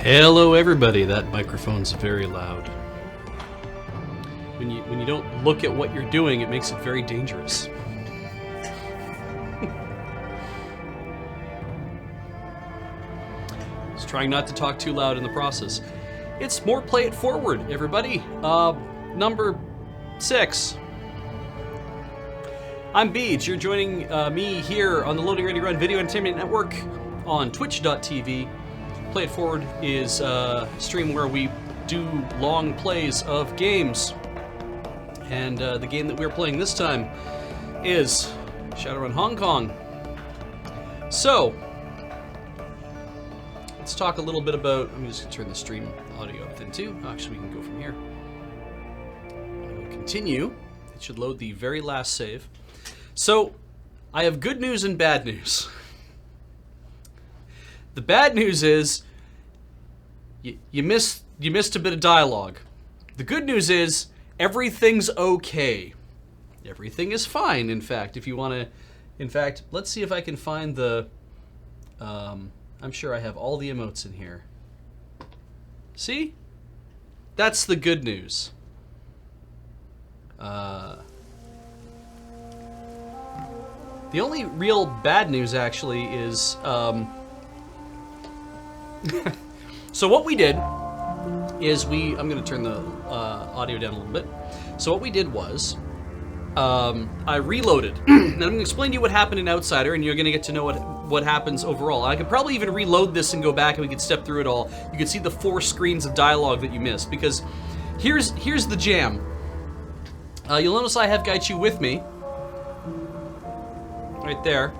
Hello everybody, that microphone's very loud. When you don't look at what you're doing, it makes it very dangerous. Just trying not to talk too loud in the process. It's more Play It Forward, everybody. Number 6. I'm Beej. You're joining me here on the Loading Ready Run Video Entertainment Network on twitch.tv. Play It Forward is a stream where we do long plays of games. And the game that we're playing this time is Shadowrun Hong Kong. So, let's talk a little bit about... I'm just going to turn the stream audio up then too. Actually, we can go from here. We'll continue. It should load the very last save. So, I have good news and bad news. The bad news is you missed a bit of dialogue. The good news is everything's okay. Everything is fine, in fact. If you want to... In fact, let's see if I can find the... I'm sure I have all the emotes in here. See? That's the good news. The only real bad news, actually, is... So what we did is I'm going to turn the audio down a little bit. So what we did was I reloaded. And I'm going to explain to you what happened in Outsider, and you're going to get to know what happens overall. I could probably even reload this and go back, and we could step through it all. You could see the 4 screens of dialogue that you missed, because here's the jam. You'll notice I have Gaichu with me. Right there.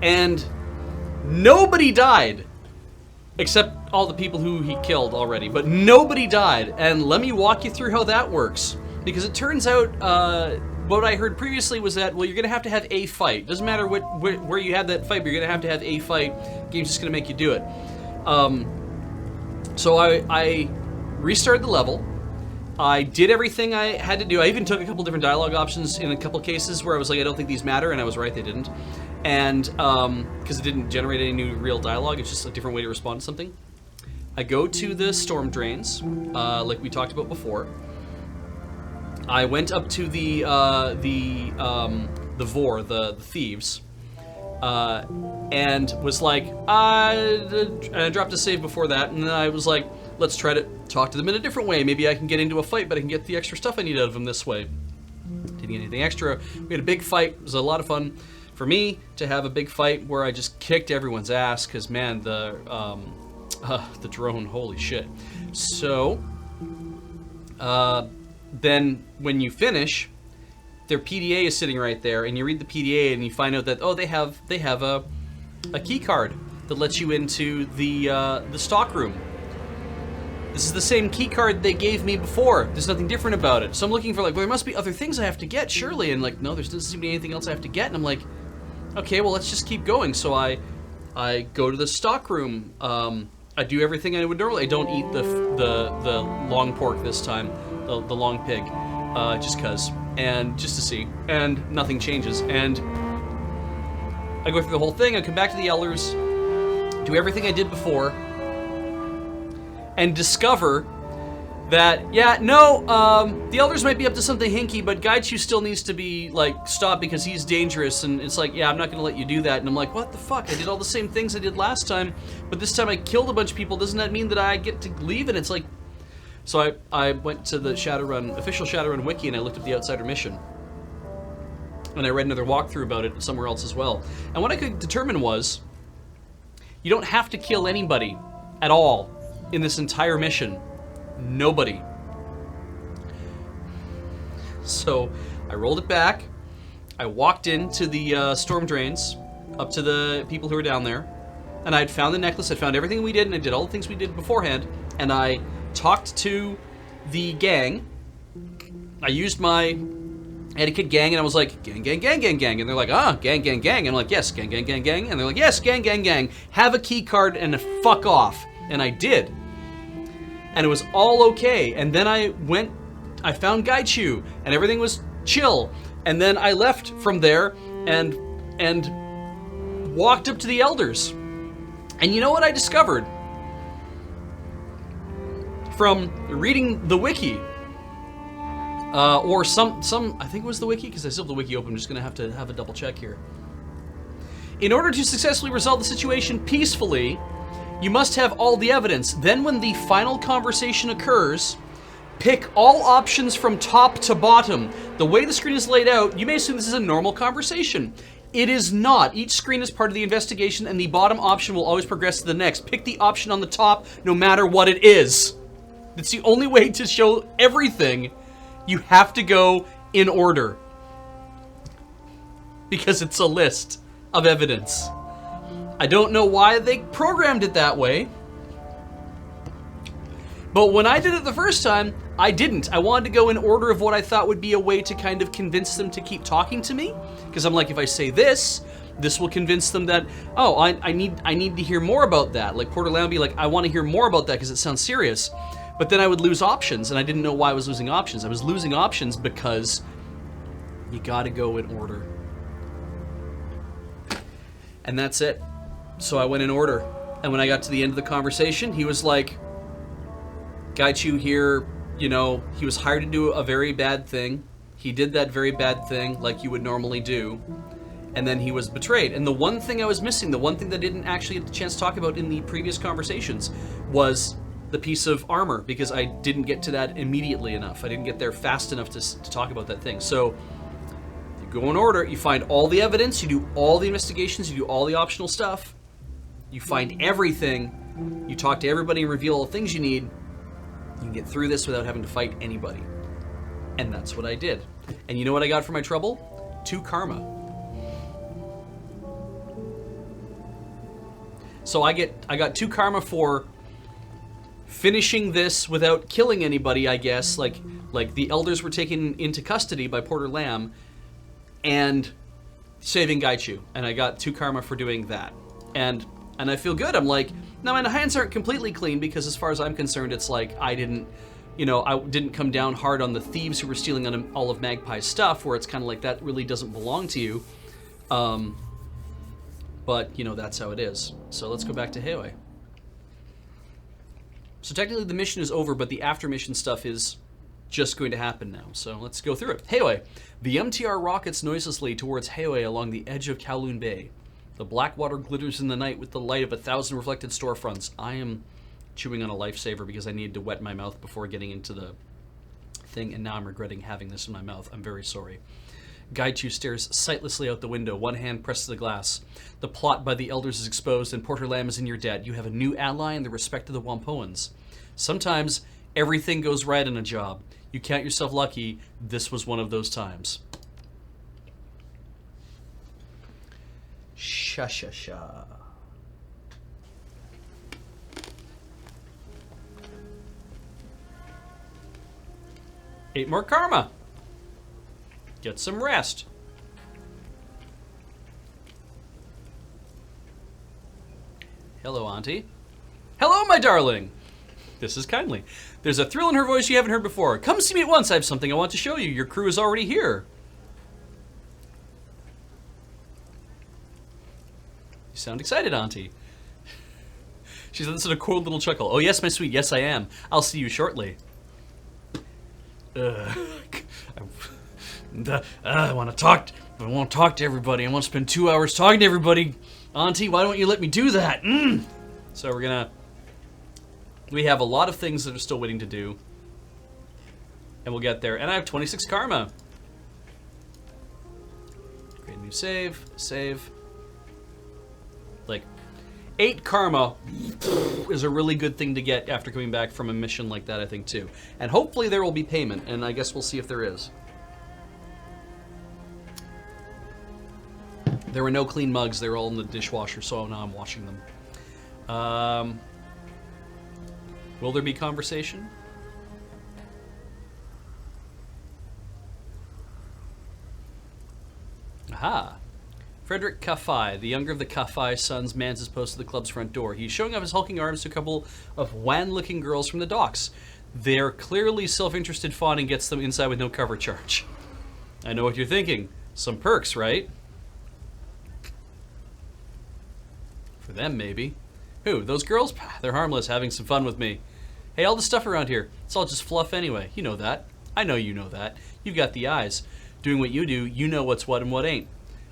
And nobody died, except all the people who he killed already, but nobody died. And let me walk you through how that works, because it turns out what I heard previously was that, well, you're gonna have to have a fight. Doesn't matter where you have that fight, but you're gonna have a fight. Game's just gonna make you do it. So I restarted the level. I did everything I had to do. I even took a couple different dialogue options in a couple cases where I was like, I don't think these matter, and I was right, they didn't. And because it didn't generate any new real dialogue, it's just a different way to respond to something. I go to the storm drains, like we talked about before. I went up to the Vor, the thieves, and was like, and I dropped a save before that, and then I was like, let's try to talk to them in a different way. Maybe I can get into a fight, but I can get the extra stuff I need out of them this way. Didn't get anything extra. We had a big fight. It was a lot of fun for me to have a big fight where I just kicked everyone's ass, because man, the drone, holy shit. So then when you finish, their PDA is sitting right there, and you read the PDA and you find out that, oh, they have a key card that lets you into the stock room. This is the same key card they gave me before. There's nothing different about it. So I'm looking for, like, well, there must be other things I have to get, surely. And like, no, there doesn't seem to be anything else I have to get. And I'm like, okay, well, let's just keep going. So I go to the stock room. I do everything I would normally. I don't eat the long pork this time, the long pig, just cause, and just to see. And nothing changes. And I go through the whole thing. I come back to the elders, do everything I did before, and discover that, yeah, no, the elders might be up to something hinky, but Gaichu still needs to be, like, stopped because he's dangerous, and it's like, yeah, I'm not gonna let you do that. And I'm like, what the fuck? I did all the same things I did last time, but this time I killed a bunch of people. Doesn't that mean that I get to leave? And it's like, so I went to the Shadowrun, official Shadowrun wiki, and I looked up the Outsider mission. And I read another walkthrough about it somewhere else as well. And what I could determine was, you don't have to kill anybody at all in this entire mission. Nobody. So I rolled it back. I walked into the storm drains, up to the people who were down there, and I'd found the necklace. I found everything we did, and I did all the things we did beforehand. And I talked to the gang. I used my etiquette gang, and I was like, gang, gang, gang, gang, gang. And they're like, gang, gang, gang. And I'm like, yes, gang, gang, gang, gang. And they're like, yes, gang, gang, gang. Have a key card and fuck off. And I did. And it was all okay. And then I found Gaichu, and everything was chill. And then I left from there and walked up to the elders. And you know what I discovered? From reading the wiki, or some, I think it was the wiki, because I still have the wiki open. I'm just going to have a double check here. In order to successfully resolve the situation peacefully, you must have all the evidence. Then when the final conversation occurs, pick all options from top to bottom. The way the screen is laid out, you may assume this is a normal conversation. It is not. Each screen is part of the investigation, and the bottom option will always progress to the next. Pick the option on the top, no matter what it is. It's the only way to show everything. You have to go in order. Because it's a list of evidence. I don't know why they programmed it that way. But when I did it the first time, I didn't. I wanted to go in order of what I thought would be a way to kind of convince them to keep talking to me. Because I'm like, if I say this will convince them that, oh, I need to hear more about that. Like Porter Lamb would be like, I want to hear more about that because it sounds serious. But then I would lose options, and I didn't know why I was losing options. I was losing options because you gotta go in order. And that's it. So I went in order. And when I got to the end of the conversation, he was like, Gaichu here, you know, he was hired to do a very bad thing. He did that very bad thing like you would normally do. And then he was betrayed. And the one thing I was missing, the one thing that I didn't actually get the chance to talk about in the previous conversations was the piece of armor, because I didn't get to that immediately enough. I didn't get there fast enough to talk about that thing. So you go in order, you find all the evidence, you do all the investigations, you do all the optional stuff, you find everything, you talk to everybody and reveal all the things you need, you can get through this without having to fight anybody. And that's what I did. And you know what I got for my trouble? 2 karma. So I got 2 karma for finishing this without killing anybody, I guess. Like the elders were taken into custody by Porter Lamb and saving Gaichu. And I got 2 karma for doing that. And I feel good. I'm like, now my hands aren't completely clean, because as far as I'm concerned, it's like I didn't come down hard on the thieves who were stealing on all of Magpie's stuff, where it's kind of like that really doesn't belong to you. But, you know, that's how it is. So let's go back to Heioi. So technically the mission is over, but the after mission stuff is just going to happen now. So let's go through it. Heioi. The MTR rockets noiselessly towards Heioi along the edge of Kowloon Bay. The black water glitters in the night with the light of 1,000 reflected storefronts. I am chewing on a lifesaver because I needed to wet my mouth before getting into the thing, and now I'm regretting having this in my mouth. I'm very sorry. Gaichu stares sightlessly out the window, one hand pressed to the glass. The plot by the elders is exposed, and Porter Lamb is in your debt. You have a new ally in the respect of the Wampoans. Sometimes everything goes right in a job. You count yourself lucky. This was one of those times. Sha. 8 more karma. Get some rest. Hello, Auntie. Hello, my darling. This is Kindly. There's a thrill in her voice you haven't heard before. Come see me at once. I have something I want to show you. Your crew is already here. You sound excited, Auntie. She said this with a cold little chuckle. Oh, yes, my sweet. Yes, I am. I'll see you shortly. I want to talk. I want to talk to everybody. I want to spend 2 hours talking to everybody. Auntie, why don't you let me do that? So we have a lot of things that are still waiting to do, and we'll get there. And I have 26 karma. Create a new save. Like 8 karma is a really good thing to get after coming back from a mission like that, I think, too. And hopefully there will be payment, and I guess we'll see if there is. There were no clean mugs. They were all in the dishwasher, so now I'm washing them. Will there be conversation? Aha. Frederick Kafai, the younger of the Kafai sons, mans his post at the club's front door. He's showing off his hulking arms to a couple of wan-looking girls from the docks. They're clearly self-interested fawning and gets them inside with no cover charge. I know what you're thinking. Some perks, right? For them, maybe. Who, those girls? They're harmless, having some fun with me. Hey, all the stuff around here, it's all just fluff anyway. You know that. I know you know that. You've got the eyes. Doing what you do, you know what's what and what ain't.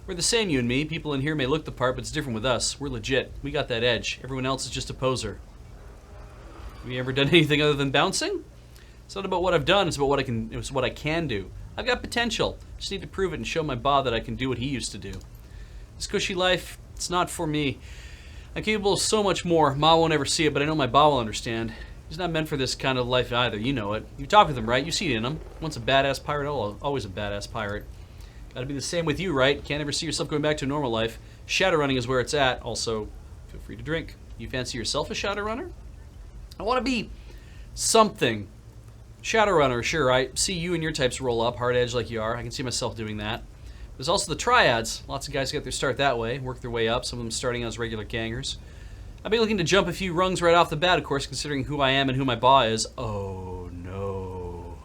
We're the same, you and me. People in here may look the part, but it's different with us. We're legit. We got that edge. Everyone else is just a poser. Have you ever done anything other than bouncing? It's not about what I've done, it's about what I can do. I've got potential. Just need to prove it and show my ba that I can do what he used to do. This cushy life, it's not for me. I'm capable of so much more. Ma won't ever see it, but I know my ba will understand. He's not meant for this kind of life either, you know it. You talk with him, right? You see it in him. Once a badass pirate, always a badass pirate. Gotta be the same with you, right? Can't ever see yourself going back to a normal life. Shadowrunning is where it's at. Also, feel free to drink. You fancy yourself a Shadowrunner? I want to be something. Shadowrunner, sure. I see you and your types roll up, hard edge like you are. I can see myself doing that. There's also the triads. Lots of guys get their start that way, work their way up, some of them starting as regular gangers. I'd be looking to jump a few rungs right off the bat, of course, considering who I am and who my ba is. Oh, no.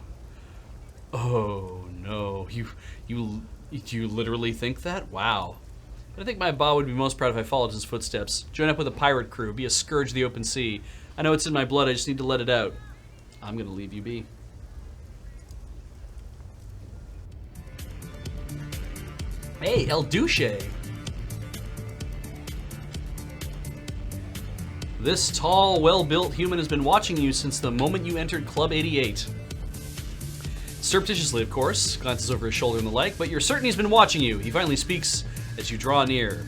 Oh, no. You literally think that? Wow. But I think my ba would be most proud if I followed his footsteps. Join up with a pirate crew, be a scourge of the open sea. I know it's in my blood, I just need to let it out. I'm gonna leave you be. Hey, El Duce. This tall, well-built human has been watching you since the moment you entered Club 88. Surreptitiously, of course, glances over his shoulder and the like, but you're certain he's been watching you. He finally speaks as you draw near.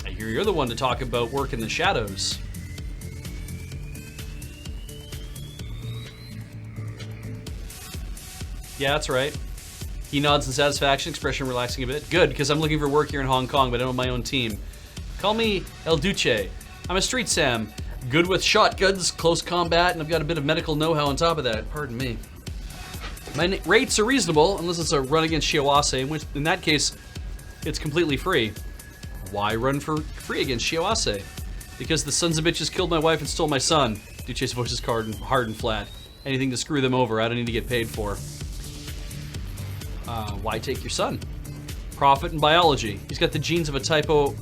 I hear you're the one to talk about work in the shadows. Yeah, that's right. He nods in satisfaction, expression relaxing a bit. Good, because I'm looking for work here in Hong Kong, but I don't have my own team. Call me El Duce. I'm a street Sam. Good with shotguns, close combat, and I've got a bit of medical know-how on top of that. Pardon me. My rates are reasonable, unless it's a run against Shiawase, in which, in that case, it's completely free. Why run for free against Shiawase? Because the sons of bitches killed my wife and stole my son. Duce's voice is hard and flat. Anything to screw them over, I don't need to get paid for. Why take your son? Profit in biology. He's got the genes of a typo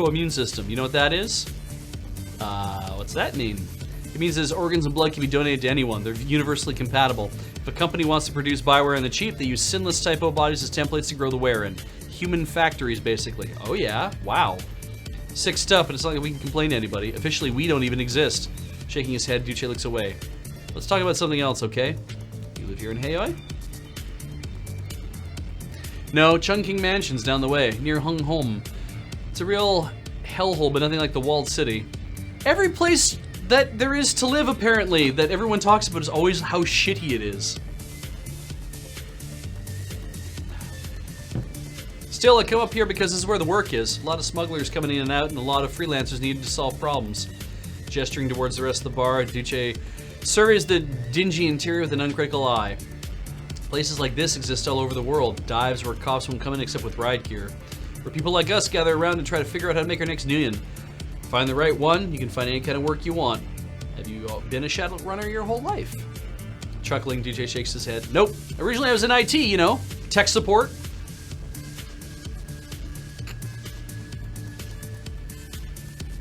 immune system. You know what that is? What's that mean? It means his organs and blood can be donated to anyone. They're universally compatible. If a company wants to produce bioware on the cheap, they use sinless typo bodies as templates to grow the ware in. Human factories, basically. Oh yeah? Wow. Sick stuff, but it's not like we can complain to anybody. Officially, we don't even exist. Shaking his head, Duce looks away. Let's talk about something else, okay? You live here in Haoi? No, Chungking Mansion's down the way, near Hung Hom. It's a real hellhole, but nothing like the walled city. Every place that there is to live, apparently, that everyone talks about is always how shitty it is. Still, I come up here because this is where the work is. A lot of smugglers coming in and out, and a lot of freelancers needing to solve problems. Gesturing towards the rest of the bar, Duce surveys the dingy interior with an uncritical eye. Places like this exist all over the world. Dives where cops won't come in except with riot gear. Where people like us gather around and try to figure out how to make our next million. Find the right one, you can find any kind of work you want. Have you been a Shadowrunner your whole life? Chuckling, Duce shakes his head. Nope. Originally I was in IT, you know. Tech support.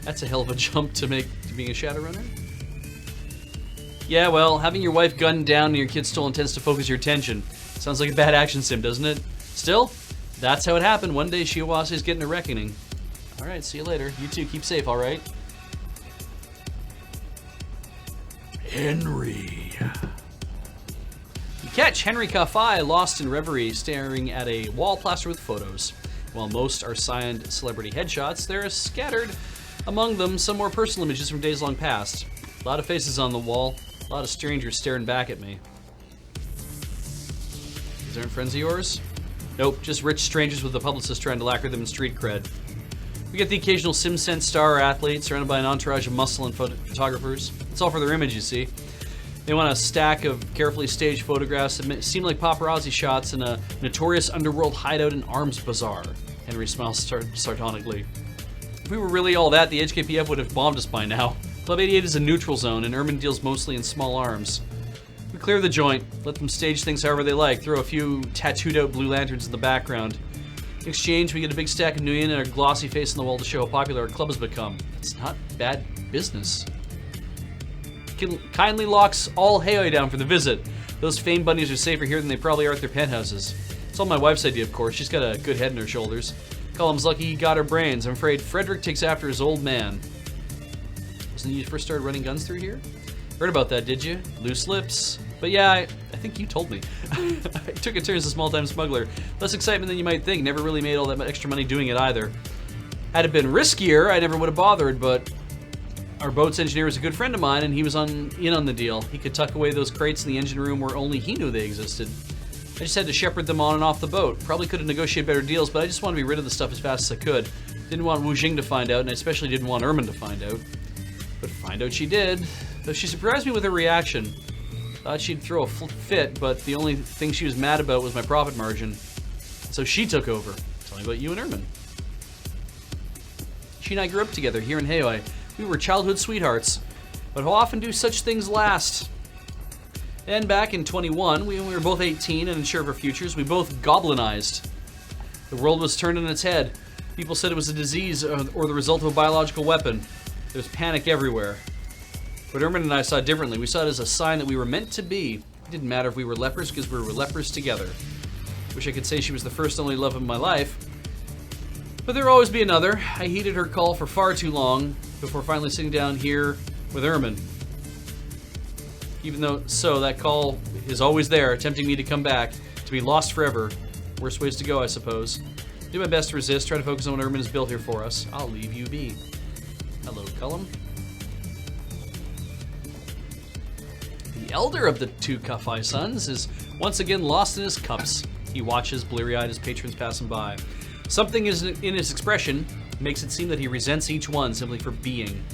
That's a hell of a jump to make to being a Shadowrunner. Yeah, well, having your wife gunned down and your kid stolen tends to focus your attention. Sounds like a bad action sim, doesn't it? Still, that's how it happened. One day Shiawase's getting a reckoning. Alright, see you later. You two, keep safe, alright? Henry. You catch Henry Kafai lost in reverie, staring at a wall plastered with photos. While most are signed celebrity headshots, there are scattered among them some more personal images from days long past. A lot of faces on the wall. A lot of strangers staring back at me. These aren't friends of yours? Nope, just rich strangers with a publicist trying to lacquer them in street cred. We get the occasional SimSense star or athlete surrounded by an entourage of muscle and photographers. It's all for their image, you see. They want a stack of carefully staged photographs that seem like paparazzi shots in a notorious underworld hideout and arms bazaar. Henry smiles sardonically. If we were really all that, the HKPF would have bombed us by now. Club 88 is a neutral zone, and Ermin deals mostly in small arms. We clear the joint, let them stage things however they like, throw a few tattooed-out blue lanterns in the background. In exchange, we get a big stack of nuyen and a glossy face on the wall to show how popular our club has become. It's not bad business. Kindly locks all Haoi down for the visit. Those Fane bunnies are safer here than they probably are at their penthouses. It's all my wife's idea, of course. She's got a good head on her shoulders. Column's lucky he got her brains. I'm afraid Frederick takes after his old man. Wasn't you first started running guns through here? Heard about that, did you? Loose lips. But yeah, I think you told me. I took a turn as a small-time smuggler. Less excitement than you might think. Never really made all that extra money doing it either. Had it been riskier, I never would have bothered, but our boat's engineer was a good friend of mine, and he was in on the deal. He could tuck away those crates in the engine room where only he knew they existed. I just had to shepherd them on and off the boat. Probably could have negotiated better deals, but I just wanted to be rid of the stuff as fast as I could. Didn't want Wu Jing to find out, and I especially didn't want Ermin to find out. But find out she did. Though she surprised me with her reaction. Thought she'd throw a fit, but the only thing she was mad about was my profit margin. So she took over. Tell me about you and Ermin. She and I grew up together here in Haoi. We were childhood sweethearts. But how often do such things last? And back in 21, we were both 18 and unsure of our futures. We both goblinized. The world was turned on its head. People said it was a disease or the result of a biological weapon. There was panic everywhere. But Ermin and I saw it differently. We saw it as a sign that we were meant to be. It didn't matter if we were lepers because we were lepers together. Wish I could say she was the first and only love of my life. But there will always be another. I heeded her call for far too long before finally sitting down here with Ermin. Even though, that call is always there, tempting me to come back, to be lost forever. Worst ways to go, I suppose. Do my best to resist, try to focus on what Ermin has built here for us. I'll leave you be. Hello, Cullum. The elder of the two Kafai sons is once again lost in his cups. He watches, bleary-eyed, as patrons pass him by. Something is in his expression makes it seem that he resents each one simply for being.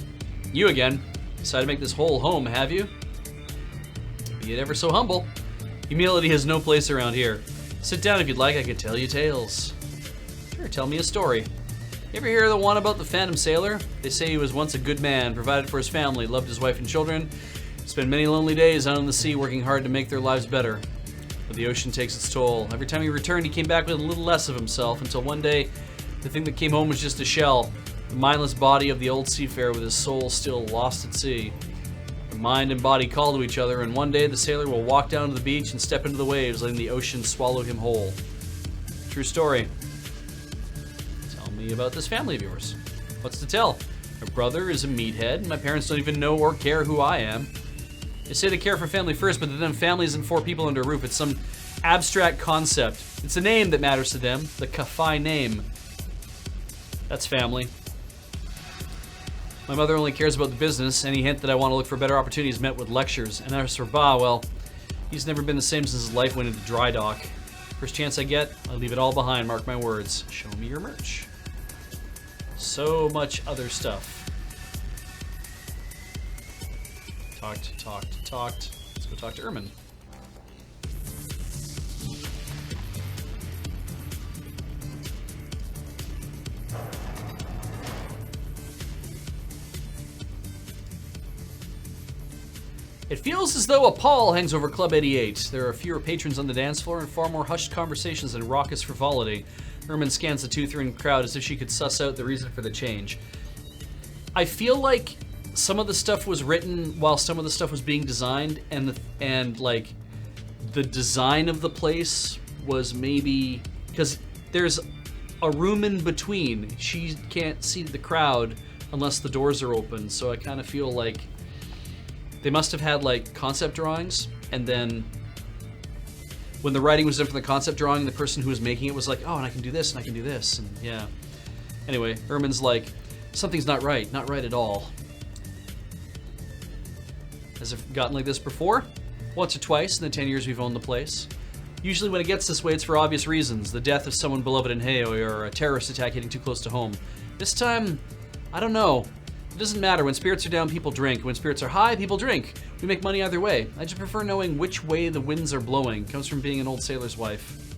You again. Decided to make this whole home, have you? Be it ever so humble. Humility has no place around here. Sit down if you'd like, I could tell you tales. Sure, tell me a story. You ever hear the one about the Phantom Sailor? They say he was once a good man, provided for his family, loved his wife and children, spent many lonely days out on the sea working hard to make their lives better. But the ocean takes its toll. Every time he returned, he came back with a little less of himself, until one day, the thing that came home was just a shell, the mindless body of the old seafarer with his soul still lost at sea. The mind and body call to each other, and one day the sailor will walk down to the beach and step into the waves, letting the ocean swallow him whole. True story. Tell me about this family of yours. What's to tell? My brother is a meathead, and my parents don't even know or care who I am. They say they care for family first, but to them, family isn't four people under a roof. It's some abstract concept. It's the name that matters to them, the Kafai name. That's family. My mother only cares about the business. Any hint that I want to look for better opportunities met with lectures. And as for Ba, well, he's never been the same since his life went into dry dock. First chance I get, I'll leave it all behind, mark my words. Show me your merch. So much other stuff. Talked. Let's go talk to Ermin. It feels as though a pall hangs over Club 88. There are fewer patrons on the dance floor and far more hushed conversations and raucous frivolity. Ermin scans the two-three crowd as if she could suss out the reason for the change. I feel like some of the stuff was written while some of the stuff was being designed, and like the design of the place was maybe because there's a room in between. She can't see the crowd unless the doors are open, so I kind of feel like they must have had like concept drawings, and then when the writing was done for the concept drawing, the person who was making it was like, oh, and I can do this and I can do this, and yeah. Anyway, Ermin's like, something's not right at all. Has it gotten like this before? Once or twice in the 10 years we've owned the place. Usually when it gets this way, it's for obvious reasons. The death of someone beloved in Haoi, or a terrorist attack hitting too close to home. This time, I don't know. It doesn't matter. When spirits are down, people drink. When spirits are high, people drink. We make money either way. I just prefer knowing which way the winds are blowing. Comes from being an old sailor's wife.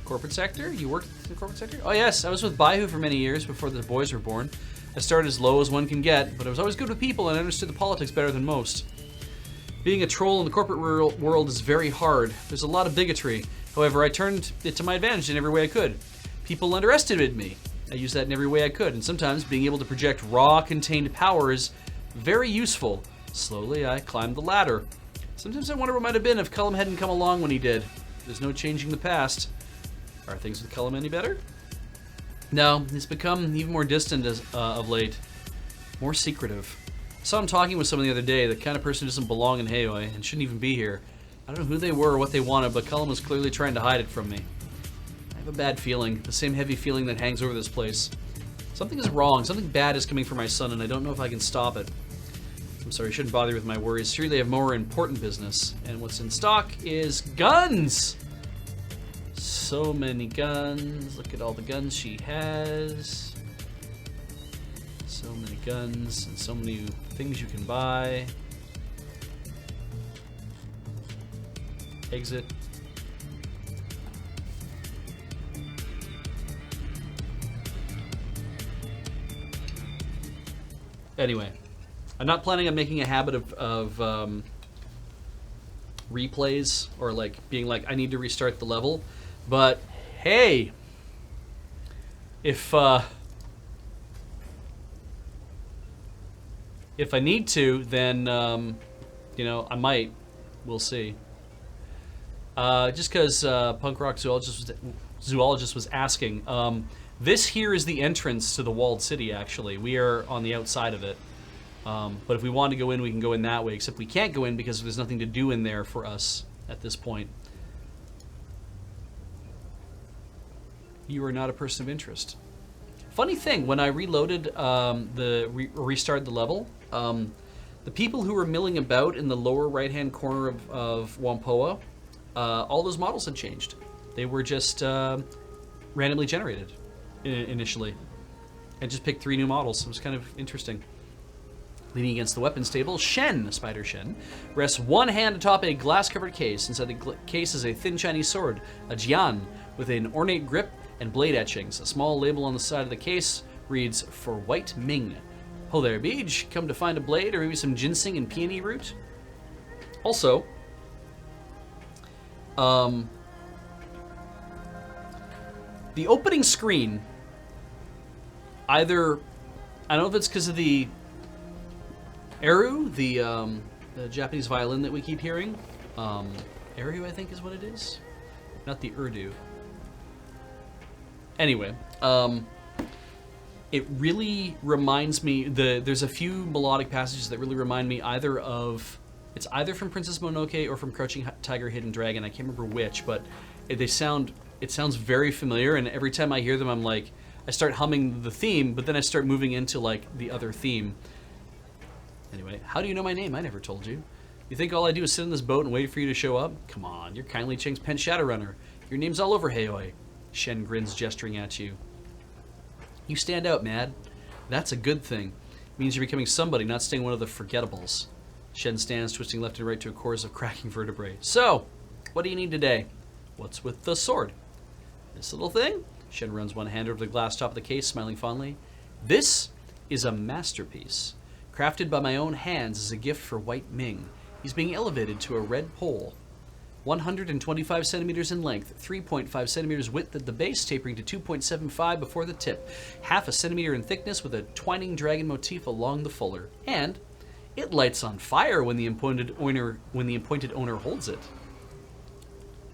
Corporate sector? You worked in the corporate sector? Oh yes, I was with Baihu for many years before the boys were born. I started as low as one can get, but I was always good with people and I understood the politics better than most. Being a troll in the corporate world is very hard. There's a lot of bigotry. However, I turned it to my advantage in every way I could. People underestimated me. I used that in every way I could, and sometimes being able to project raw contained power is very useful. Slowly, I climbed the ladder. Sometimes I wonder what might have been if Cullum hadn't come along when he did. There's no changing the past. Are things with Cullum any better? No, he's become even more distant of late. More secretive. I saw him talking with someone the other day, the kind of person who doesn't belong in Haoi and shouldn't even be here. I don't know who they were or what they wanted, but Cullum was clearly trying to hide it from me. I have a bad feeling, the same heavy feeling that hangs over this place. Something is wrong, something bad is coming for my son, and I don't know if I can stop it. I'm sorry, I shouldn't bother you with my worries. Surely they have more important business. And what's in stock is guns! So many guns. Look at all the guns she has. So many guns and so many things you can buy. Exit. Anyway, I'm not planning on making a habit of replays or like being like, I need to restart the level. But hey, if I need to, then you know, I might. We'll see. Just because Punk Rock Zoologist was asking, this here is the entrance to the walled city. Actually, we are on the outside of it. But if we want to go in, we can go in that way. Except we can't go in because there's nothing to do in there for us at this point. You are not a person of interest. Funny thing, when I reloaded restarted the level, the people who were milling about in the lower right-hand corner of Whampoa, all those models had changed. They were just randomly generated initially. I just picked 3 new models. It was kind of interesting. Leaning against the weapons table, Shen, Spider Shen, rests one hand atop a glass-covered case. Inside the case is a thin Chinese sword, a jian, with an ornate grip and blade etchings. A small label on the side of the case reads, "For White Ming." Ho there, Beej. Come to find a blade or maybe some ginseng and peony root? Also, the opening screen, either, I don't know if it's because of the Eru, the Japanese violin that we keep hearing. Eru, I think is what it is. Not the Urdu. Anyway, it really reminds me, there's a few melodic passages that really remind me either of, it's either from Princess Mononoke or from Crouching Tiger, Hidden Dragon. I can't remember which, but it sounds very familiar, and every time I hear them, I'm like, I start humming the theme, but then I start moving into like the other theme. Anyway, how do you know my name? I never told you. You think all I do is sit in this boat and wait for you to show up? Come on, you're Kindly Ching's pen Shadowrunner. Your name's all over Haoi. Shen grins, gesturing at you. You stand out, Mad. That's a good thing. It means you're becoming somebody, not staying one of the forgettables. Shen stands, twisting left and right to a chorus of cracking vertebrae. So, what do you need today? What's with the sword? This little thing? Shen runs one hand over the glass top of the case, smiling fondly. This is a masterpiece. Crafted by my own hands as a gift for White Ming. He's being elevated to a red pole. 125 centimeters in length, 3.5 centimeters width at the base, tapering to 2.75 before the tip, half a centimeter in thickness with a twining dragon motif along the fuller. And it lights on fire when the appointed owner holds it.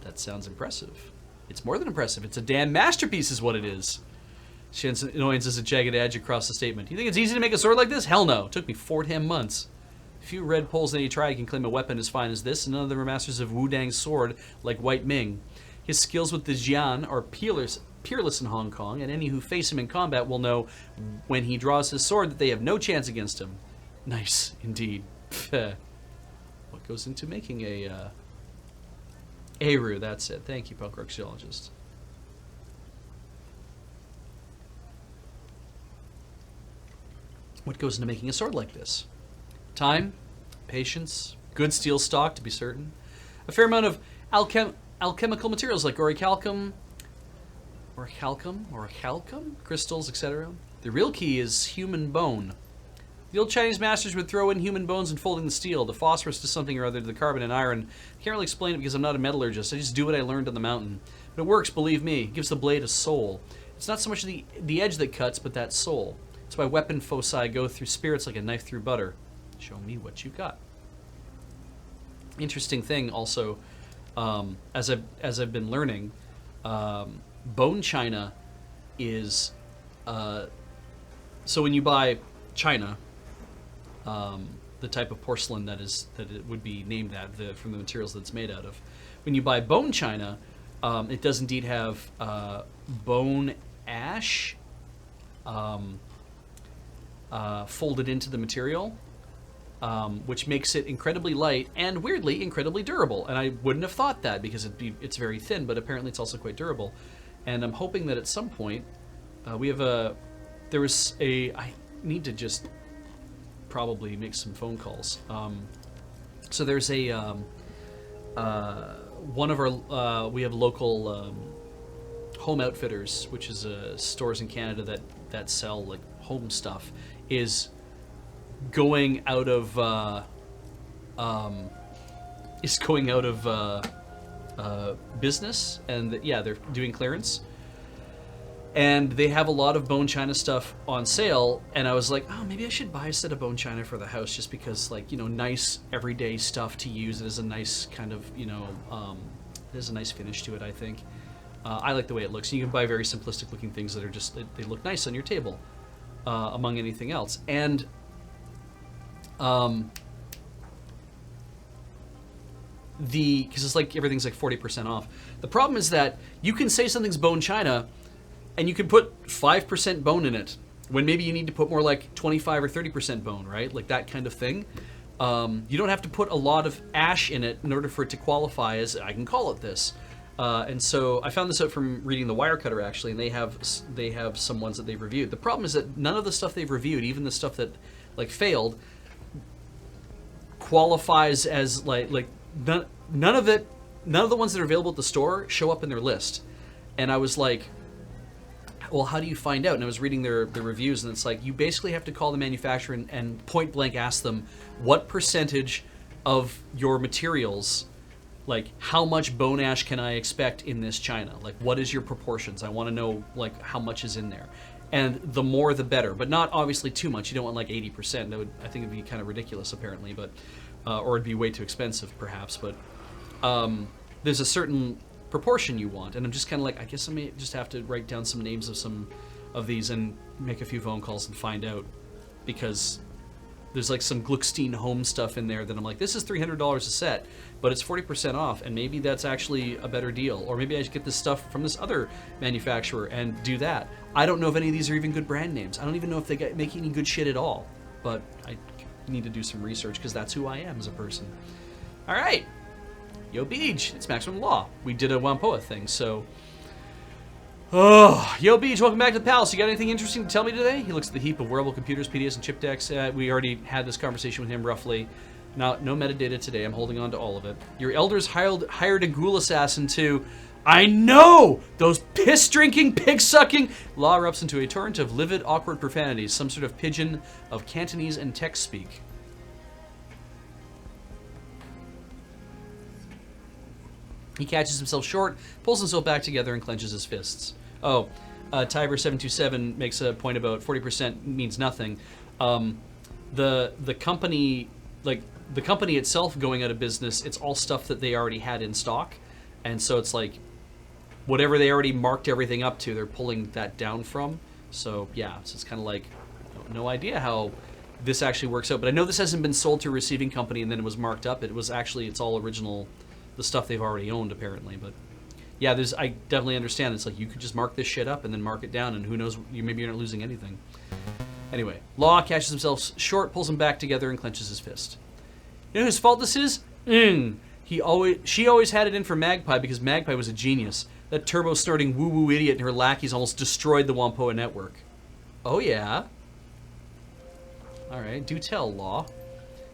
That sounds impressive. It's more than impressive. It's a damn masterpiece is what it is. Shen's annoyance is a jagged edge across the statement. You think it's easy to make a sword like this? Hell no. It took me 4 damn months. Few red poles in any tribe can claim a weapon as fine as this, and none of them are masters of Wudang's sword like White Ming. His skills with the Jian are peerless in Hong Kong, and any who face him in combat will know when he draws his sword that they have no chance against him. Nice, indeed. What goes into making a Eru, that's it. Thank you, Punk Rock Geologist. What goes into making a sword like this? Time, patience, good steel stock to be certain, a fair amount of alchemical materials like orichalcum, crystals, etc. The real key is human bone. The old Chinese masters would throw in human bones and folding the steel, the phosphorus to something or other, to the carbon and iron. I can't really explain it because I'm not a metallurgist. I just do what I learned on the mountain. But it works, believe me. It gives the blade a soul. It's not so much the edge that cuts, but that soul. It's why weapon foci go through spirits like a knife through butter. Show me what you've got. Interesting thing also, as I've been learning, bone china is so when you buy china, the type of porcelain that it would be named that from the materials that it's made out of. When you buy bone china, it does indeed have bone ash folded into the material, which makes it incredibly light and weirdly incredibly durable. And I wouldn't have thought that because it's very thin, but apparently it's also quite durable. And I'm hoping that at some point I need to just probably make some phone calls. So there's one of our we have local home outfitters, which is stores in Canada that sell like home stuff, is going out of business, and yeah, they're doing clearance. And they have a lot of bone china stuff on sale, and I was like, oh, maybe I should buy a set of bone china for the house, just because, like, you know, nice everyday stuff to use. It is a nice kind of, you know, there's a nice finish to it, I think. I like the way it looks. You can buy very simplistic looking things that are just, they look nice on your table, among anything else. And because it's like everything's like 40% off. The problem is that you can say something's bone china, and you can put 5% bone in it, when maybe you need to put more like 25 or 30% bone, right? Like that kind of thing. You don't have to put a lot of ash in it in order for it to qualify as, I can call it this. And so I found this out from reading the Wirecutter, actually, and they have some ones that they've reviewed. The problem is that none of the stuff they've reviewed, even the stuff that like failed, qualifies as like none of the ones that are available at the store show up in their list. And I was like, well, how do you find out? And I was reading their reviews, and it's like, you basically have to call the manufacturer and point blank ask them, what percentage of your materials, like how much bone ash can I expect in this china? Like, what is your proportions? I want to know like how much is in there. And the more the better, but not obviously too much. You don't want like 80%. I think it'd be kind of ridiculous, apparently, but or it'd be way too expensive, perhaps. But there's a certain proportion you want, and I'm just kind of like, I guess I may just have to write down some names of some of these and make a few phone calls and find out, because there's like some Gluckstein home stuff in there that I'm like, this is $300 a set, but it's 40% off, and maybe that's actually a better deal, or maybe I should get this stuff from this other manufacturer and do that. I don't know if any of these are even good brand names. I don't even know if they make any good shit at all, but I need to do some research because that's who I am as a person. All right. Yo, Beej, it's Maximum Law. We did a Wampoa thing, so... Oh, Yo, Beej, welcome back to the Palace. You got anything interesting to tell me today? He looks at the heap of wearable computers, PDS, and chip decks. We already had this conversation with him, roughly. No metadata today. I'm holding on to all of it. Your elders hired a ghoul assassin to... I know! Those piss-drinking, pig-sucking... Law erupts into a torrent of livid, awkward profanities, some sort of pidgin of Cantonese and text speak. He catches himself short, pulls himself back together, and clenches his fists. Oh, Tiber727 makes a point about 40% means nothing. The company, like the company itself going out of business, it's all stuff that they already had in stock, and so it's like whatever they already marked everything up to, they're pulling that down from. So yeah, so it's kind of like no idea how this actually works out. But I know this hasn't been sold to a receiving company and then it was marked up. It's all original. The stuff they've already owned, apparently. But yeah, I definitely understand. It's like you could just mark this shit up and then mark it down, and who knows, maybe you're not losing anything. Anyway, Law catches himself short, pulls him back together, and clenches his fist. You know whose fault this is? She always had it in for Magpie because Magpie was a genius. That turbo-snorting woo-woo idiot and her lackeys almost destroyed the Wampoa network. Oh yeah? Alright, do tell, Law.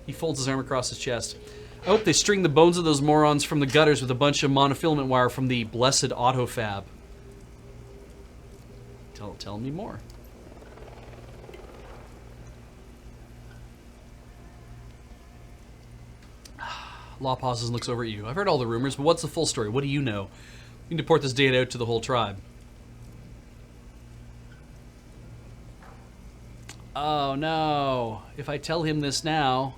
He folds his arm across his chest. I hope they string the bones of those morons from the gutters with a bunch of monofilament wire from the blessed Autofab. Tell me more. Law pauses and looks over at you. I've heard all the rumors, but what's the full story? What do you know? You need to report this data out to the whole tribe. Oh no. If I tell him this now...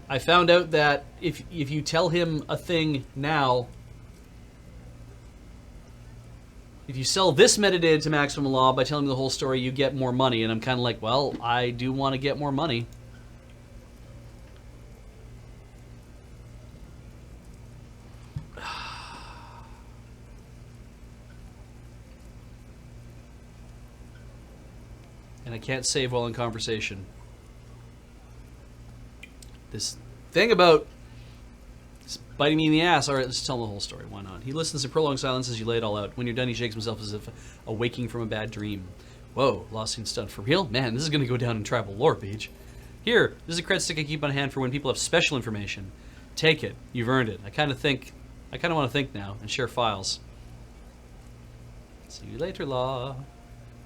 I found out that if you tell him a thing now... If you sell this metadata to Maximum Law by telling me the whole story, you get more money. And I'm kind of like, well, I do want to get more money. And I can't save while in conversation. This thing about biting me in the ass. All right, let's tell the whole story. Why not? He listens in prolonged silence as you lay it all out. When you're done, he shakes himself as if awaking from a bad dream. Whoa, lost scene stunt. For real? Man, this is going to go down in tribal lore, Beach. Here, this is a cred stick I keep on hand for when people have special information. Take it. You've earned it. I kind of want to think now and share files. See you later, Law.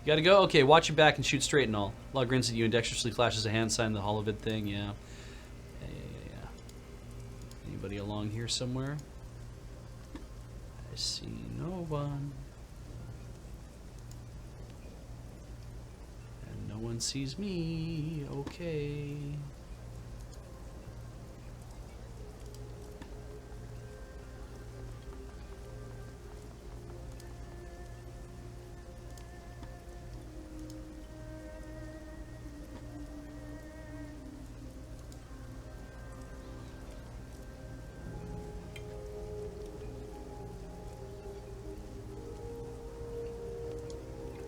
You gotta go? Okay, watch your back and shoot straight and all. Law grins at you and dexterously flashes a hand sign, the holovid thing, yeah. Anybody along here somewhere? I see no one. And no one sees me. Okay.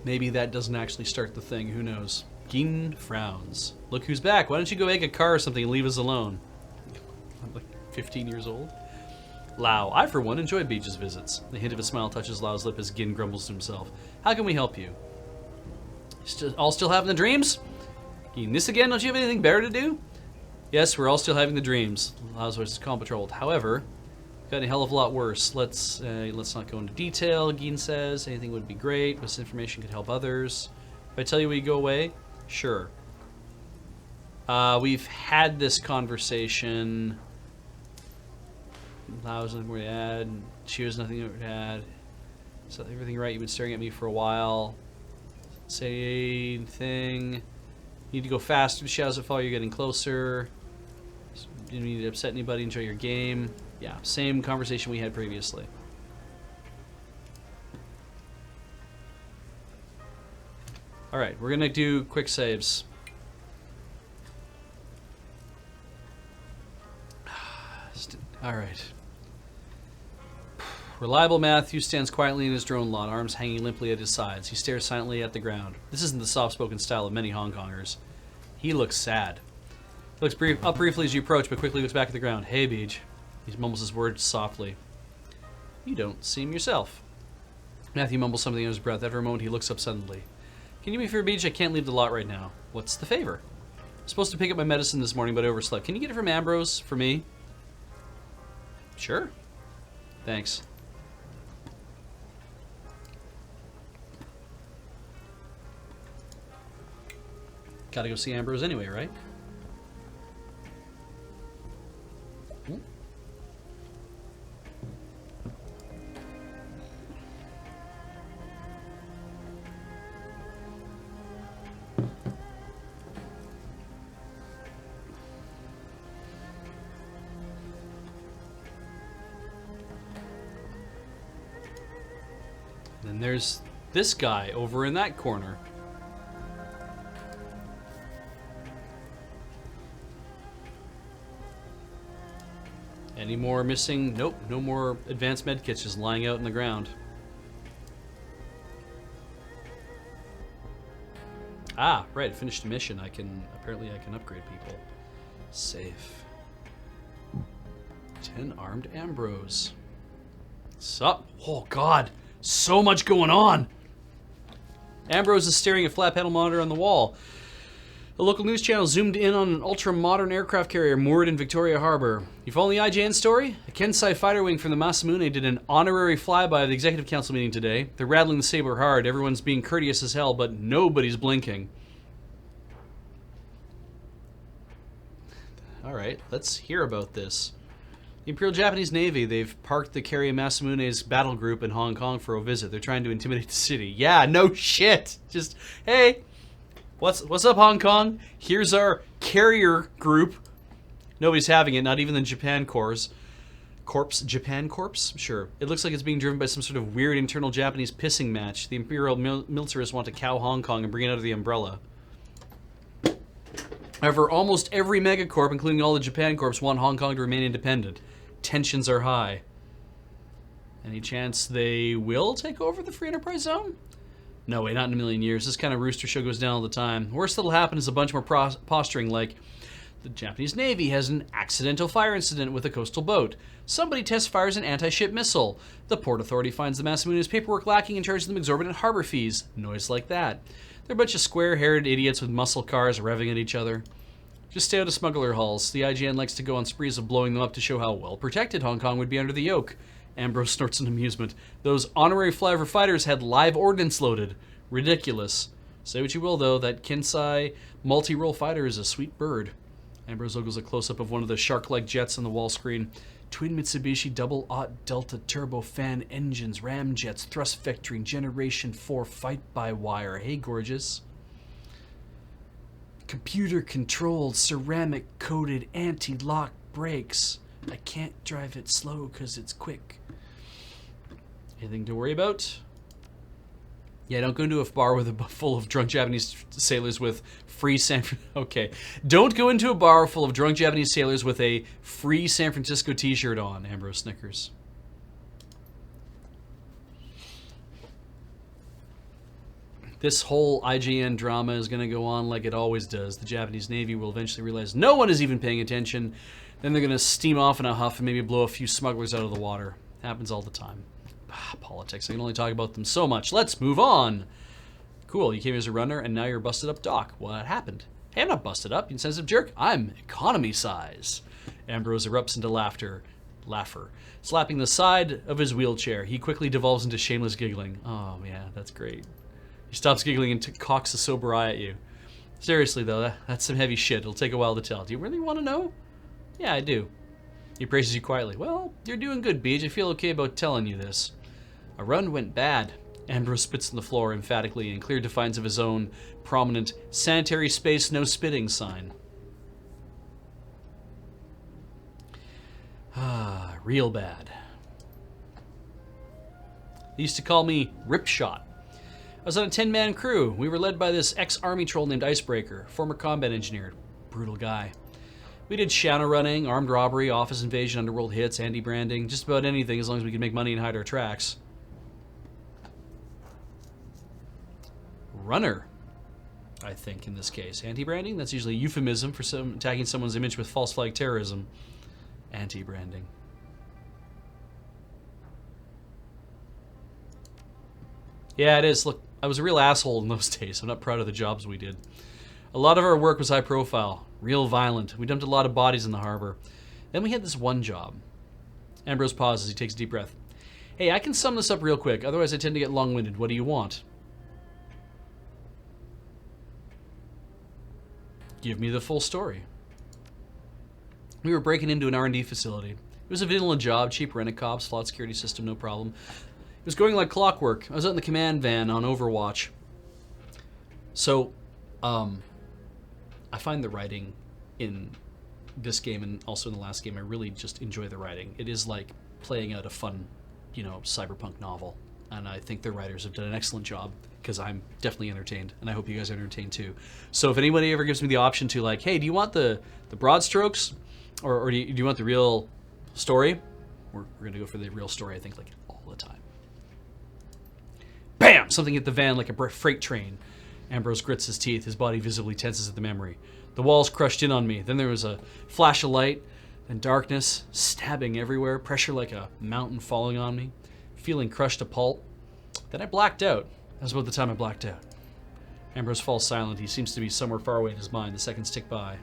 Maybe that doesn't actually start the thing, who knows. Geen frowns. Look who's back. Why don't you go make a car or something and leave us alone? I'm like 15 years old. Lao. I, for one, enjoy Beach's visits. The hint of a smile touches Lao's lip as Gin grumbles to himself. How can we help you? All still having the dreams? Gin, this again? Don't you have anything better to do? Yes, we're all still having the dreams. Lao's voice is calm patrolled. However, got a hell of a lot worse. Let's not go into detail, Gin says. Anything would be great. This information could help others. If I tell you we go away, sure. We've had this conversation. Lao was nothing more to add. She was nothing more to add. So everything right? You've been staring at me for a while. Say anything. Need to go faster. The shadows that follow you're getting closer. You don't need to upset anybody. Enjoy your game. Yeah, same conversation we had previously. Alright, we're gonna do quick saves. Alright. Reliable Matthew stands quietly in his drone lot, arms hanging limply at his sides. He stares silently at the ground. This isn't the soft-spoken style of many Hong Kongers. He looks sad. He looks up briefly as you approach, but quickly looks back at the ground. Hey, Beach. He mumbles his words softly. You don't seem yourself. Matthew mumbles something under his breath. After a moment, he looks up suddenly. Can you do me a favor, Beach? I can't leave the lot right now. What's the favor? I'm supposed to pick up my medicine this morning, but I overslept. Can you get it from Ambrose for me? Sure. Thanks. Gotta go see Ambrose anyway, right? And there's this guy over in that corner. Any more missing? Nope, no more advanced med kits just lying out in the ground. Ah, right, finished a mission. Apparently I can upgrade people. Safe. 10 armed Ambrose. Sup? Oh god, so much going on! Ambrose is staring at a flat panel monitor on the wall. The local news channel zoomed in on an ultra-modern aircraft carrier moored in Victoria Harbor. You following the IJN story? A Kensai fighter wing from the Masamune did an honorary flyby of the Executive Council meeting today. They're rattling the saber hard. Everyone's being courteous as hell, but nobody's blinking. Alright, let's hear about this. The Imperial Japanese Navy, they've parked the Carrie Masamune's battle group in Hong Kong for a visit. They're trying to intimidate the city. Yeah, no shit. Just, hey, what's up, Hong Kong? Here's our carrier group. Nobody's having it, not even the Japan Corps. Japan Corps? Sure. It looks like it's being driven by some sort of weird internal Japanese pissing match. The Imperial militarists want to cow Hong Kong and bring it out of the umbrella. However, almost every megacorp, including all the Japan Corps, want Hong Kong to remain independent. Tensions are high. Any chance they will take over the Free Enterprise Zone? No way, not in a million years. This kind of rooster show goes down all the time. Worst that'll happen is a bunch more posturing like, the Japanese Navy has an accidental fire incident with a coastal boat. Somebody test fires an anti-ship missile. The Port Authority finds the Masamune's paperwork lacking and charges them exorbitant harbor fees. Noise like that. They're a bunch of square-haired idiots with muscle cars revving at each other. Just stay out of smuggler hulls. The IGN likes to go on sprees of blowing them up to show how well-protected Hong Kong would be under the yoke. Ambrose snorts in amusement. Those honorary flyover fighters had live ordnance loaded. Ridiculous. Say what you will, though, that Kinsai multi-role fighter is a sweet bird. Ambrose ogles a close-up of one of the shark-like jets on the wall screen. Twin Mitsubishi double-aught Delta turbofan engines, ramjets, thrust vectoring, Generation 4 fight-by-wire. Hey, gorgeous. Computer-controlled, ceramic-coated anti-lock brakes. I can't drive it slow because it's quick. Anything to worry about? Yeah, don't go into a bar full of drunk Japanese sailors with free Okay. Don't go into a bar full of drunk Japanese sailors with a free San Francisco t-shirt on, Ambrose snickers. This whole IGN drama is going to go on like it always does. The Japanese Navy will eventually realize no one is even paying attention. Then they're going to steam off in a huff and maybe blow a few smugglers out of the water. Happens all the time. Politics, I can only talk about them so much. Let's move on. Cool, you came here as a runner and now you're busted up doc. What happened? Hey, I'm not busted up, you insensitive jerk. I'm economy size. Ambrose erupts into laughter. Slapping the side of his wheelchair, he quickly devolves into shameless giggling. Oh, yeah, that's great. He stops giggling and cocks a sober eye at you. Seriously, though, that's some heavy shit. It'll take a while to tell. Do you really want to know? Yeah, I do. He praises you quietly. Well, you're doing good, Beej. I feel okay about telling you this. A run went bad. Ambrose spits on the floor emphatically in clear defiance of his own prominent sanitary space no spitting sign. Ah, real bad. They used to call me Ripshot. I was on a 10-man crew. We were led by this ex-army troll named Icebreaker, former combat engineer. Brutal guy. We did Shadowrunning, armed robbery, office invasion, underworld hits, anti-branding, just about anything as long as we could make money and hide our tracks. Runner, I think, in this case. Anti-branding? That's usually a euphemism for attacking someone's image with false flag terrorism. Anti-branding. Yeah, it is. Look, I was a real asshole in those days. I'm not proud of the jobs we did. A lot of our work was high profile, real violent. We dumped a lot of bodies in the harbor. Then we had this one job. Ambrose pauses. He takes a deep breath. Hey, I can sum this up real quick. Otherwise, I tend to get long-winded. What do you want? Give me the full story. We were breaking into an R&D facility. It was a vanilla job, cheap rent-a-cops, flawed security system, no problem. It was going like clockwork. I was out in the command van on Overwatch. So, I find the writing in this game and also in the last game, I really just enjoy the writing. It is like playing out a fun, cyberpunk novel. And I think the writers have done an excellent job because I'm definitely entertained, and I hope you guys are entertained too. So if anybody ever gives me the option to like, hey, do you want the broad strokes or do you want the real story? We're going to go for the real story, I think, like all the time. Bam! Something hit the van like a freight train. Ambrose grits his teeth. His body visibly tenses at the memory. The walls crushed in on me. Then there was a flash of light, then darkness, stabbing everywhere, pressure like a mountain falling on me, feeling crushed to pulp. Then I blacked out. That was about the time I blacked out. Ambrose falls silent. He seems to be somewhere far away in his mind. The seconds tick by.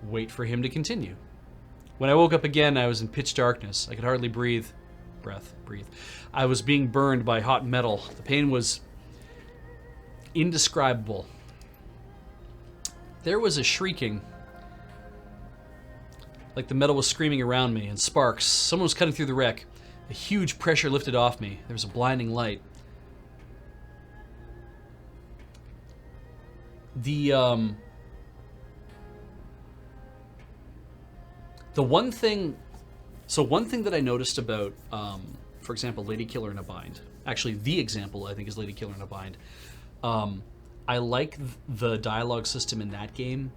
Wait for him to continue. When I woke up again, I was in pitch darkness. I could hardly breathe. Breathe. I was being burned by hot metal. The pain was indescribable. There was a shrieking. Like the metal was screaming around me, and sparks. Someone was cutting through the wreck. A huge pressure lifted off me. There was a blinding light. The one thing... So one thing that I noticed about, for example, Lady Killer in a Bind. Actually, the example, I think, is Lady Killer in a Bind. I like the dialogue system in that game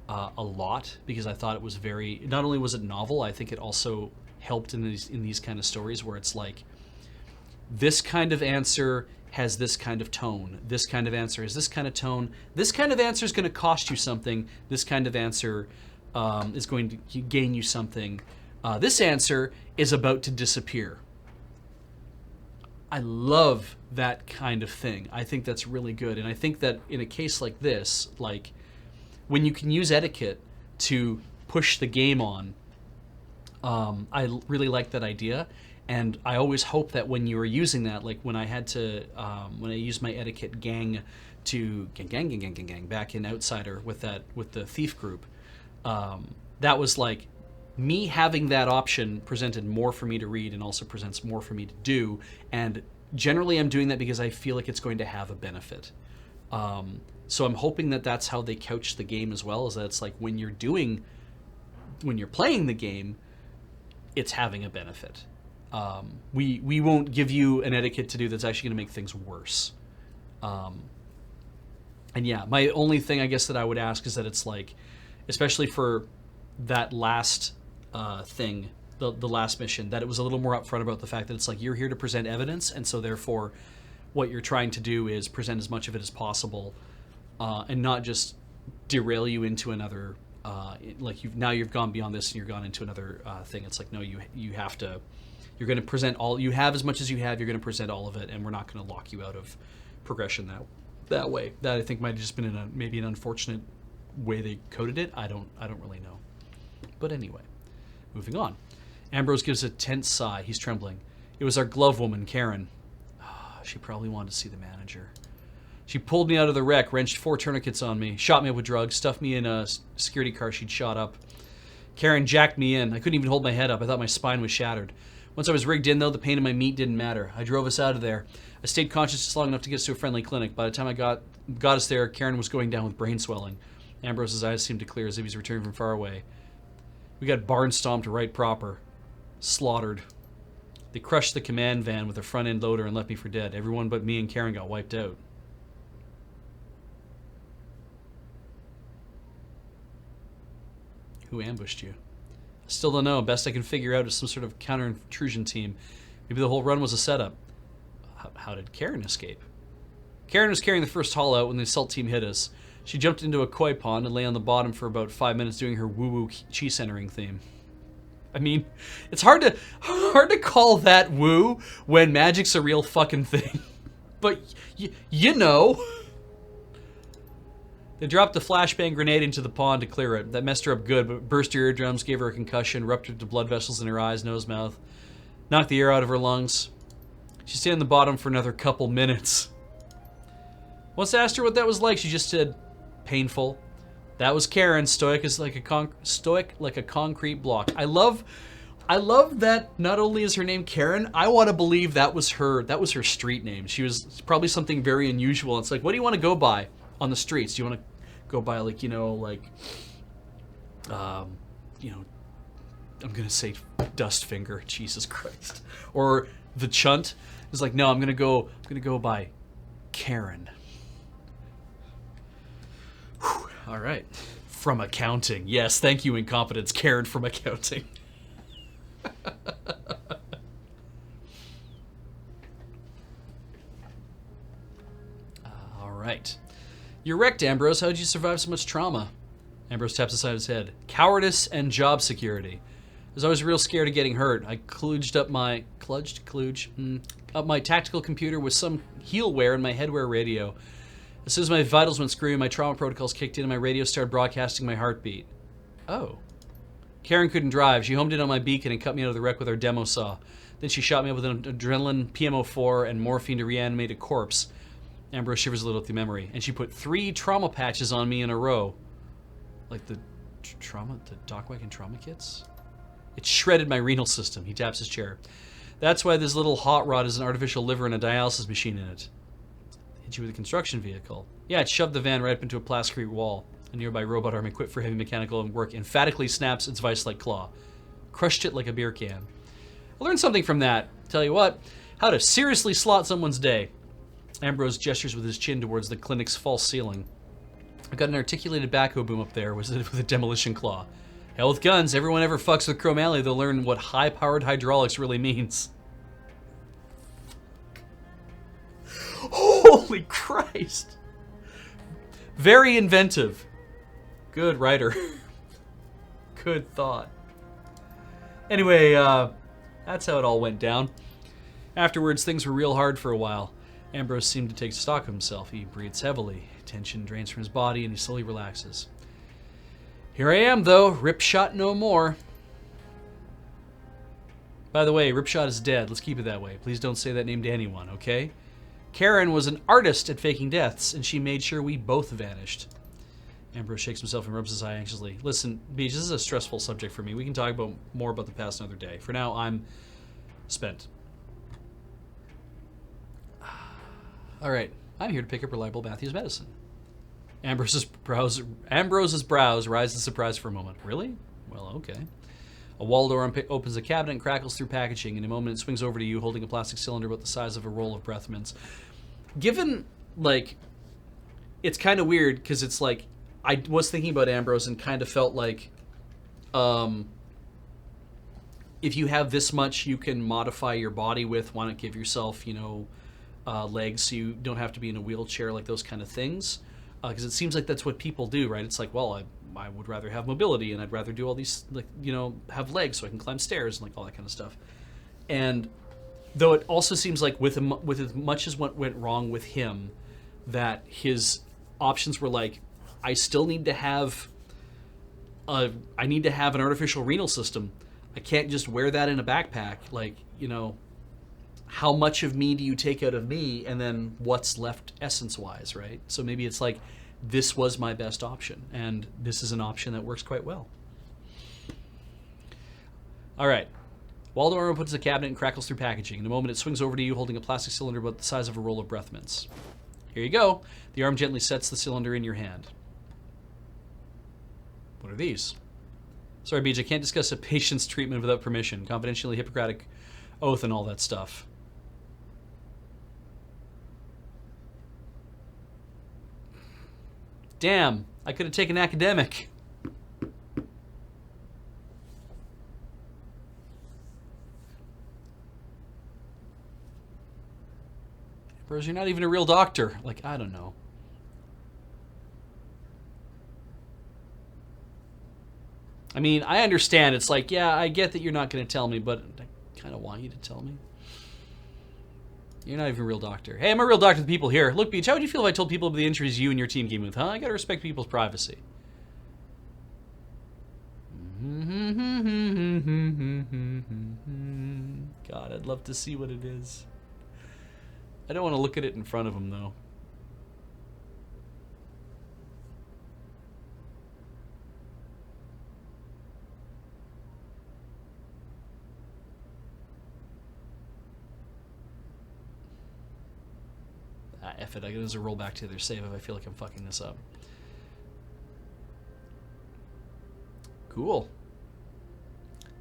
a lot, because I thought it was very... Not only was it novel, I think it also helped in these kind of stories where it's like, this kind of answer has this kind of tone. This kind of answer has this kind of tone. This kind of answer is going to cost you something. This kind of answer is going to gain you something. This answer is about to disappear. I love that kind of thing. I think that's really good. And I think that in a case like this, like when you can use etiquette to push the game on, I really like that idea. And I always hope that when you were using that, like when I had to, when I used my etiquette gang to gang back in Outsider with the thief group, that was like me having that option presented more for me to read and also presents more for me to do. And generally I'm doing that because I feel like it's going to have a benefit. So I'm hoping that that's how they couch the game as well, is that it's like when you're playing the game, it's having a benefit. We won't give you an etiquette to do that's actually going to make things worse. And yeah, my only thing I guess that I would ask is that it's like, especially for that last thing, the last mission, that it was a little more upfront about the fact that it's like you're here to present evidence, and so therefore what you're trying to do is present as much of it as possible, and not just derail you into another, like you've gone beyond this and you're gone into another thing. It's like, no, you have to, you're going to present all you have, as much as you have, you're going to present all of it, and we're not going to lock you out of progression that way. That I think might have just been maybe an unfortunate way they coded it. I don't really know. But anyway, moving on. Ambrose gives a tense sigh. He's trembling. It was our glove woman, Karen. She probably wanted to see the manager. She pulled me out of the wreck, wrenched 4 tourniquets on me, shot me up with drugs, stuffed me in a security car she'd shot up. Karen jacked me in. I couldn't even hold my head up. I thought my spine was shattered. Once I was rigged in, though, the pain in my meat didn't matter. I drove us out of there. I stayed conscious just long enough to get us to a friendly clinic. By the time I got us there, Karen was going down with brain swelling. Ambrose's eyes seemed to clear as if he's returning from far away. We got barn stomped right proper. Slaughtered. They crushed the command van with a front-end loader and left me for dead. Everyone but me and Karen got wiped out. Who ambushed you? I still don't know. Best I can figure out is some sort of counter-intrusion team. Maybe the whole run was a setup. How did Karen escape? Karen was carrying the first haul out when the assault team hit us. She jumped into a koi pond and lay on the bottom for about 5 minutes doing her woo-woo chi centering theme. I mean, it's hard to call that woo when magic's a real fucking thing. But you know. They dropped a flashbang grenade into the pond to clear it. That messed her up good, but burst her eardrums, gave her a concussion, ruptured the blood vessels in her eyes, nose, mouth, knocked the air out of her lungs. She stayed on the bottom for another couple minutes. Once I asked her what that was like, she just said, painful. That was Karen, stoic like a concrete block. I love that not only is her name Karen, I want to believe that was her street name. She was probably something very unusual. It's like, what do you want to go by on the streets? Do you want to go by I'm gonna say Dustfinger, Jesus Christ. Or the Chunt. It's like, no, I'm gonna go by Karen. Whew. All right. From accounting. Yes, thank you, incompetence. Karen from accounting. All right. You're wrecked, Ambrose. How did you survive so much trauma? Ambrose taps aside his head. Cowardice and job security. I was always real scared of getting hurt. I kludged up my tactical computer with some heelware and my headwear radio. As soon as my vitals went screwy, my trauma protocols kicked in and my radio started broadcasting my heartbeat. Oh. Karen couldn't drive. She homed in on my beacon and cut me out of the wreck with her demo saw. Then she shot me up with an adrenaline PMO4 and morphine to reanimate a corpse. Ambrose shivers a little at the memory. And she put 3 trauma patches on me in a row. Like the trauma, the Dockwag and trauma kits? It shredded my renal system. He taps his chair. That's why this little hot rod is an artificial liver and a dialysis machine in it. Hit you with a construction vehicle. Yeah, it shoved the van right up into a plasticrete wall. A nearby robot arm equipped for heavy mechanical work emphatically snaps its vice-like claw. Crushed it like a beer can. I learned something from that. Tell you what, how to seriously slot someone's day. Ambrose gestures with his chin towards the clinic's false ceiling. I've got an articulated backhoe boom up there with a demolition claw. Hell with guns. Everyone ever fucks with Chromalia, they'll learn what high-powered hydraulics really means. Holy Christ! Very inventive. Good writer. Good thought. Anyway, that's how it all went down. Afterwards, things were real hard for a while. Ambrose seemed to take stock of himself. He breathes heavily. Tension drains from his body, and he slowly relaxes. Here I am, though. Ripshot no more. By the way, Ripshot is dead. Let's keep it that way. Please don't say that name to anyone, okay? Karen was an artist at faking deaths, and she made sure we both vanished. Ambrose shakes himself and rubs his eye anxiously. Listen, Beach, this is a stressful subject for me. We can talk more about the past another day. For now, I'm spent. All right, I'm here to pick up reliable Matthew's medicine. Ambrose's brows rise in surprise for a moment. Really? Well, okay. A wall door opens a cabinet and crackles through packaging. In a moment, it swings over to you, holding a plastic cylinder about the size of a roll of breath mints. Given, like, it's kind of weird because it's like, I was thinking about Ambrose and kind of felt like, if you have this much you can modify your body with, why not give yourself, legs so you don't have to be in a wheelchair, like those kind of things. Because it seems like that's what people do, right? It's like, well, I would rather have mobility, and I'd rather do all these, like, have legs so I can climb stairs and like all that kind of stuff. And though it also seems like with as much as what went wrong with him, that his options were like, I still need to have an artificial renal system. I can't just wear that in a backpack. Like, how much of me do you take out of me, and then what's left essence-wise, right? So maybe it's like, this was my best option, and this is an option that works quite well. All right. Waldo Armo puts the cabinet and crackles through packaging. In a moment, it swings over to you, holding a plastic cylinder about the size of a roll of breath mints. Here you go. The arm gently sets the cylinder in your hand. What are these? Sorry, Beej, I can't discuss a patient's treatment without permission. Confidentially, Hippocratic oath and all that stuff. Damn, I could have taken academic. Bros, you're not even a real doctor. Like, I don't know. I mean, I understand. It's like, yeah, I get that you're not going to tell me, but I kind of want you to tell me. You're not even a real doctor. Hey, I'm a real doctor to the people here. Look, Beach, how would you feel if I told people about the injuries you and your team came with, huh? I gotta respect people's privacy. God, I'd love to see what it is. I don't want to look at it in front of him, though. F it, I gotta roll back to their save if I feel like I'm fucking this up. Cool.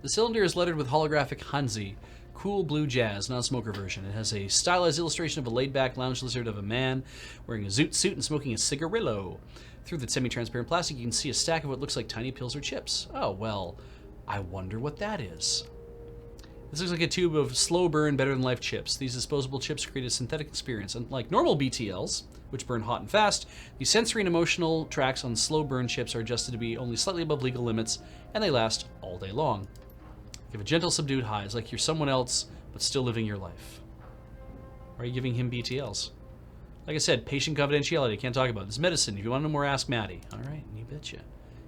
The cylinder is lettered with holographic Hanzi, cool blue jazz, non-smoker version. It has a stylized illustration of a laid-back lounge lizard of a man wearing a zoot suit and smoking a cigarillo. Through the semi-transparent plastic, you can see a stack of what looks like tiny pills or chips. Oh, well, I wonder what that is. This looks like a tube of slow burn, better than life chips. These disposable chips create a synthetic experience. Unlike normal BTLs, which burn hot and fast, the sensory and emotional tracks on slow burn chips are adjusted to be only slightly above legal limits, and they last all day long. Give a gentle, subdued high. It's like you're someone else, but still living your life. Why are you giving him BTLs? Like I said, patient confidentiality. I can't talk about it. This medicine. If you want to know more, ask Maddie. All right, you betcha.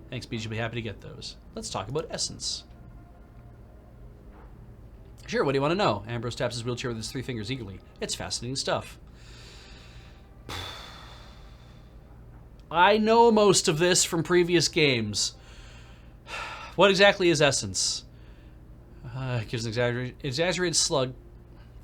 Thanks, Beach. You'll be happy to get those. Let's talk about essence. Sure, what do you want to know? Ambrose taps his wheelchair with his 3 fingers eagerly. It's fascinating stuff. I know most of this from previous games. What exactly is essence? Gives an exaggerated slug.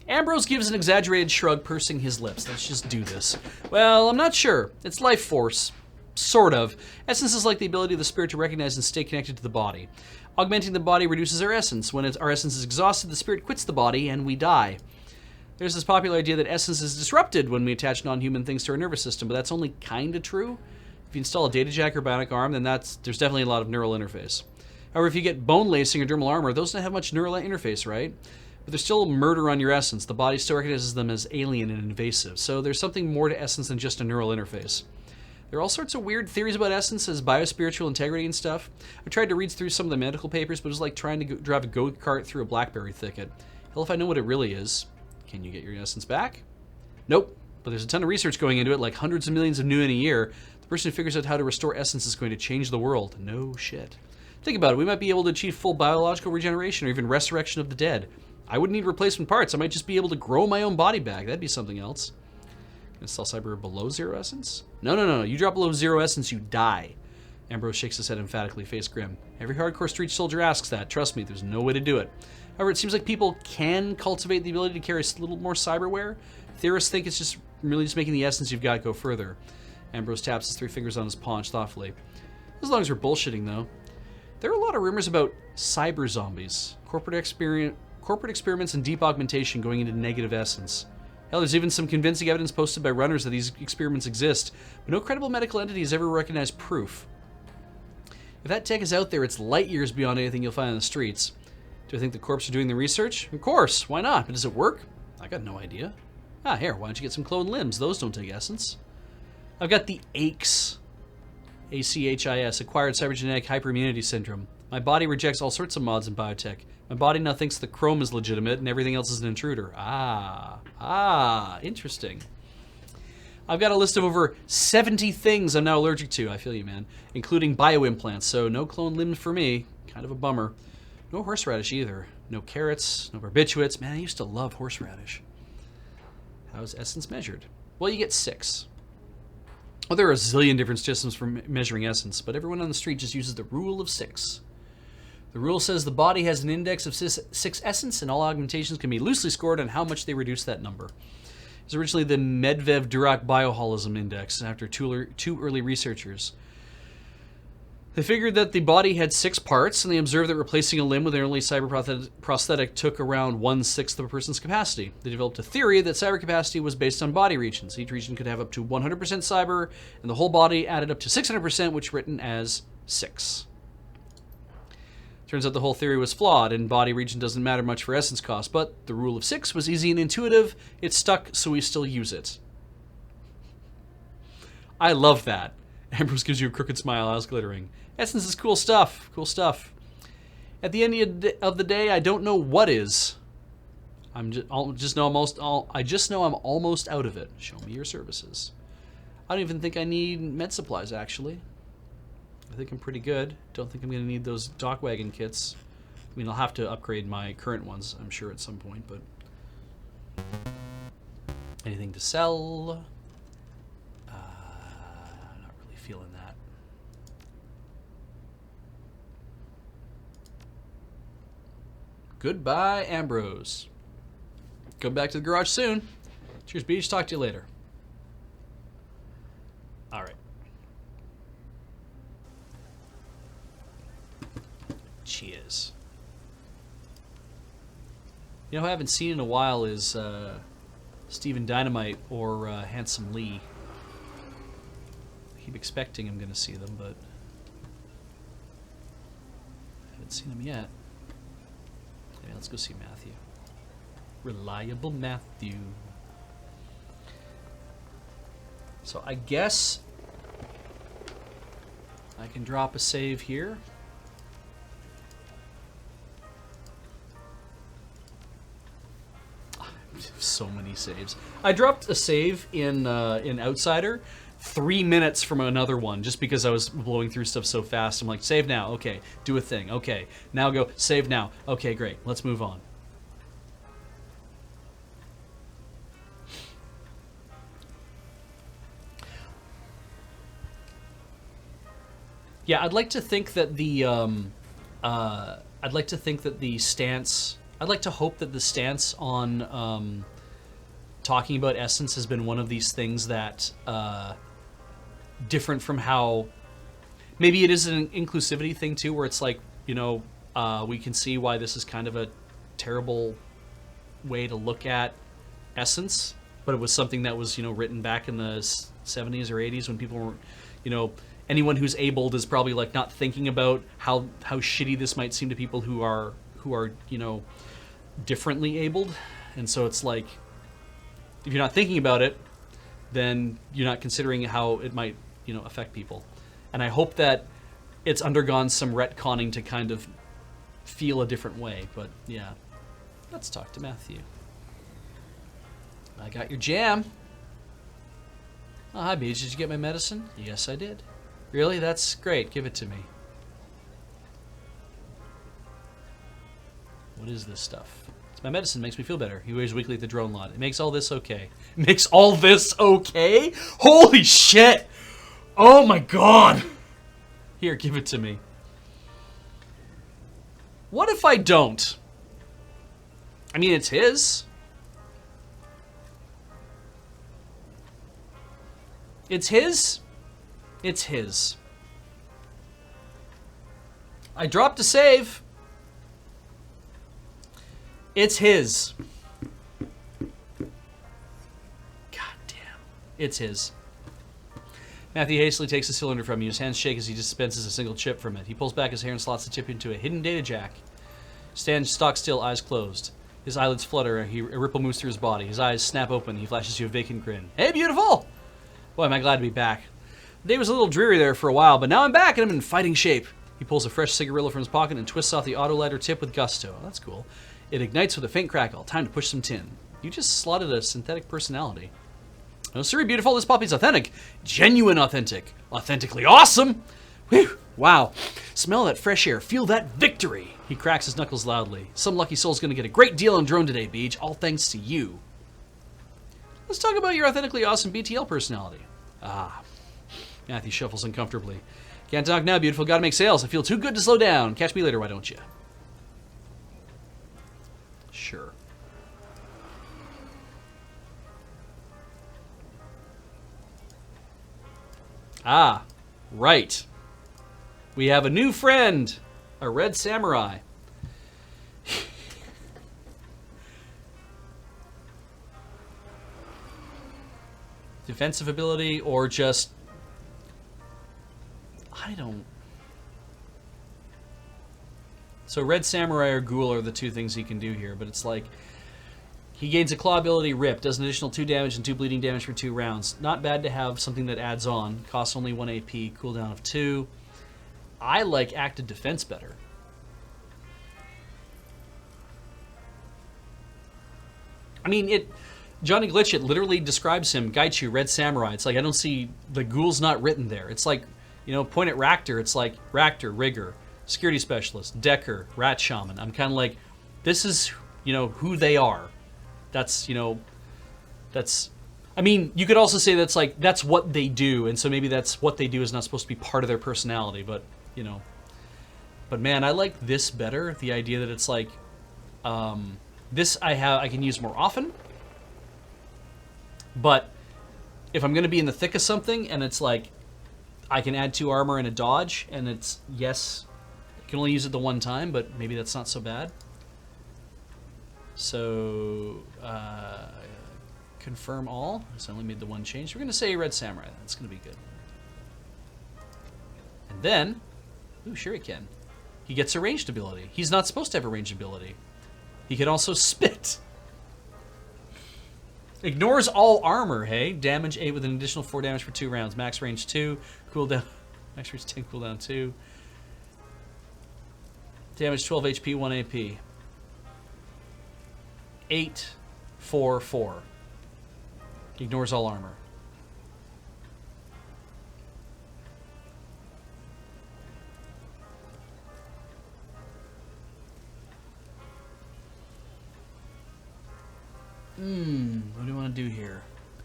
Ambrose gives an exaggerated shrug, pursing his lips. Let's just do this. Well, I'm not sure. It's life force. Sort of. Essence is like the ability of the spirit to recognize and stay connected to the body. Augmenting the body reduces our essence. When our essence is exhausted, the spirit quits the body and we die. There's this popular idea that essence is disrupted when we attach non-human things to our nervous system, but that's only kind of true. If you install a data jack or bionic arm, then there's definitely a lot of neural interface. However, if you get bone lacing or dermal armor, those don't have much neural interface, right? But there's still murder on your essence. The body still recognizes them as alien and invasive. So there's something more to essence than just a neural interface. There are all sorts of weird theories about essence as biospiritual integrity and stuff. I tried to read through some of the medical papers, but it was like trying to drive a go-kart through a blackberry thicket. Hell if I know what it really is. Can you get your essence back? Nope. But there's a ton of research going into it, like hundreds of millions of new in a year. The person who figures out how to restore essence is going to change the world. No shit. Think about it. We might be able to achieve full biological regeneration or even resurrection of the dead. I wouldn't need replacement parts. I might just be able to grow my own body back. That'd be something else. Can I sell cyber below 0 essence? No. You drop below 0 essence, you die. Ambrose shakes his head emphatically, face grim. Every hardcore street soldier asks that. Trust me, there's no way to do it. However, it seems like people can cultivate the ability to carry a little more cyberware. Theorists think it's just really just making the essence you've got go further. Ambrose taps his 3 fingers on his paunch thoughtfully. As long as we're bullshitting, though. There are a lot of rumors about cyber zombies, corporate experiments and deep augmentation going into negative essence. Hell, there's even some convincing evidence posted by runners that these experiments exist, but no credible medical entity has ever recognized proof. If that tech is out there, it's light years beyond anything you'll find on the streets. Do I think the corps are doing the research? Of course, why not? But does it work? I got no idea. Here, why don't you get some cloned limbs? Those don't take essence. I've got the ACHIS. ACHIS, Acquired Cybergenetic Hyperimmunity Syndrome. My body rejects all sorts of mods in biotech. My body now thinks the chrome is legitimate and everything else is an intruder. Interesting. I've got a list of over 70 things I'm now allergic to. I feel you, man. Including bioimplants, so no clone limbs for me. Kind of a bummer. No horseradish either. No carrots, no barbiturates. Man, I used to love horseradish. How's essence measured? Well, you get 6. Well, there are a zillion different systems for measuring essence, but everyone on the street just uses the rule of 6. The rule says the body has an index of 6 essence, and all augmentations can be loosely scored on how much they reduce that number. It was originally the Medvedev-Dirac Bioholism Index, after two early researchers. They figured that the body had 6 parts, and they observed that replacing a limb with an early cyber prosthetic took around 1/6 of a person's capacity. They developed a theory that cyber capacity was based on body regions. Each region could have up to 100% cyber, and the whole body added up to 600%, which written as 6. Turns out the whole theory was flawed, and body region doesn't matter much for essence cost, but the rule of 6 was easy and intuitive. It stuck, so we still use it. I love that. Ambrose gives you a crooked smile, eyes glittering. Essence is cool stuff. Cool stuff. At the end of the day, I don't know what is. I just know I'm almost out of it. Show me your services. I don't even think I need med supplies, actually. I think I'm pretty good. Don't think I'm going to need those dock wagon kits. I mean, I'll have to upgrade my current ones, I'm sure, at some point, but... Anything to sell? Not really feeling that. Goodbye, Ambrose. Come back to the garage soon. Cheers, Beach. Talk to you later. All right. Cheers. You know who I haven't seen in a while is Steven Dynamite or Handsome Lee. I keep expecting I'm going to see them, but I haven't seen them yet. Yeah, let's go see Matthew. Reliable Matthew. So I guess I can drop a save here. So many saves. I dropped a save in Outsider 3 minutes from another one just because I was blowing through stuff so fast. I'm like, save now. Okay. Do a thing. Okay. Now go. Save now. Okay, great. Let's move on. Yeah, I'd like to think that the I'd like to think that the stance... I'd like to hope that the stance on talking about essence has been one of these things that different from how... Maybe it is an inclusivity thing too, where it's like, you know, we can see why this is kind of a terrible way to look at essence, but it was something that was, you know, written back in the 70s or 80s when people were, you know, anyone who's abled is probably like not thinking about how shitty this might seem to people who are, you know, differently abled. And so it's like, if you're not thinking about it, then you're not considering how it might, you know, affect people. And I hope that it's undergone some retconning to kind of feel a different way. But yeah, let's talk to Matthew. I got your jam. Oh, hi, Beach. Did you get my medicine? Yes, I did. Really? That's great. Give it to me. What is this stuff? It's my medicine. Makes me feel better. He wears weekly at the drone lot. It makes all this okay. It makes all this okay? Holy shit! Oh my god! Here, give it to me. What if I don't? I mean, it's his. It's his. It's his. I dropped a save. It's his. God damn. It's his. Matthew hastily takes the cylinder from you. His hands shake as he dispenses a single chip from it. He pulls back his hair and slots the chip into a hidden data jack. Stands stock still, eyes closed. His eyelids flutter. A ripple moves through his body. His eyes snap open. He flashes you a vacant grin. Hey, beautiful! Boy, am I glad to be back. The day was a little dreary there for a while, but now I'm back and I'm in fighting shape. He pulls a fresh cigarillo from his pocket and twists off the auto lighter tip with gusto. Oh, that's cool. It ignites with a faint crackle. Time to push some tin. You just slotted a synthetic personality. Oh, sorry, beautiful. This puppy's authentic. Genuine authentic. Authentically awesome. Whew. Wow. Smell that fresh air. Feel that victory. He cracks his knuckles loudly. Some lucky soul's going to get a great deal on drone today, Beej. All thanks to you. Let's talk about your authentically awesome BTL personality. Ah. Matthew shuffles uncomfortably. Can't talk now, beautiful. Gotta make sales. I feel too good to slow down. Catch me later, why don't you? Sure. Ah, right. We have a new friend, a red samurai. Defensive ability or just... I don't... So red samurai or ghoul are the two things he can do here, but it's like... He gains a claw ability, Rip, does an additional 2 damage and 2 bleeding damage for 2 rounds. Not bad to have something that adds on. Costs only 1 AP, cooldown of 2. I like active defense better. I mean, Johnny Glitch, it literally describes him, Gaichu, Red Samurai. It's like, I don't see, the ghoul's not written there. It's like, you know, point at Ractor, it's like, Ractor, Rigger, Security Specialist, Decker, Rat Shaman. I'm kind of like, this is, you know, who they are. That's, you know, that's... I mean, you could also say that's like, that's what they do, and so maybe that's what they do is not supposed to be part of their personality, but, you know. But man, I like this better, the idea that it's like, this I can use more often, but if I'm going to be in the thick of something, and it's like, I can add 2 armor and a dodge, and it's, yes, I can only use it the one time, but maybe that's not so bad. So, confirm all. So I only made the one change. We're going to say Red Samurai. That's going to be good. And then, ooh, Shuriken. He gets a ranged ability. He's not supposed to have a ranged ability. He can also spit. Ignores all armor, hey? Damage 8 with an additional 4 damage for 2 rounds. Max range 2. Cooldown. Max range 10, cooldown 2. Damage 12 HP, 1 AP. 8, 4, 4. Ignores all armor. What do you want to do here?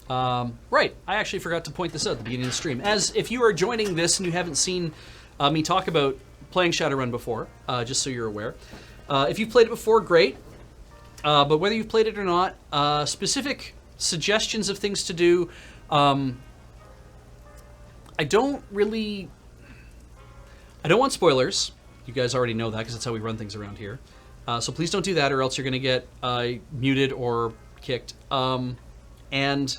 Right, I actually forgot to point this out at the beginning of the stream. As if you are joining this and you haven't seen me talk about playing Shadowrun before, just so you're aware. If you've played it before, great. But whether you've played it or not, specific suggestions of things to do, I don't want spoilers. You guys already know that because that's how we run things around here. So please don't do that, or else you're going to get muted or kicked. And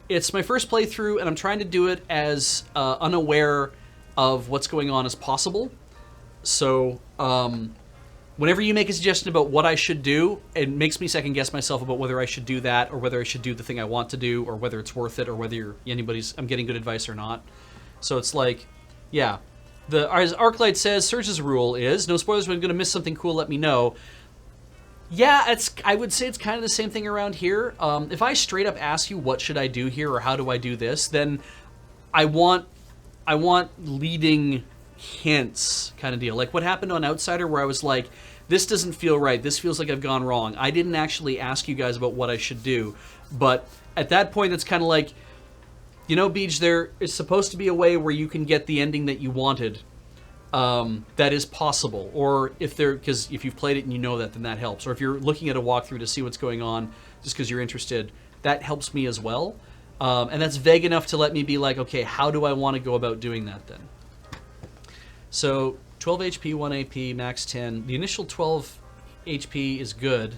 it's my first playthrough, and I'm trying to do it as unaware of what's going on as possible. So whenever you make a suggestion about what I should do, it makes me second guess myself about whether I should do that, or whether I should do the thing I want to do, or whether it's worth it, or whether I'm getting good advice or not. So it's like, yeah. As Arclight says, Surge's rule is, no spoilers, but I'm going to miss something cool, let me know. Yeah, I would say it's kind of the same thing around here. If I straight up ask you, what should I do here, or how do I do this, then I want leading hints kind of deal. Like what happened on Outsider, where I was like, this doesn't feel right, this feels like I've gone wrong. I didn't actually ask you guys about what I should do, but at that point it's kind of like, you know, Beej, there is supposed to be a way where you can get the ending that you wanted. That is possible. Or because if you've played it and you know that, then that helps. Or if you're looking at a walkthrough to see what's going on, just because you're interested, that helps me as well. And that's vague enough to let me be like, okay, how do I want to go about doing that then? So 12 HP, 1 AP, max 10. The initial 12 HP is good.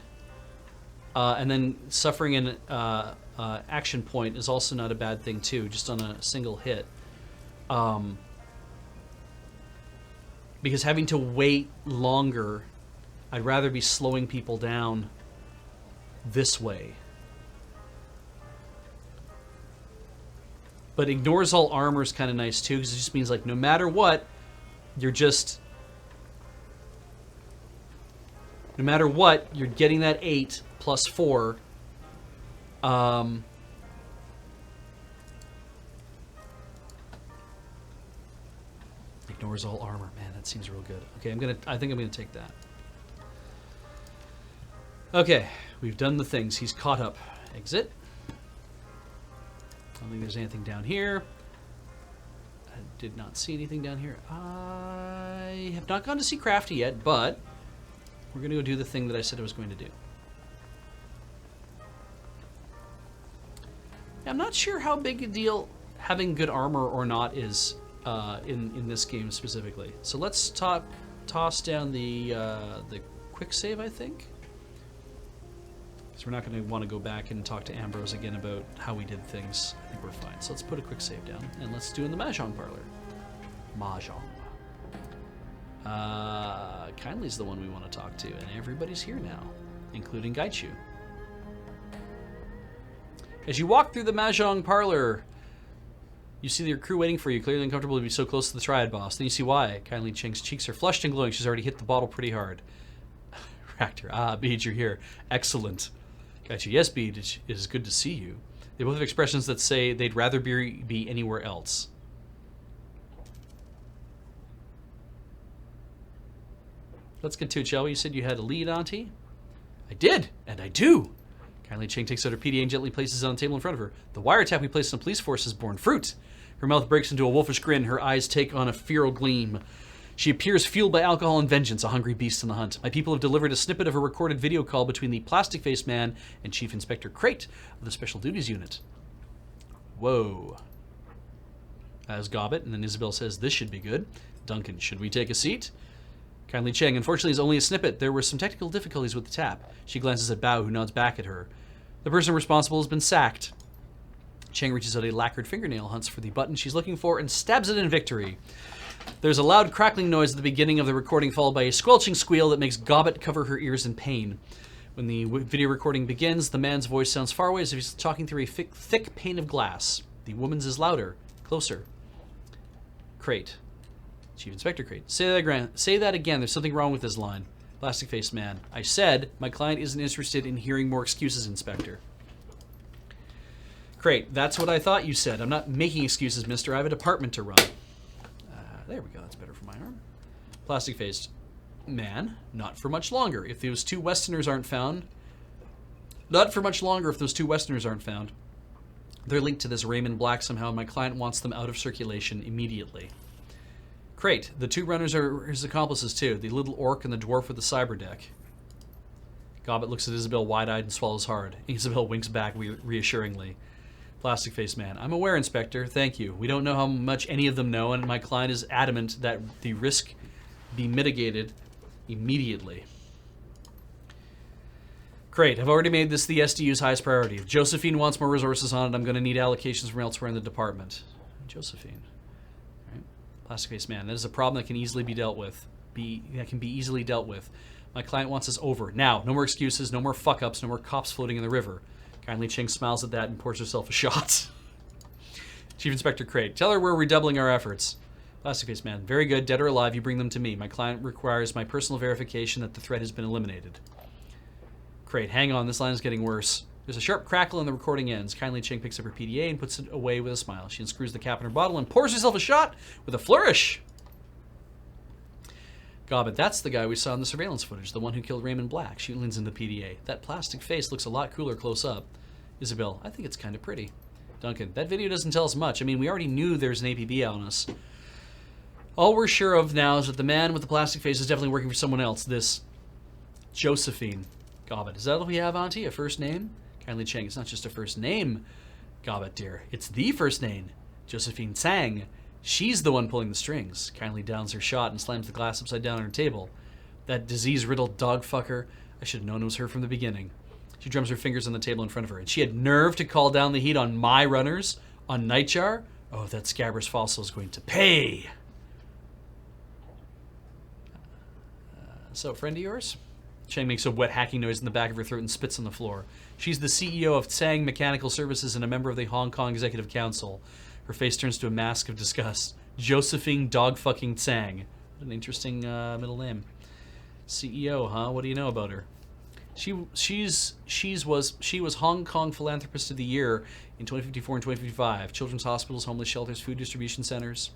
And then suffering an action point is also not a bad thing too, just on a single hit. Because having to wait longer, I'd rather be slowing people down this way. But ignores all armor is kind of nice too, because it just means like no matter what, you're getting that 8 plus 4. Ignores all armor. Man, that seems real good. Okay, I think I'm gonna take that. Okay, we've done the things. He's caught up. Exit. I don't think there's anything down here. I did not see anything down here. I have not gone to see Crafty yet, but we're gonna go do the thing that I said I was going to do. I'm not sure how big a deal having good armor or not is in this game specifically. So let's toss down the quick save, I think. Because we're not going to want to go back and talk to Ambrose again about how we did things. I think we're fine. So let's put a quick save down, and let's do it in the Mahjong parlor. Mahjong. Kindly's the one we want to talk to, and everybody's here now, including Gaichu. As you walk through the Mahjong parlor, you see your crew waiting for you, clearly uncomfortable to be so close to the Triad boss. Then you see why. Kindly Cheng's cheeks are flushed and glowing. She's already hit the bottle pretty hard. Ractor, Beej, you're here. Excellent. Gotcha. Yes, Beej, it is good to see you. They both have expressions that say they'd rather be anywhere else. Let's get to it, shall we? You said you had a lead, Auntie? I did, and I do. Kindly Cheng takes out her PDA and gently places it on the table in front of her. The wiretap we placed on the police force has borne fruit. Her mouth breaks into a wolfish grin. Her eyes take on a feral gleam. She appears fueled by alcohol and vengeance, a hungry beast on the hunt. My people have delivered a snippet of a recorded video call between the plastic-faced man and Chief Inspector Crate of the Special Duties Unit. Whoa. As Gobbet, and then Isabel says, this should be good. Duncan, should we take a seat? Kindly Cheng, unfortunately, it's only a snippet. There were some technical difficulties with the tap. She glances at Bao, who nods back at her. The person responsible has been sacked. Cheng reaches out a lacquered fingernail, hunts for the button she's looking for, and stabs it in victory. There's a loud crackling noise at the beginning of the recording, followed by a squelching squeal that makes Gobbet cover her ears in pain. When the video recording begins, the man's voice sounds far away as if he's talking through a thick pane of glass. The woman's is louder, closer. Crate. Chief Inspector Crate. Say that again. There's something wrong with this line. Plastic-faced man. I said my client isn't interested in hearing more excuses, Inspector. Crate. That's what I thought you said. I'm not making excuses, mister. I have a department to run. There we go. That's better for my arm. Plastic-faced man. Not for much longer. If those two Westerners aren't found... Not for much longer if those two Westerners aren't found. They're linked to this Raymond Black somehow, and my client wants them out of circulation immediately. Great. The 2 runners are his accomplices, too. The little orc and the dwarf with the cyber deck. Gobbet looks at Isabel wide-eyed and swallows hard. Isabel winks back reassuringly. Plastic Face Man. I'm aware, Inspector. Thank you. We don't know how much any of them know, and my client is adamant that the risk be mitigated immediately. Great. I've already made this the SDU's highest priority. If Josephine wants more resources on it, I'm going to need allocations from elsewhere in the department. Josephine. All right. Plastic Face Man. That is a problem that can easily be dealt with. That can be easily dealt with. My client wants us over. Now. No more excuses. No more fuck-ups. No more cops floating in the river. Kindly Ching smiles at that and pours herself a shot. Chief Inspector Craig. Tell her we're redoubling our efforts. Plastic Face Man. Very good. Dead or alive, you bring them to me. My client requires my personal verification that the threat has been eliminated. Great. Hang on. This line is getting worse. There's a sharp crackle and the recording ends. Kindly Ching picks up her PDA and puts it away with a smile. She unscrews the cap in her bottle and pours herself a shot with a flourish. Gobbet, that's the guy we saw in the surveillance footage, the one who killed Raymond Black. She leans into the PDA. That plastic face looks a lot cooler close up. Isabel, I think it's kind of pretty. Duncan, that video doesn't tell us much. I mean, we already knew there's an APB on us. All we're sure of now is that the man with the plastic face is definitely working for someone else. This Josephine. Gobbet, is that all we have, Auntie? A first name? Kindly Cheng, it's not just a first name, Gobbet, dear. It's the first name. Josephine Tsang. She's the one pulling the strings. Kindly downs her shot and slams the glass upside down on her table. That disease-riddled dog fucker. I should have known it was her from the beginning. She drums her fingers on the table in front of her. And she had nerve to call down the heat on my runners? On Nightjar? Oh, that scabrous fossil is going to pay. So, friend of yours? Chang makes a wet hacking noise in the back of her throat and spits on the floor. She's the CEO of Tsang Mechanical Services and a member of the Hong Kong Executive Council. Her face turns to a mask of disgust. Josephine Dogfucking Tsang. What an interesting middle name. CEO, huh? What do you know about her? She was Hong Kong Philanthropist of the Year in 2054 and 2055. Children's hospitals, homeless shelters, food distribution centers.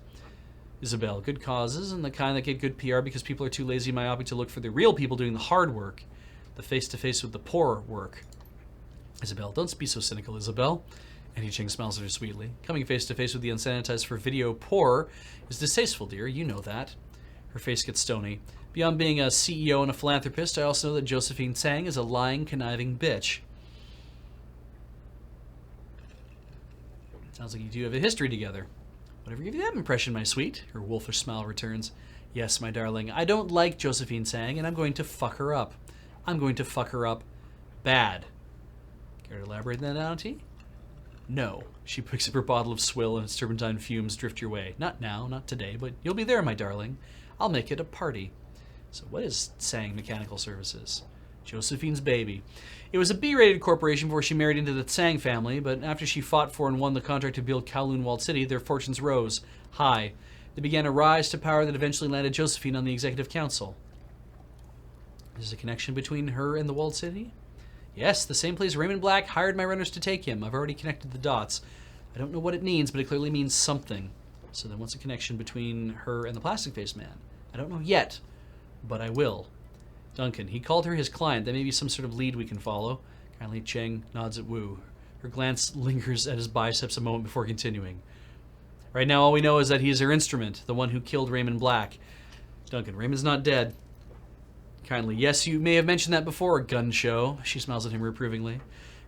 Isabel, good causes and the kind that get good PR because people are too lazy and myopic to look for the real people doing the hard work. The face-to-face with the poor work. Isabel, don't be so cynical, Isabel. Annie Ching smiles at her sweetly. Coming face-to-face with the unsanitized for video poor is distasteful, dear. You know that. Her face gets stony. Beyond being a CEO and a philanthropist, I also know that Josephine Tsang is a lying, conniving bitch. Sounds like you two have a history together. Whatever gave you that impression, my sweet? Her wolfish smile returns. Yes, my darling, I don't like Josephine Tsang, and I'm going to fuck her up. I'm going to fuck her up bad. Care to elaborate on that, Auntie? No. She picks up her bottle of swill and its turpentine fumes drift your way. Not now, not today, but you'll be there, my darling. I'll make it a party. So what is Tsang Mechanical Services? Josephine's baby. It was a B-rated corporation before she married into the Tsang family, but after she fought for and won the contract to build Kowloon Walled City, their fortunes rose high. They began a rise to power that eventually landed Josephine on the Executive Council. Is there a connection between her and the Walled City? Yes, the same place Raymond Black hired my runners to take him. I've already connected the dots. I don't know what it means, but it clearly means something. So then what's the connection between her and the Plastic Face Man? I don't know yet, but I will. Duncan, he called her his client. That may be some sort of lead we can follow. Kindly Cheng nods at Wu. Her glance lingers at his biceps a moment before continuing. Right now all we know is that he is her instrument, the one who killed Raymond Black. Duncan, Raymond's not dead. Kindly, yes, you may have mentioned that before, gun show. She smiles at him reprovingly.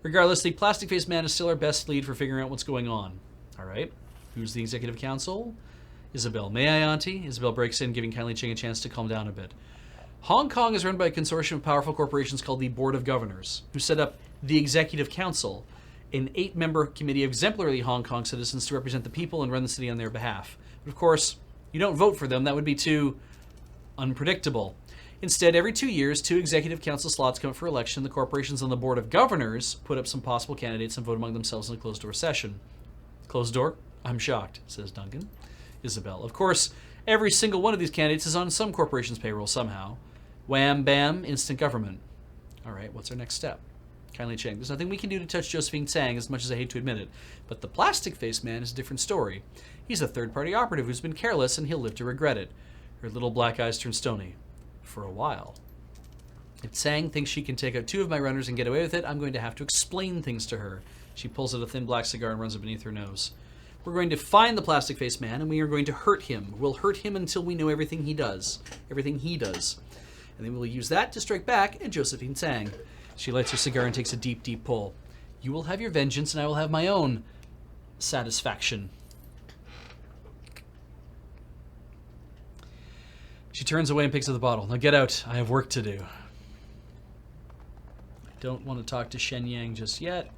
Regardless, the Plastic Face Man is still our best lead for figuring out what's going on. Alright, who's the Executive Council? Isabel, may I, Auntie? Isabel breaks in, giving Kindly Ching a chance to calm down a bit. Hong Kong is run by a consortium of powerful corporations called the Board of Governors, who set up the Executive Council, an 8-member committee of exemplary Hong Kong citizens to represent the people and run the city on their behalf. But of course, you don't vote for them. That would be too unpredictable. Instead, every 2 years, 2 Executive Council slots come up for election. The corporations on the Board of Governors put up some possible candidates and vote among themselves in a closed-door session. Closed door? I'm shocked, says Duncan. Isabel, of course, every single one of these candidates is on some corporation's payroll somehow. Wham, bam, instant government. All right, what's our next step? Kindly Cheng, there's nothing we can do to touch Josephine Tsang, as much as I hate to admit it. But the Plastic Face Man is a different story. He's a third-party operative who's been careless, and he'll live to regret it. Her little black eyes turn stony. For a while. If Tsang thinks she can take out 2 of my runners and get away with it, I'm going to have to explain things to her. She pulls out a thin black cigar and runs it beneath her nose. We're going to find the plastic face man, and we are going to hurt him. We'll hurt him until we know everything he does. Everything he does. And then we'll use that to strike back at Josephine Tsang. She lights her cigar and takes a deep, deep pull. You will have your vengeance, and I will have my own satisfaction. She turns away and picks up the bottle. Now get out. I have work to do. I don't want to talk to Shen Yang just yet,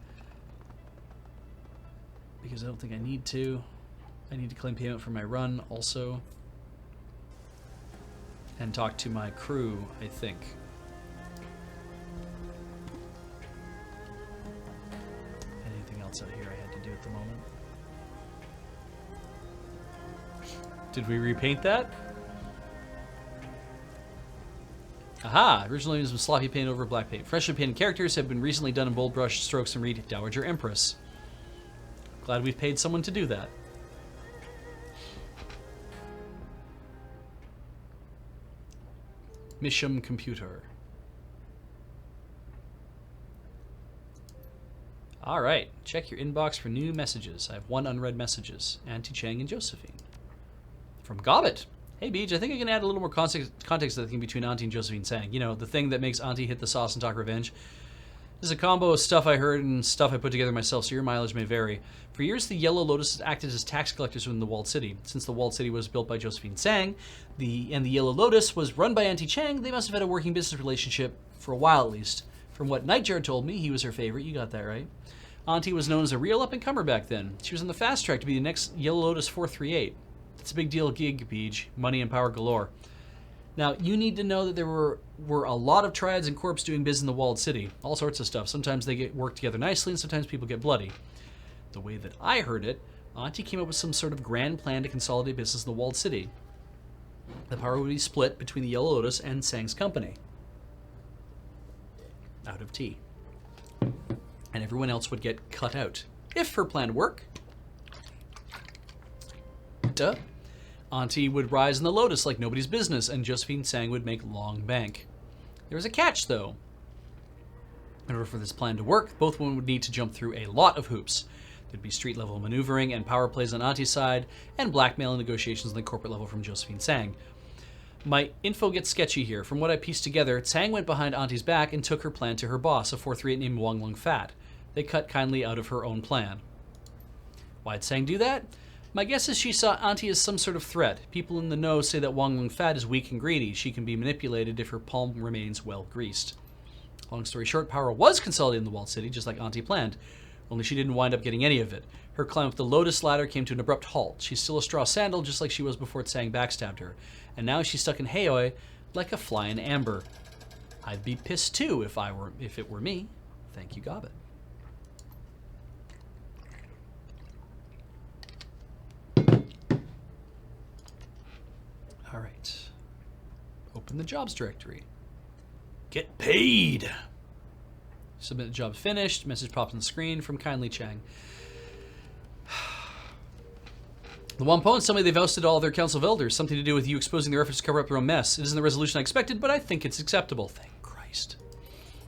because I don't think I need to. I need to claim payment for my run also. And talk to my crew, I think. Anything else out here I had to do at the moment? Did we repaint that? Aha! Originally it was sloppy paint over black paint. Freshly painted characters have been recently done in bold brush strokes and read Dowager Empress. Glad we've paid someone to do that. Misham Computer. Alright, check your inbox for new messages. I have 1 unread messages. Auntie Chang and Josephine. From Gobbet. Hey, Beej, I think I can add a little more context to the thing between Auntie and Josephine Tsang. You know, the thing that makes Auntie hit the sauce and talk revenge. This is a combo of stuff I heard and stuff I put together myself, so your mileage may vary. For years, the Yellow Lotus has acted as tax collectors within the Walled City. Since the Walled City was built by Josephine Tsang, and the Yellow Lotus was run by Auntie Chang, they must have had a working business relationship, for a while at least. From what Nightjar told me, he was her favorite. You got that right. Auntie was known as a real up-and-comer back then. She was on the fast track to be the next Yellow Lotus 438. It's a big deal gig, Beej. Money and power galore. Now, you need to know that there were a lot of triads and corps doing biz in the Walled City. All sorts of stuff. Sometimes they get work together nicely, and sometimes people get bloody. The way that I heard it, Auntie came up with some sort of grand plan to consolidate business in the Walled City. The power would be split between the Yellow Lotus and Tsang's company. Out of tea. And everyone else would get cut out. If her plan worked, Auntie would rise in the Lotus like nobody's business, and Josephine Tsang would make long bank. There was a catch, though. In order for this plan to work, both women would need to jump through a lot of hoops. There'd be street-level maneuvering and power plays on Auntie's side, and blackmail and negotiations on the corporate level from Josephine Tsang. My info gets sketchy here. From what I pieced together, Tsang went behind Auntie's back and took her plan to her boss, a 438 named Wang Lung Fat. They cut kindly out of her own plan. Why'd Tsang do that? My guess is she saw Auntie as some sort of threat. People in the know say that Wang Lung Fat is weak and greedy. She can be manipulated if her palm remains well greased. Long story short, power was consolidated in the Walled City, just like Auntie planned. Only she didn't wind up getting any of it. Her climb up the Lotus ladder came to an abrupt halt. She's still a straw sandal, just like she was before Tsang backstabbed her. And now she's stuck in Haoi like a fly in amber. I'd be pissed too if it were me. Thank you, Gobbet. All right. Open the jobs directory. Get paid. Submit the job finished. Message pops on the screen from Kindly Chang. The Wampons tell me they've ousted all their council of elders. Something to do with you exposing their efforts to cover up their own mess. It isn't the resolution I expected, but I think it's acceptable. Thank Christ.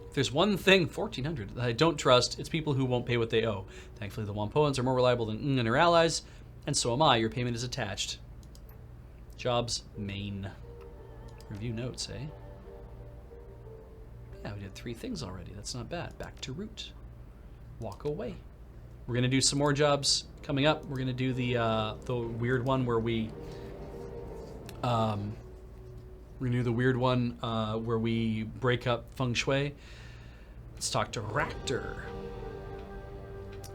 If there's one thing, 1,400, that I don't trust, it's people who won't pay what they owe. Thankfully, the Wampons are more reliable than and her allies, and so am I. Your payment is attached. Jobs main. Review notes, eh? Yeah, we did 3 things already. That's not bad. Back to root. Walk away. We're gonna do some more jobs coming up. We're gonna do the weird one where we break up feng shui. Let's talk to Raptor.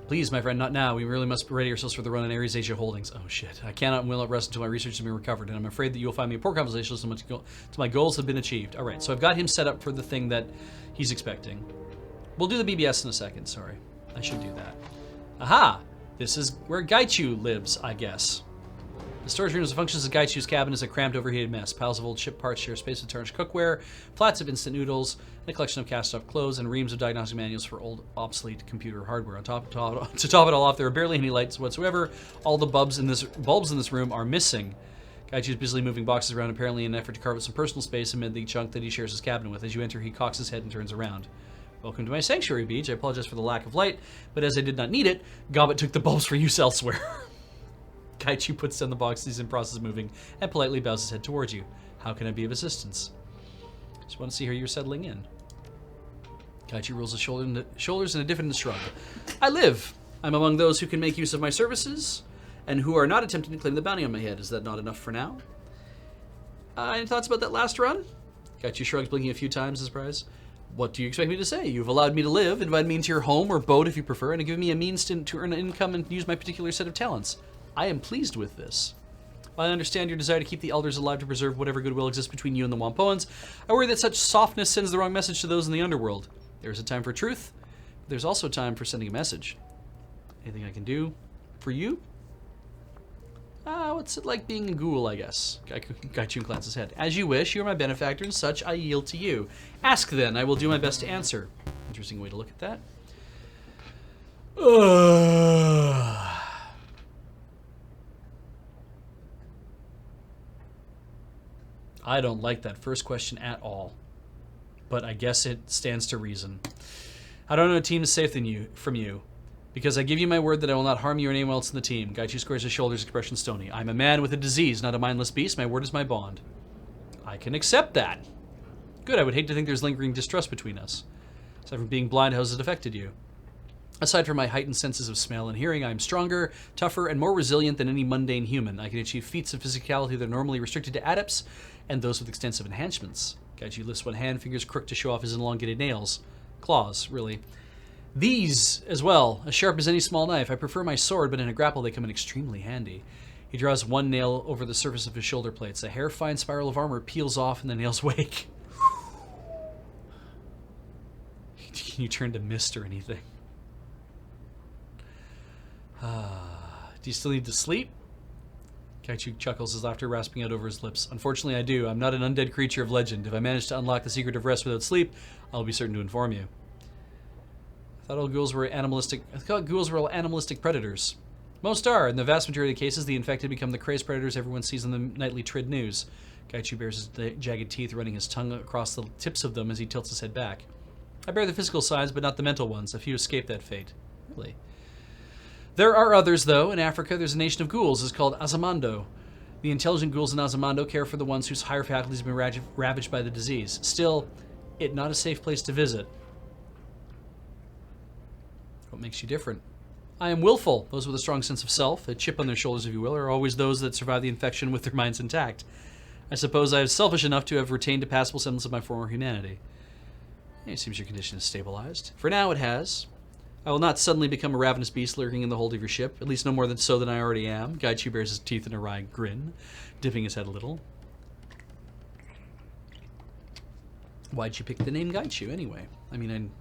Please, my friend, not now. We really must ready ourselves for the run on Ares Asia Holdings. Oh shit! I cannot and will not rest until my research has been recovered, and I'm afraid that you'll find me a poor conversation until my goals have been achieved. All right, so I've got him set up for the thing that he's expecting. We'll do the BBS in a second. Sorry, I should do that. Aha! This is where Gaichu lives, I guess. The storage room as functions as Gaichu's cabin is a cramped, overheated mess. Piles of old ship parts share space with tarnished cookware, flats of instant noodles, and a collection of cast-off clothes, and reams of diagnostic manuals for old, obsolete computer hardware. To top it all off, there are barely any lights whatsoever. All the bulbs in this room are missing. Gaichu is busily moving boxes around, apparently in an effort to carve out some personal space amid the chunk that he shares his cabin with. As you enter, he cocks his head and turns around. Welcome to my sanctuary, Beach. I apologize for the lack of light, but as I did not need it, Gobbet took the bulbs for use elsewhere. Gaichu puts down the box he's in process of moving and politely bows his head towards you. How can I be of assistance? Just want to see how you're settling in. Gaichu rolls his shoulders in a diffident shrug. I live. I'm among those who can make use of my services, and who are not attempting to claim the bounty on my head. Is that not enough for now? Any thoughts about that last run? Gaichu shrugs, blinking a few times in surprise. What do you expect me to say? You've allowed me to live, invited me into your home or boat if you prefer, and have given me a means to earn an income and use my particular set of talents. I am pleased with this. While I understand your desire to keep the elders alive to preserve whatever goodwill exists between you and the Wampoans, I worry that such softness sends the wrong message to those in the underworld. There is a time for truth, but there's also a time for sending a message. Anything I can do for you? What's it like being a ghoul, I guess? Gaichu inclines his head. As you wish, you are my benefactor, and such I yield to you. Ask then, I will do my best to answer. Interesting way to look at that. I don't like that first question at all, but I guess it stands to reason. I don't know a team is safe from you, because I give you my word that I will not harm you or anyone else in the team. Gaichu squares his shoulders, expression stony. I'm a man with a disease, not a mindless beast. My word is my bond. I can accept that. Good, I would hate to think there's lingering distrust between us. Aside from being blind, how has it affected you? Aside from my heightened senses of smell and hearing, I am stronger, tougher, and more resilient than any mundane human. I can achieve feats of physicality that are normally restricted to adepts and those with extensive enhancements. Gaichu lifts one hand, fingers crooked to show off his elongated nails. Claws, really. These, as well, as sharp as any small knife. I prefer my sword, but in a grapple they come in extremely handy. He draws one nail over the surface of his shoulder plates. A hair-fine spiral of armor peels off in the nail's wake. Can you turn to mist or anything? Do you still need to sleep? Gaichu chuckles, his laughter rasping out over his lips. Unfortunately, I do. I'm not an undead creature of legend. If I manage to unlock the secret of rest without sleep, I'll be certain to inform you. I thought ghouls were animalistic predators. Most are. In the vast majority of cases, the infected become the crazed predators everyone sees on the nightly Trid news. Gaichu bears his jagged teeth, running his tongue across the tips of them as he tilts his head back. I bear the physical signs, but not the mental ones. A few escape that fate. Really? There are others, though. In Africa, there's a nation of ghouls. It's called Azamando. The intelligent ghouls in Azamando care for the ones whose higher faculties have been ravaged by the disease. Still, it's not a safe place to visit. What makes you different? I am willful. Those with a strong sense of self, a chip on their shoulders, if you will, are always those that survive the infection with their minds intact. I suppose I am selfish enough to have retained a passable semblance of my former humanity. It seems your condition is stabilized. For now, it has. I will not suddenly become a ravenous beast lurking in the hold of your ship, at least no more than I already am. Gaichu bares his teeth in a wry grin, dipping his head a little. Why'd you pick the name Gaichu, anyway? I mean,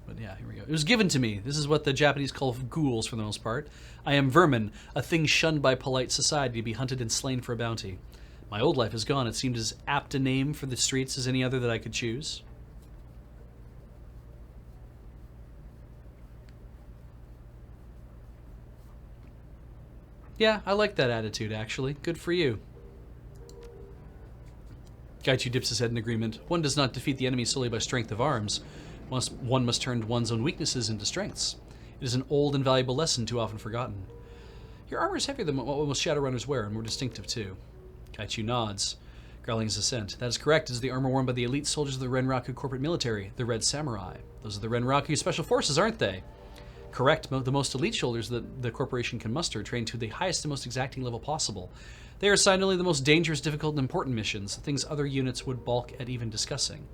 but yeah, here we go. It was given to me. This is what the Japanese call ghouls, for the most part. I am vermin, a thing shunned by polite society to be hunted and slain for a bounty. My old life is gone. It seemed as apt a name for the streets as any other that I could choose. Yeah, I like that attitude, actually. Good for you. Gaichu dips his head in agreement. One does not defeat the enemy solely by strength of arms. One must turn one's own weaknesses into strengths. It is an old and valuable lesson too often forgotten. Your armor is heavier than what most Shadowrunners wear, and more distinctive, too. Gaichu nods, growling his assent. That is correct. It is the armor worn by the elite soldiers of the Renraku corporate military, the Red Samurai. Those are the Renraku special forces, aren't they? Correct, the most elite soldiers that the corporation can muster, trained to the highest and most exacting level possible. They are assigned only the most dangerous, difficult, and important missions, things other units would balk at even discussing.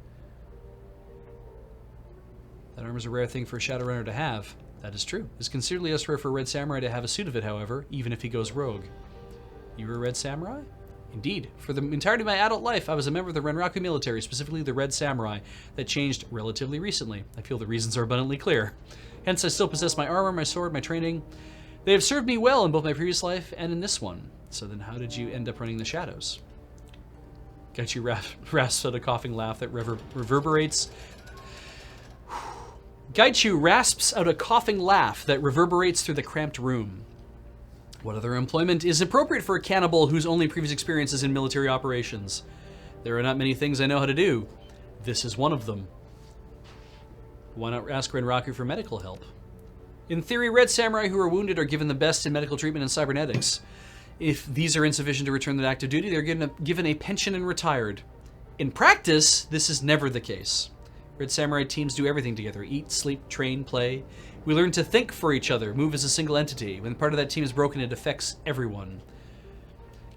That armor is a rare thing for a Shadowrunner to have. That is true. It's considerably less rare for a Red Samurai to have a suit of it, however, even if he goes rogue. You were a Red Samurai? Indeed. For the entirety of my adult life, I was a member of the Renraku military, specifically the Red Samurai, that changed relatively recently. I feel the reasons are abundantly clear. Hence, I still possess my armor, my sword, my training. They have served me well in both my previous life and in this one. So then how did you end up running the shadows? Gaichu rasps out a coughing laugh that reverberates. Gaichu rasps out a coughing laugh that reverberates through the cramped room. What other employment is appropriate for a cannibal whose only previous experience is in military operations? There are not many things I know how to do. This is one of them. Why not ask Renraku for medical help? In theory, Red Samurai who are wounded are given the best in medical treatment and cybernetics. If these are insufficient to return to active duty, they're given a pension and retired. In practice, this is never the case. Red Samurai teams do everything together. Eat, sleep, train, play. We learn to think for each other, move as a single entity. When part of that team is broken, it affects everyone.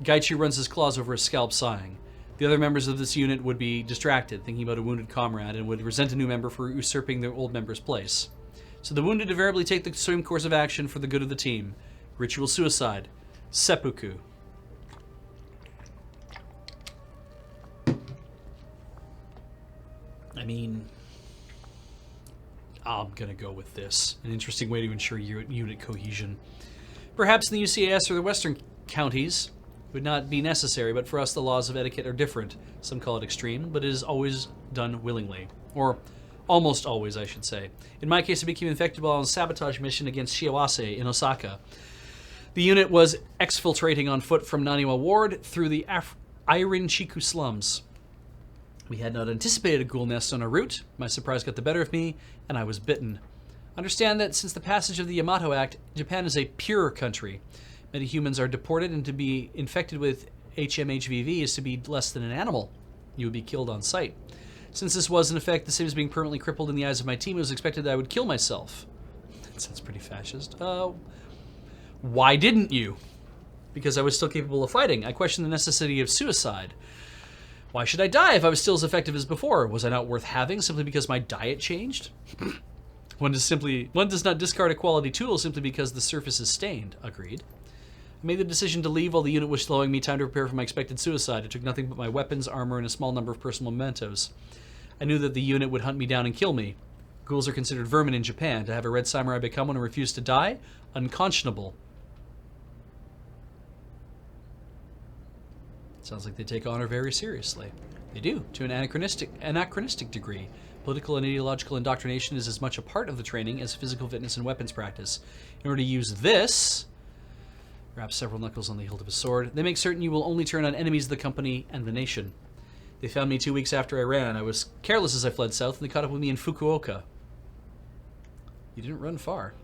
Gaichu runs his claws over his scalp, sighing. The other members of this unit would be distracted, thinking about a wounded comrade, and would resent a new member for usurping their old member's place. So the wounded invariably take the same course of action for the good of the team. Ritual suicide. Seppuku. I mean, I'm gonna go with this. An interesting way to ensure unit cohesion. Perhaps in the UCAS or the Western counties it would not be necessary, but for us the laws of etiquette are different. Some call it extreme, but it is always done willingly. Or almost always, I should say. In my case, I became infected while on a sabotage mission against Shiawase in Osaka. The unit was exfiltrating on foot from Naniwa Ward through the Irin-Chiku slums. We had not anticipated a ghoul nest on our route. My surprise got the better of me, and I was bitten. Understand that since the passage of the Yamato Act, Japan is a pure country. Many humans are deported, and to be infected with HMHVV is to be less than an animal. You would be killed on sight. Since this was, in effect, the same as being permanently crippled in the eyes of my team, it was expected that I would kill myself. That sounds pretty fascist. Why didn't you? Because I was still capable of fighting. I questioned the necessity of suicide. Why should I die if I was still as effective as before? Was I not worth having simply because my diet changed? One does not discard a quality tool simply because the surface is stained. Agreed. I made the decision to leave while the unit was slowing me time to prepare for my expected suicide. I took nothing but my weapons, armor, and a small number of personal mementos. I knew that the unit would hunt me down and kill me. Ghouls are considered vermin in Japan. To have a red samurai become one and refuse to die? Unconscionable. Sounds like they take honor very seriously. They do, to an anachronistic degree. Political and ideological indoctrination is as much a part of the training as physical fitness and weapons practice. In order to use this, wrap several knuckles on the hilt of a sword, they make certain you will only turn on enemies of the company and the nation. They found me 2 weeks after I ran. I was careless as I fled south, and they caught up with me in Fukuoka. You didn't run far.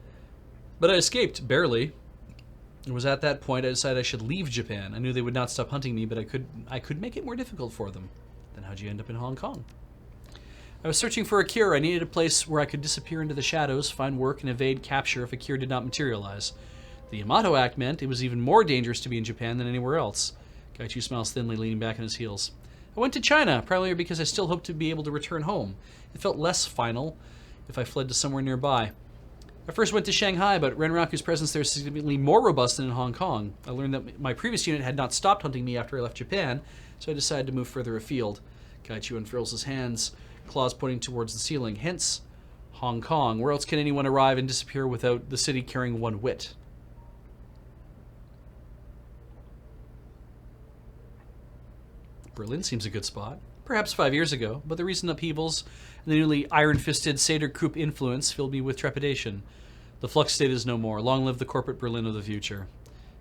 But I escaped, barely. It was at that point I decided I should leave Japan. I knew they would not stop hunting me, but I could make it more difficult for them. Then how'd you end up in Hong Kong? I was searching for a cure. I needed a place where I could disappear into the shadows, find work, and evade capture if a cure did not materialize. The Yamato Act meant it was even more dangerous to be in Japan than anywhere else. Gaichu smiles thinly, leaning back on his heels. I went to China, primarily because I still hoped to be able to return home. It felt less final if I fled to somewhere nearby. I first went to Shanghai, but Renraku's presence there is significantly more robust than in Hong Kong. I learned that my previous unit had not stopped hunting me after I left Japan, so I decided to move further afield. Gaichu unfurls his hands, claws pointing towards the ceiling. Hence, Hong Kong. Where else can anyone arrive and disappear without the city carrying one wit? Berlin seems a good spot. Perhaps 5 years ago, but the recent upheavals and the newly iron-fisted Seder-Krupp influence filled me with trepidation. The flux state is no more. Long live the corporate Berlin of the future.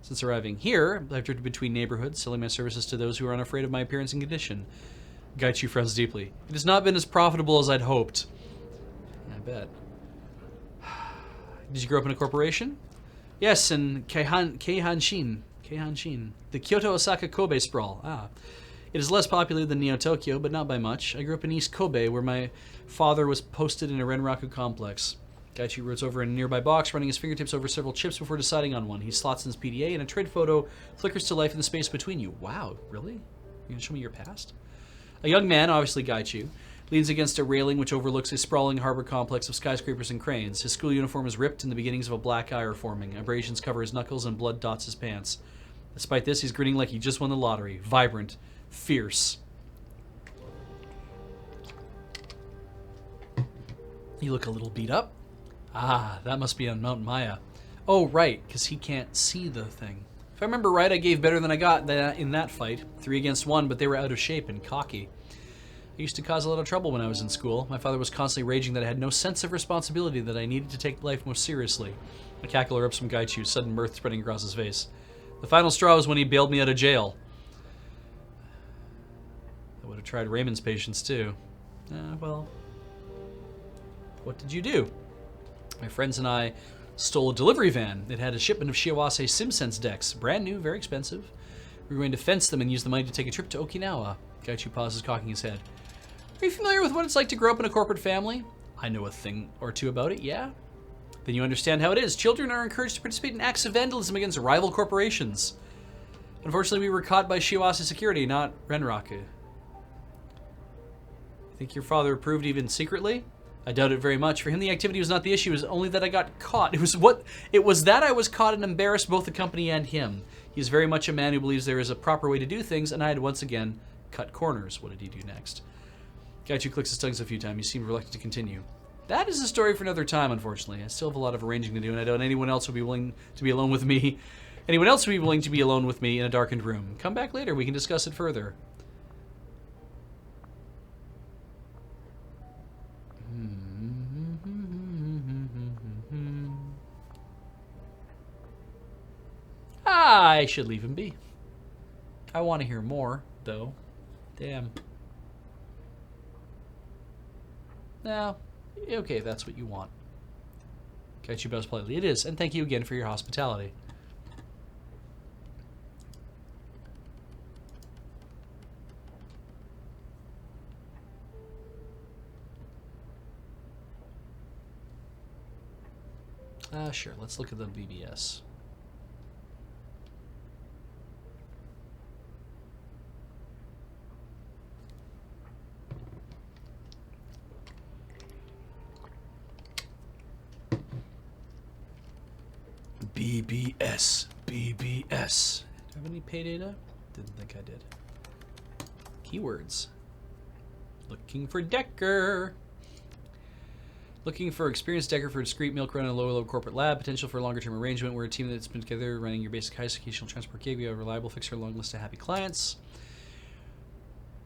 Since arriving here, I've drifted between neighborhoods, selling my services to those who are unafraid of my appearance and condition. Gaichu frowns deeply. It has not been as profitable as I'd hoped. I bet. Did you grow up in a corporation? Yes, in Keihanshin. The Kyoto-Osaka Kobe sprawl. It is less populated than Neo-Tokyo, but not by much. I grew up in East Kobe, where my father was posted in a Renraku complex. Gaichu rolls over in a nearby box, running his fingertips over several chips before deciding on one. He slots in his PDA, and a trade photo flickers to life in the space between you. Wow, really? You gonna show me your past? A young man, obviously Gaichu, leans against a railing which overlooks a sprawling harbor complex of skyscrapers and cranes. His school uniform is ripped, and the beginnings of a black eye are forming. Abrasions cover his knuckles, and blood dots his pants. Despite this, he's grinning like he just won the lottery. Vibrant. Fierce. You look a little beat up. That must be on Mount Maya. Oh, right, because he can't see the thing. If I remember right, I gave better than I got in that fight. 3 against 1, but they were out of shape and cocky. I used to cause a lot of trouble when I was in school. My father was constantly raging that I had no sense of responsibility, that I needed to take life more seriously. A cackle erupts from Gaichu, sudden mirth spreading across his face. The final straw was when he bailed me out of jail. I would have tried Raymond's patience, too. Well, what did you do? My friends and I Stole a delivery van. It had a shipment of Shiawase SimSense decks. Brand new, very expensive. We're going to fence them and use the money to take a trip to Okinawa. Gaichu pauses, cocking his head. Are you familiar with what it's like to grow up in a corporate family? I know a thing or two about it, yeah? Then you understand how it is. Children are encouraged to participate in acts of vandalism against rival corporations. Unfortunately, we were caught by Shiawase security, not Renraku. Think your father approved even secretly? I doubt it very much. For him, the activity was not the issue. It was only that I got caught. It was that I was caught and embarrassed both the company and him. He is very much a man who believes there is a proper way to do things, and I had once again cut corners. What did he do next? Gaichu clicks his tongue a few times. He seemed reluctant to continue. That is a story for another time, unfortunately. I still have a lot of arranging to do, and I doubt anyone else would be willing to be alone with me. Anyone else would be willing to be alone with me in a darkened room. Come back later. We can discuss it further. I should leave him be. I want to hear more, though. Damn. No. Okay, if that's what you want. Catch you bows politely. It is, and thank you again for your hospitality. Sure, let's look at the BBS. BBS. BBS. Do I have any pay data? Didn't think I did. Keywords. Looking for Decker. Looking for experienced Decker for a discreet milk run in a low corporate lab. Potential for a longer-term arrangement. We're a team that's been together running your basic high-occasional transport gig. We have a reliable fixer, long list of happy clients.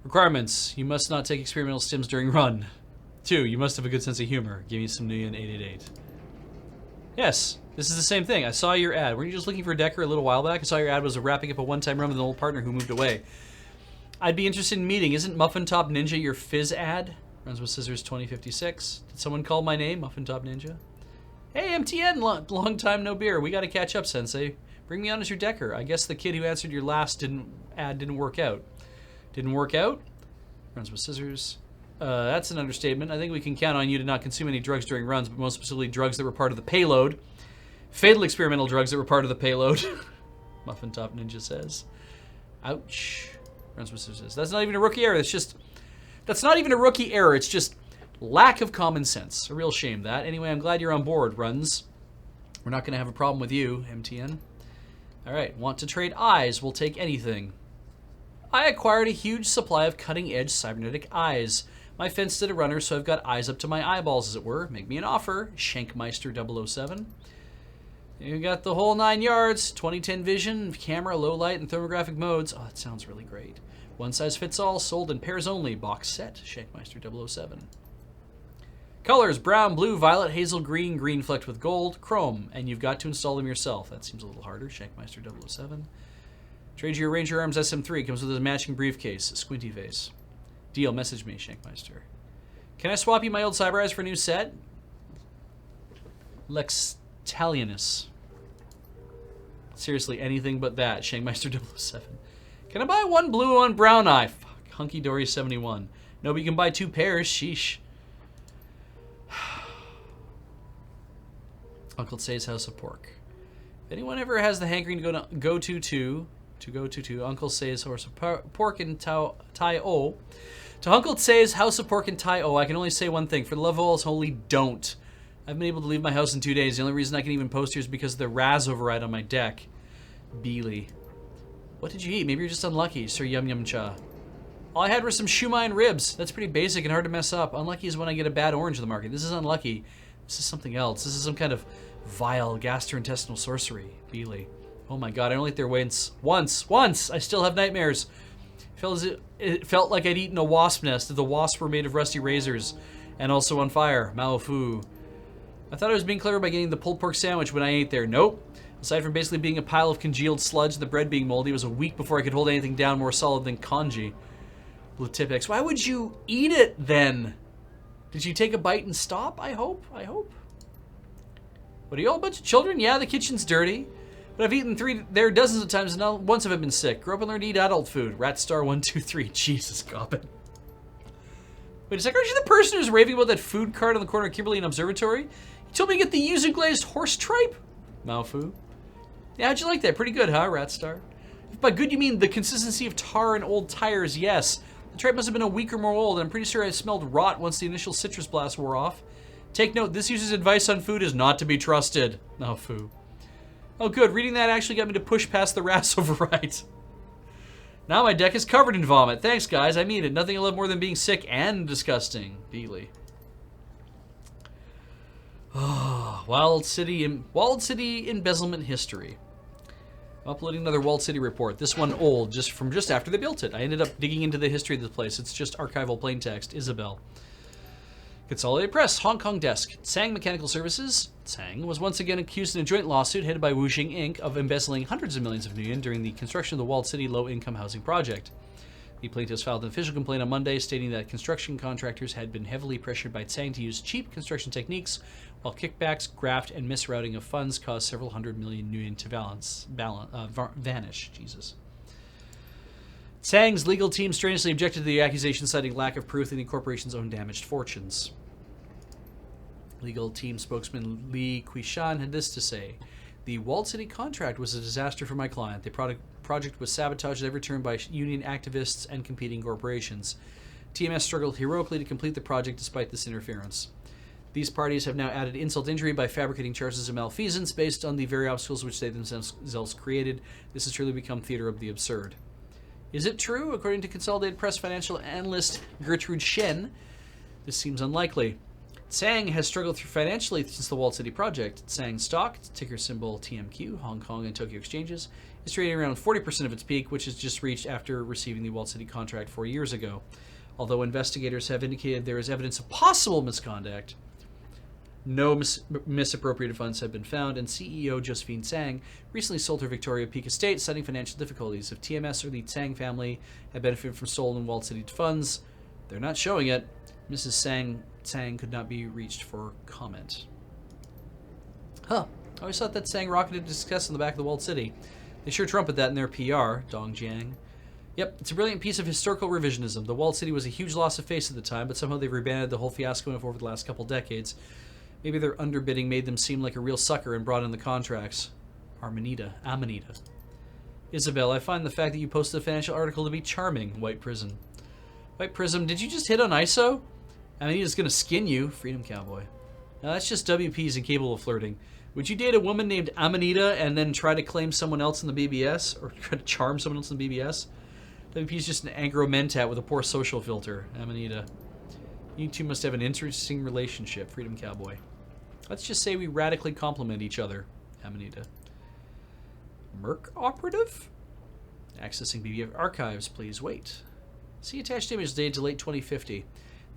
Requirements. You must not take experimental stims during run. 2. You must have a good sense of humor. Give me some Nuyen 888. Yes, this is the same thing. I saw your ad. Weren't you just looking for a Decker a little while back? I saw your ad was wrapping up a one-time run with an old partner who moved away. I'd be interested in meeting. Isn't Muffin Top Ninja your Fizz ad? Runs with Scissors 2056. Did someone call my name, Muffin Top Ninja? Hey, MTN, long time no beer. We got to catch up, Sensei. Bring me on as your Decker. I guess the kid who answered your last ad didn't work out. Didn't work out? Runs with Scissors. That's an understatement. I think we can count on you to not consume any drugs during runs, but most specifically drugs that were part of the payload. Fatal experimental drugs that were part of the payload. Muffin Top Ninja says. Ouch. Runs with Scissors. That's not even a rookie error. That's not even a rookie error. It's just lack of common sense. A real shame, that. Anyway, I'm glad you're on board, Runs. We're not going to have a problem with you, MTN. All right. Want to trade eyes? We'll take anything. I acquired a huge supply of cutting-edge cybernetic eyes. My fence did a runner, so I've got eyes up to my eyeballs, as it were. Make me an offer. Shankmeister 007. You got the whole 9 yards. 2010 vision, camera, low light, and thermographic modes. Oh, that sounds really great. One size fits all, sold in pairs only. Box set, Shankmeister 007. Colors, brown, blue, violet, hazel, green, green flecked with gold, chrome. And you've got to install them yourself. That seems a little harder, Shankmeister 007. Trade your Ranger Arms SM3. Comes with a matching briefcase, squinty face. Deal, message me, Shankmeister. Can I swap you my old Cyber Eyes for a new set? Lextalianus. Seriously, anything but that, Shankmeister 007. Can I buy one blue, one brown eye? Fuck. Hunky Dory 71. No, but you can buy 2 pairs. Sheesh. Uncle Say's House of Pork. If anyone ever has the hankering to go to Uncle Say's House of Pork in Tai-O. To Uncle Say's House of Pork in Tai-O, I can only say one thing. For the love of all is holy, don't. I've been able to leave my house in 2 days. The only reason I can even post here is because of the Raz override on my deck. Beely. What did you eat? Maybe you're just unlucky, Sir Yum Yum Cha. All I had were some shumai and ribs. That's pretty basic and hard to mess up. Unlucky is when I get a bad orange in the market. This is unlucky. This is something else. This is some kind of vile gastrointestinal sorcery. Beely. Oh my god, I only ate there once. I still have nightmares. It felt like I'd eaten a wasp nest. The wasps were made of rusty razors and also on fire. Mao Fu. I thought I was being clever by getting the pulled pork sandwich when I ate there. Nope. Aside from basically being a pile of congealed sludge, the bread being moldy, it was a week before I could hold anything down more solid than congee. Blatipex. Why would you eat it then? Did you take a bite and stop? I hope. What What are you all, a bunch of children? Yeah, the kitchen's dirty. But I've eaten there dozens of times and not once have I been sick. Grew up and learned to eat adult food. Ratstar123. Jesus, Gobbin. Wait a sec, aren't you the person who's raving about that food cart on the corner of Kimberly and Observatory? You told me to get the yuzu glazed horse tripe? Maofu. Yeah, how'd you like that? Pretty good, huh, Ratstar? If by good you mean the consistency of tar and old tires, yes. The tripe must have been a week or more old, and I'm pretty sure I smelled rot once the initial citrus blast wore off. Take note, this user's advice on food is not to be trusted. Maofu. Oh good, reading that actually got me to push past the RAS override. Now my deck is covered in vomit. Thanks, guys. I mean it. Nothing I love more than being sick and disgusting. Beely. Oh, Wild City embezzlement history. I'm uploading another Walled City report. This one old, from just after they built it. I ended up digging into the history of this place. It's just archival plain text. Isabel. Consolidated Press, Hong Kong desk. Tsang Mechanical Services. Tsang was once again accused in a joint lawsuit headed by Wuxing Inc. of embezzling hundreds of millions of yuan during the construction of the Walled City low-income housing project. The plaintiffs filed an official complaint on Monday stating that construction contractors had been heavily pressured by Tsang to use cheap construction techniques, while kickbacks, graft, and misrouting of funds caused several hundred million yuan to vanish. Jesus. Tsang's legal team strenuously objected to the accusation, citing lack of proof in the corporation's own damaged fortunes. Legal team spokesman Li Quishan had this to say. The Walled City contract was a disaster for my client. The project was sabotaged at every turn by union activists and competing corporations. TMS struggled heroically to complete the project despite this interference. These parties have now added insult to injury by fabricating charges of malfeasance based on the very obstacles which they themselves created. This has truly become theater of the absurd. Is it true? According to Consolidated Press financial analyst Gertrude Shen, this seems unlikely. Tsang has struggled through financially since the Walled City project. Tsang stock, ticker symbol TMQ, Hong Kong and Tokyo exchanges, is trading around 40% of its peak, which is just reached after receiving the Walled City contract 4 years ago. Although investigators have indicated there is evidence of possible misconduct, no misappropriated funds have been found, and CEO Josephine Tsang recently sold her Victoria Peak estate, citing financial difficulties. If TMS or the Tsang family had benefited from stolen Walled City funds, they're not showing it. Mrs. Tsang could not be reached for comment. Huh. I always thought that Tsang rocketed to success in the back of the Walled City. They sure trumpet that in their PR, Dong Jiang. Yep, it's a brilliant piece of historical revisionism. The Walled City was a huge loss of face at the time, but somehow they've rebanded the whole fiasco over the last couple decades. Maybe their underbidding made them seem like a real sucker and brought in the contracts. Amanita. Isabel, I find the fact that you posted a financial article to be charming, White Prism. White Prism, did you just hit on ISO? Amanita's gonna skin you, Freedom Cowboy. Now that's just WP's incapable of flirting. Would you date a woman named Amanita and then try to claim someone else in the BBS? Or try to charm someone else in the BBS? WP's just an angro-mentat with a poor social filter, Amanita. You two must have an interesting relationship, Freedom Cowboy. Let's just say we radically complement each other, Amanita. Merc operative? Accessing BBF archives, please wait. See attached image dated to late 2050.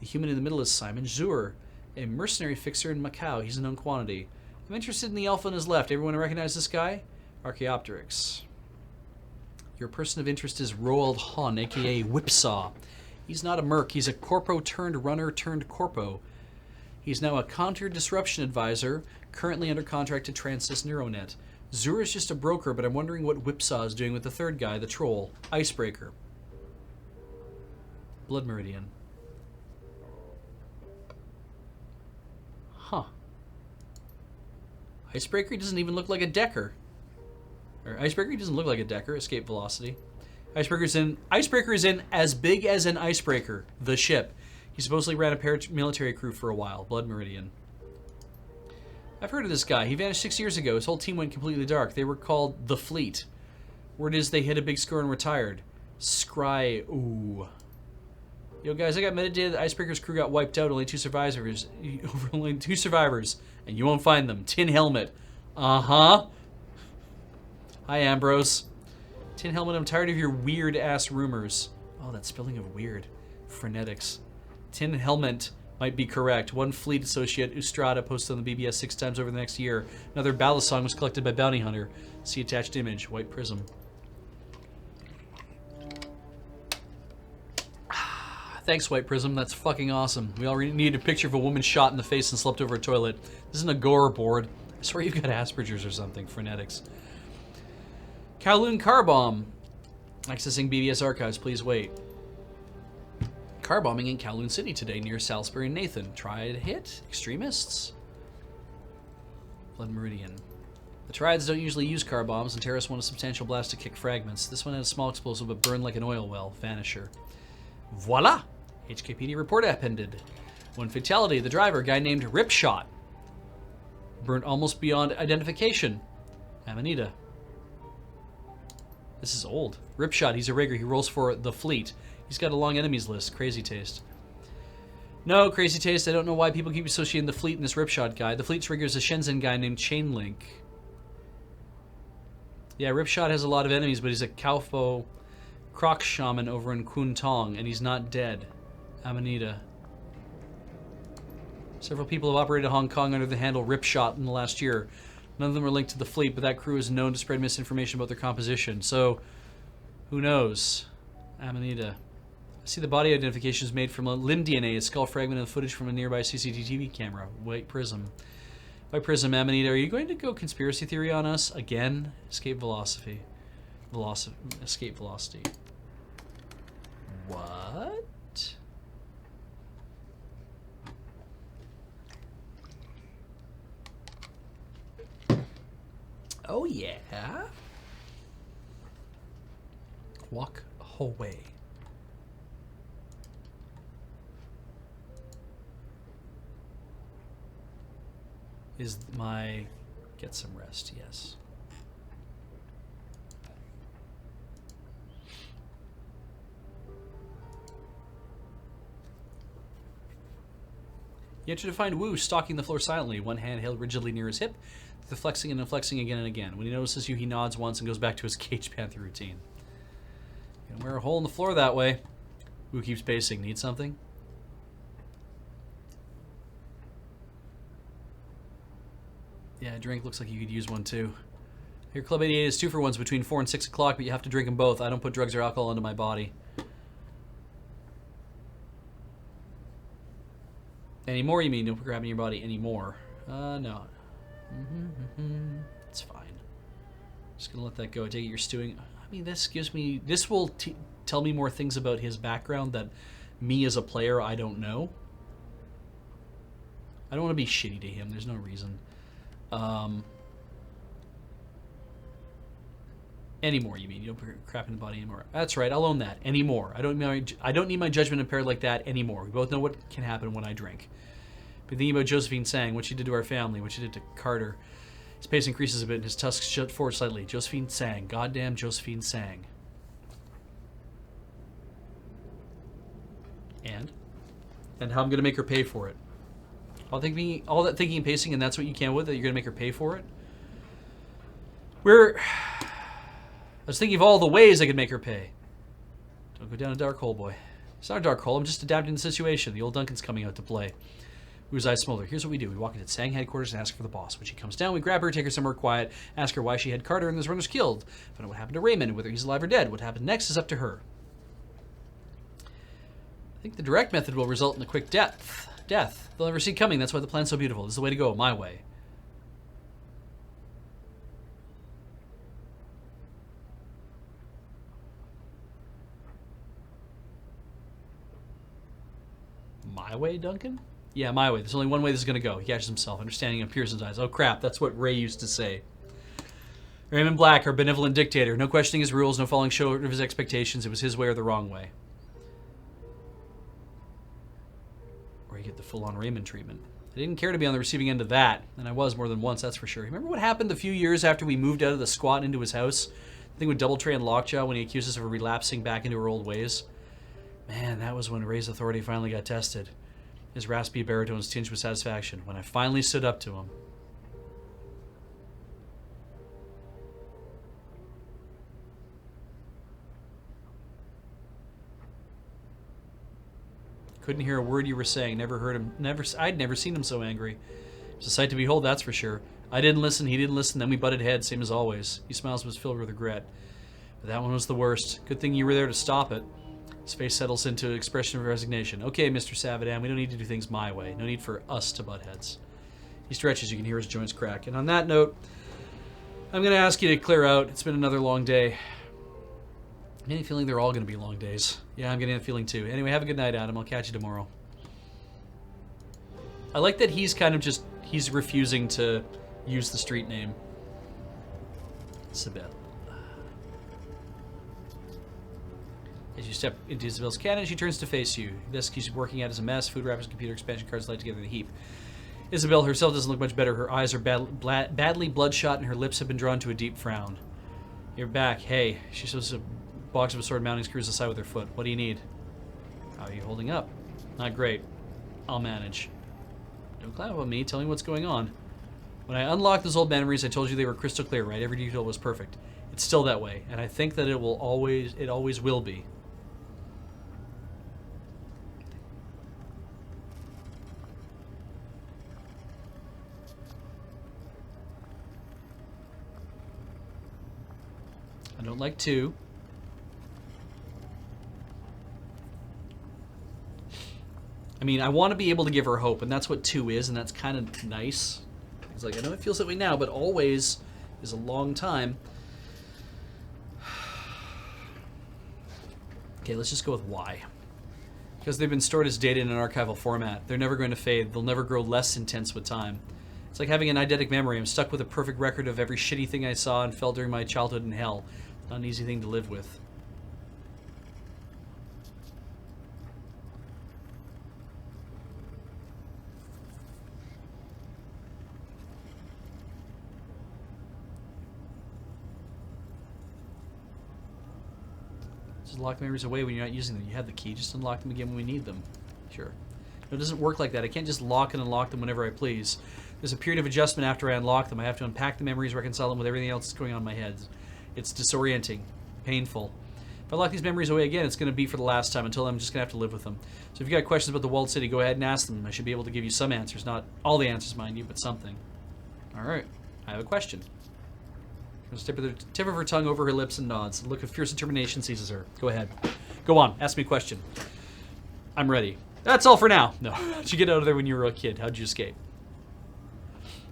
The human in the middle is Simon Zur, a mercenary fixer in Macau. He's a known quantity. I'm interested in the alpha on his left. Everyone recognize this guy? Archaeopteryx. Your person of interest is Roald Han, aka Whipsaw. He's not a merc. He's a corpo turned runner turned corpo. He's now a counter-disruption advisor, currently under contract to Transys Neuronet. Zur is just a broker, but I'm wondering what Whipsaw is doing with the third guy, the troll, Icebreaker. Blood Meridian. Huh. Icebreaker doesn't even look like a Decker. Or Icebreaker doesn't look like a Decker. Escape velocity. Icebreaker is in as big as an icebreaker, the ship. He supposedly ran a paramilitary crew for a while. Blood Meridian. I've heard of this guy. He vanished 6 years ago. His whole team went completely dark. They were called the Fleet. Word is they hit a big score and retired. Scry. Ooh. Yo, guys, I got metadata. The Icebreaker's crew got wiped out. Only two survivors. And you won't find them. Tin Helmet. Uh-huh. Hi, Ambrose. Tin Helmet, I'm tired of your weird-ass rumors. Oh, that spelling of weird. Frenetics. Tin Helmet might be correct. One fleet associate, Ustrada, posted on the BBS 6 times over the next year. Another ballad song was collected by Bounty Hunter. See attached image. White Prism. Thanks, White Prism. That's fucking awesome. We already need a picture of a woman shot in the face and slept over a toilet. This isn't a gore board. I swear you've got Asperger's or something. Phonetics. Kowloon car bomb. Accessing BBS archives. Please wait. Car bombing in Kowloon City today near Salisbury and Nathan. Triad hit? Extremists? Blood Meridian. The Triads don't usually use car bombs, and terrorists want a substantial blast to kick fragments. This one had a small explosive but burned like an oil well. Vanisher. Voila! HKPD report appended. One fatality. The driver, a guy named Ripshot. Burnt almost beyond identification. Amanita. This is old. Ripshot, he's a rigger. He rolls for the fleet. He's got a long enemies list. Crazy taste. No, crazy taste. I don't know why people keep associating the fleet and this Ripshot guy. The fleet's rigger is a Shenzhen guy named Chainlink. Yeah, Ripshot has a lot of enemies, but he's a Kaufo croc shaman over in Kuntong, and he's not dead. Amanita. Several people have operated Hong Kong under the handle Ripshot in the last year. None of them are linked to the fleet, but that crew is known to spread misinformation about their composition. So, who knows? Amanita. I see the body identification is made from a limb DNA, a skull fragment of footage from a nearby CCTV camera. White Prism. White Prism, Amanita, are you going to go conspiracy theory on us again? Escape velocity. Escape velocity. What? Oh yeah. Walk away. Is my get some rest? Yes. You enter to find Wu stalking the floor silently, one hand held rigidly near his hip, the flexing and unflexing again and again. When he notices you, he nods once and goes back to his Cage Panther routine. Gonna wear a hole in the floor that way. Wu keeps pacing. Need something? Yeah, a drink looks like you could use one too. Here, Club 88 is 2 for 1s between 4 and 6 o'clock, but you have to drink them both. I don't put drugs or alcohol into my body. Anymore, you mean? Don't put crap in your body anymore. No. It's fine. Just gonna let that go. I take it you're stewing. I mean, this gives me... This will tell me more things about his background that me as a player, I don't know. I don't want to be shitty to him. There's no reason. Anymore, you mean? You don't put crap in the body anymore. That's right, I'll own that. Anymore. I don't need my judgment impaired like that anymore. We both know what can happen when I drink. Been thinking about Josephine Sang, what she did to our family, what she did to Carter. His pace increases a bit and his tusks shut forward slightly. Josephine Sang. Goddamn Josephine Sang. And how I'm gonna make her pay for it. All that thinking and pacing, and that's what you can with it. You're gonna make her pay for it. I was thinking of all the ways I could make her pay. Don't go down a dark hole, boy. It's not a dark hole. I'm just adapting the situation. The old Duncan's coming out to play. Wu's eyes smolder. Here's what we do. We walk into Sang headquarters and ask for the boss. When she comes down, we grab her, take her somewhere quiet, ask her why she had Carter and his runners killed. Find out what happened to Raymond and whether he's alive or dead. What happened next is up to her. I think the direct method will result in a quick death. They'll never see coming. That's why the plan's so beautiful. This is the way to go. My way. My way, Duncan? Yeah, my way. There's only one way this is going to go. He catches himself, understanding in Pearson's eyes. Oh, crap. That's what Ray used to say. Raymond Black, our benevolent dictator. No questioning his rules, no falling short of his expectations. It was his way or the wrong way. Or you get the full-on Raymond treatment. I didn't care to be on the receiving end of that, and I was more than once, that's for sure. Remember what happened a few years after we moved out of the squat into his house? The thing with Doubletray and Lockjaw when he accused us of relapsing back into our old ways? Man, that was when Ray's authority finally got tested. His raspy baritones tinged with satisfaction when I finally stood up to him. Couldn't hear a word you were saying. Never heard him. I'd never seen him so angry. It was a sight to behold, that's for sure. I didn't listen. He didn't listen. Then we butted heads, same as always. He smiles was filled with regret. But that one was the worst. Good thing you were there to stop it. His face settles into an expression of resignation. Okay, Mr. Savadan, we don't need to do things my way. No need for us to butt heads. He stretches. You can hear his joints crack. And on that note, I'm going to ask you to clear out. It's been another long day. I'm getting a feeling they're all going to be long days. Yeah, I'm getting that feeling too. Anyway, have a good night, Adam. I'll catch you tomorrow. I like that he's kind of just... He's refusing to use the street name. Isabel. As you step into Isabel's cabin, she turns to face you. The desk she's working at is a mess. Food wrappers, computer expansion cards laid together in a heap. Isabel herself doesn't look much better. Her eyes are badly bloodshot, and her lips have been drawn to a deep frown. You're back. Hey. She shows a box of assorted mounting screws aside with her foot. What do you need? How are you holding up? Not great. I'll manage. Don't clown on me. Tell me what's going on. When I unlocked those old memories, I told you they were crystal clear, right? Every detail was perfect. It's still that way, and I think that it always will be. I don't like two. I mean, I want to be able to give her hope, and that's what 2 is, and that's kind of nice. It's like, I know it feels that way now, but always is a long time. Okay, let's just go with Y. Because they've been stored as data in an archival format. They're never going to fade. They'll never grow less intense with time. It's like having an eidetic memory. I'm stuck with a perfect record of every shitty thing I saw and felt during my childhood in hell. It's not an easy thing to live with. Just lock memories away when you're not using them. You have the key. Just unlock them again when we need them. Sure. No, it doesn't work like that. I can't just lock and unlock them whenever I please. There's a period of adjustment after I unlock them. I have to unpack the memories, reconcile them with everything else that's going on in my head. It's disorienting, painful. If I lock these memories away again, it's going to be for the last time. Until then, I'm just going to have to live with them. So if you've got questions about the walled city, go ahead and ask them. I should be able to give you some answers. Not all the answers, mind you, but something. All right. I have a question. She'll tip the tip of her tongue over her lips and nods. A look of fierce determination seizes her. Go ahead. Go on. Ask me a question. I'm ready. That's all for now. No. How'd you get out of there when you were a kid? How'd you escape?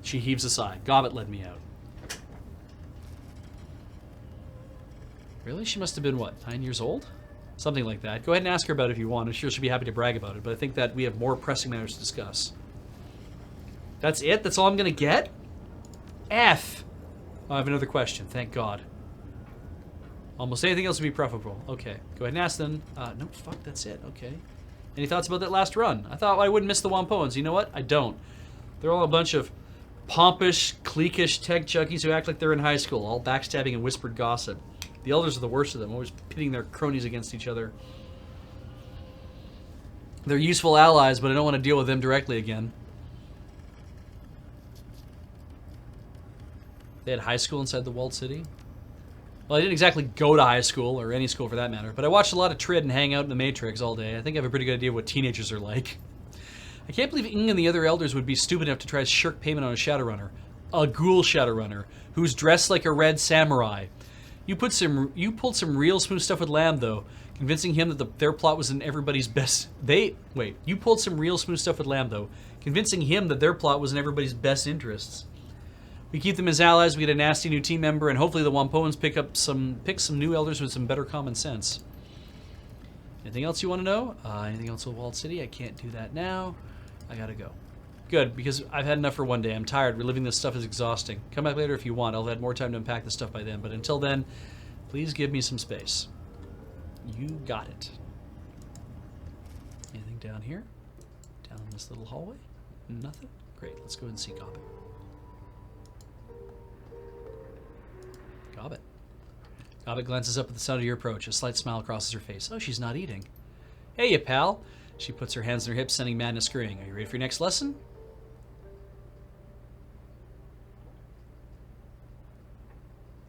She heaves a sigh. Gobbet led me out. Really? She must have been, what, 9 years old? Something like that. Go ahead and ask her about it if you want. I'm sure she'll be happy to brag about it, but I think that we have more pressing matters to discuss. That's it? That's all I'm going to get? F! Oh, I have another question. Thank God. Almost anything else would be preferable. Okay. Go ahead and ask them. No, fuck, that's it. Okay. Any thoughts about that last run? I thought I wouldn't miss the Wampoans. You know what? I don't. They're all a bunch of pompous, cliquish tech junkies who act like they're in high school, all backstabbing and whispered gossip. The elders are the worst of them, always pitting their cronies against each other. They're useful allies, but I don't want to deal with them directly again. They had high school inside the walled city? Well, I didn't exactly go to high school, or any school for that matter, but I watched a lot of Trid and hang out in the Matrix all day. I think I have a pretty good idea of what teenagers are like. I can't believe Ing and the other elders would be stupid enough to try to shirk payment on a Shadowrunner. A ghoul Shadowrunner, who's dressed like a red samurai. You pulled some real smooth stuff with Lamb, though, convincing him that their plot was in everybody's best... You pulled some real smooth stuff with Lamb, though, convincing him that their plot was in everybody's best interests. We keep them as allies, we get a nasty new team member, and hopefully the Wampoans pick some new elders with some better common sense. Anything else you want to know? Anything else with Walled City? I can't do that now. I gotta go. Good, because I've had enough for one day. I'm tired. Reliving this stuff is exhausting. Come back later if you want. I'll have had more time to unpack this stuff by then. But until then, please give me some space. You got it. Anything down here? Down this little hallway? Nothing? Great. Let's go ahead and see Gobbet. Gobbet. Gobbet glances up at the sound of your approach. A slight smile crosses her face. Oh, she's not eating. Hey, you pal. She puts her hands on her hips, sending Madness scurrying. Are you ready for your next lesson?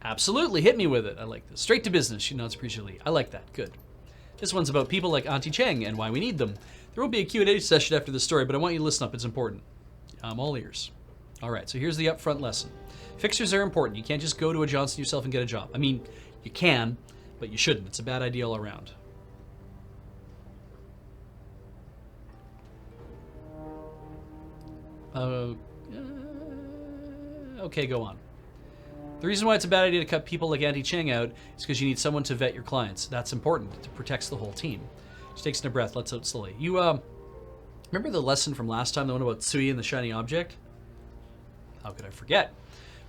Absolutely, hit me with it. I like this. Straight to business, she nods appreciatively. I like that, good. This one's about people like Auntie Cheng and why we need them. There will be a Q&A session after the story, but I want you to listen up, it's important. I'm all ears. Alright, so here's the upfront lesson. Fixers are important. You can't just go to a Johnson yourself and get a job. I mean, you can, but you shouldn't. It's a bad idea all around. Okay, go on. The reason why it's a bad idea to cut people like Auntie Cheng out is because you need someone to vet your clients. That's important. It protects the whole team. She takes in a breath, lets out slowly. You, remember the lesson from last time, the one about Tsui and the shiny object? How could I forget?